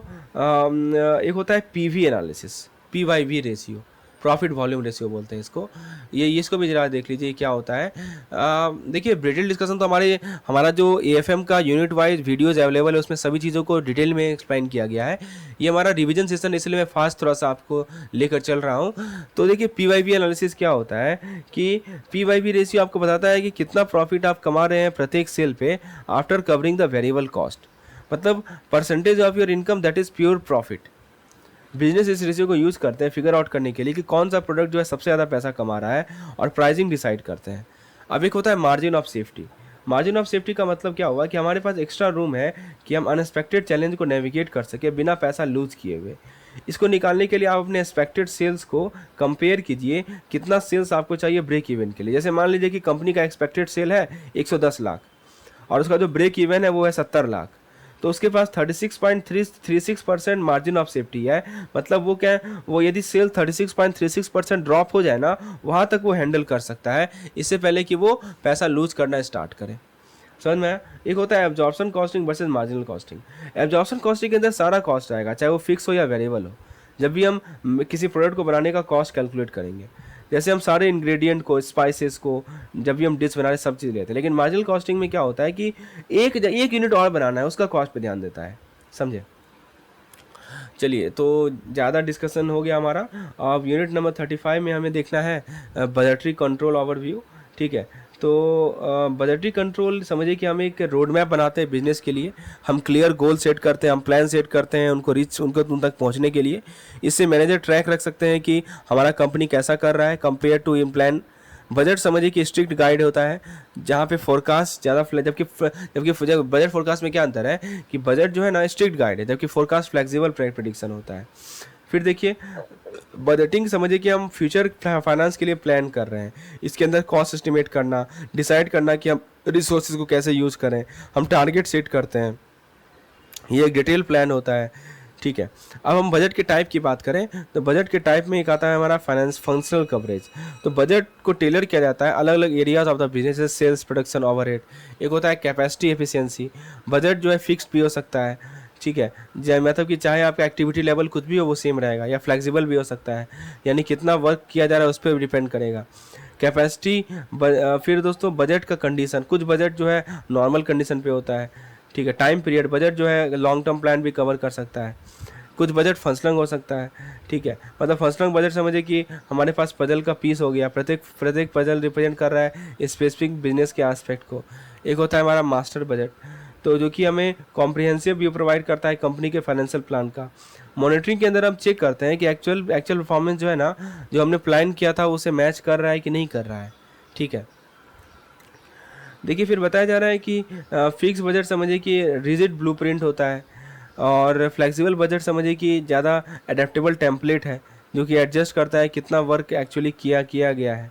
एक होता है PV analysis, PYV ratio, profit volume ratio बोलते हैं इसको। ये इसको भी जरा देख लीजिए क्या होता है। देखिए, डिटेल डिस्कशन तो हमारा जो AFM का यूनिट वाइज वीडियोज़ अवेलेबल है उसमें सभी चीज़ों को डिटेल में एक्सप्लेन किया गया है। ये हमारा रिवीजन सेशन, इसलिए मैं फास्ट थोड़ा सा आपको लेकर चल रहा हूँ। तो देखिए, PYV एनालिसिस क्या होता है कि PYV रेशियो आपको बताता है कि कितना प्रॉफिट आप कमा रहे हैं प्रत्येक सेल पे after covering the variable cost, मतलब percentage of your income that is pure profit. Business इस रेशियो को यूज़ करते हैं फिगर आउट करने के लिए कि कौन सा प्रोडक्ट जो है सबसे ज़्यादा पैसा कमा रहा है और प्राइसिंग डिसाइड करते हैं। अब एक होता है margin of safety. Margin of safety का मतलब क्या हुआ कि हमारे पास एक्स्ट्रा रूम है कि हम अनएक्सपेक्टेड चैलेंज को नेविगेट कर सके बिना पैसा लूज किए हुए। इसको निकालने के लिए आप अपने एक्सपेक्टेड सेल्स को कंपेयर कीजिए, कितना सेल्स आपको चाहिए ब्रेक इवन के लिए। जैसे मान लीजिए कि कंपनी का एक्सपेक्टेड सेल है 110 लाख और उसका जो ब्रेक इवन है वो है 70 लाख, तो उसके पास 36.36% मार्जिन ऑफ सेफ्टी है। मतलब वो क्या है, वो यदि सेल 36.36% ड्रॉप हो जाए ना, वहाँ तक वो हैंडल कर सकता है, इससे पहले कि वो पैसा लूज करना स्टार्ट करे। समझ में आया? एक होता है absorption costing versus marginal costing. Absorption costing के अंदर सारा कॉस्ट आएगा, चाहे वो फिक्स हो या वेरिएबल हो। जब भी हम किसी प्रोडक्ट को बनाने का कॉस्ट कैलकुलेट करेंगे, जैसे हम सारे इंग्रेडिएंट को, स्पाइसेस को, जब भी हम डिश बना रहे सब चीज़ लेते हैं। लेकिन मार्जिनल कॉस्टिंग में क्या होता है कि एक यूनिट और बनाना है, उसका कॉस्ट पे ध्यान देता है। समझे? चलिए, तो ज़्यादा डिस्कशन हो गया हमारा। अब यूनिट नंबर 35 में हमें देखना है बजटरी कंट्रोल ओवरव्यू। ठीक है, तो बजटरी कंट्रोल समझिए कि हम एक रोड मैप बनाते हैं बिजनेस के लिए। हम क्लियर गोल सेट करते हैं, हम प्लान सेट करते हैं उनको उन तक पहुंचने के लिए। इससे मैनेजर ट्रैक रख सकते हैं कि हमारा कंपनी कैसा कर रहा है compare to in plan. Budget समझिए कि स्ट्रिक्ट गाइड होता है, जहाँ पे फोरकास्ट ज़्यादा जबकि बजट फोरकास्ट में क्या अंतर है कि बजट जो है ना स्ट्रिक्ट गाइड है, जबकि फोरकास्ट फ्लेक्सिबल प्रेडिक्शन होता है। फिर देखिए, बजटिंग समझिए कि हम फ्यूचर फाइनेंस के लिए प्लान कर रहे हैं। इसके अंदर कॉस्ट एस्टिमेट करना, डिसाइड करना कि हम रिसोर्सेज को कैसे यूज़ करें, हम टारगेट सेट करते हैं, ये एक डिटेल प्लान होता है। ठीक है, अब हम बजट के टाइप की बात करें तो बजट के टाइप में एक आता है हमारा फाइनेंस फंक्शनल कवरेज। तो बजट को टेलर किया जाता है अलग अलग areas of the business, sales, production, overhead. एक होता है कैपेसिटी एफिशिएंसी। बजट जो है फिक्स्ड भी हो सकता है, ठीक है, मतलब कि चाहे आपका एक्टिविटी लेवल कुछ भी हो वो सेम रहेगा, या फ्लेक्सिबल भी हो सकता है, यानी कितना वर्क किया जा रहा है उस पर डिपेंड करेगा कैपेसिटी। फिर दोस्तों बजट का कंडीशन, कुछ बजट जो है नॉर्मल कंडीशन पे होता है। ठीक है, टाइम पीरियड, बजट जो है लॉन्ग टर्म प्लान भी कवर कर सकता है। कुछ बजट फंक्शनल हो सकता है। ठीक है, मतलब फंक्शनल बजट समझिए कि हमारे पास पजल का पीस हो गया, प्रत्येक पजल रिप्रेजेंट कर रहा है स्पेसिफिक बिजनेस के एस्पेक्ट को। एक होता है हमारा मास्टर बजट, तो जो कि हमें कॉम्प्रिहेंसिव व्यू प्रोवाइड करता है कंपनी के फाइनेंशियल प्लान का। मॉनिटरिंग के अंदर हम चेक करते हैं कि एक्चुअल परफॉर्मेंस जो है ना, जो हमने प्लान किया था उसे मैच कर रहा है कि नहीं कर रहा है। ठीक है, देखिए फिर बताया जा रहा है कि फिक्स बजट समझिए कि रिजिड ब्लूप्रिंट होता है, और फ्लेक्सिबल बजट समझिए कि ज़्यादा एडेप्टेबल टेम्पलेट है जो कि एडजस्ट करता है कितना वर्क एक्चुअली किया गया है।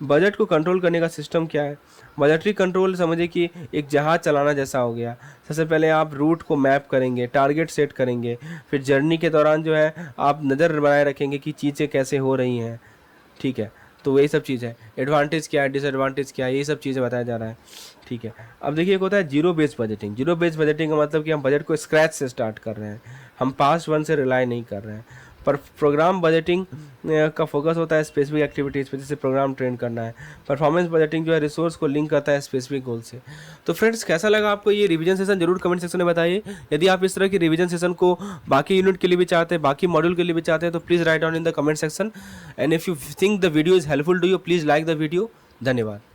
बजट को कंट्रोल करने का सिस्टम क्या है? बजटरी कंट्रोल समझिए कि एक जहाज़ चलाना जैसा हो गया। सबसे पहले आप रूट को मैप करेंगे, टारगेट सेट करेंगे, फिर जर्नी के दौरान जो है आप नज़र बनाए रखेंगे कि चीज़ें कैसे हो रही हैं। ठीक है, तो वही सब चीज़ है, एडवांटेज क्या है, डिसएडवांटेज क्या है, यही सब चीज़ें बताया जा रहा है। ठीक है, अब देखिए एक होता है zero based budgeting. Zero based budgeting का मतलब कि हम बजट को स्क्रैच से स्टार्ट कर रहे हैं, हम पास्ट वन से रिलाई नहीं कर रहे हैं। पर प्रोग्राम बजटिंग का फोकस होता है स्पेसिफिक एक्टिविटीज़ पे, जैसे प्रोग्राम ट्रेन करना है। परफॉर्मेंस बजटिंग जो है रिसोर्स को लिंक करता है स्पेसिफिक गोल से। तो फ्रेंड्स, कैसा लगा आपको ये रिवीजन सेशन, जरूर कमेंट सेक्शन में बताइए। यदि आप इस तरह की रिवीजन सेशन को बाकी यूनिट के लिए भी चाहते हैं, बाकी मॉड्यूल के लिए भी चाहते हैं, तो please write down in the comment section. And if you think the video is helpful to you, please like the video. धन्यवाद।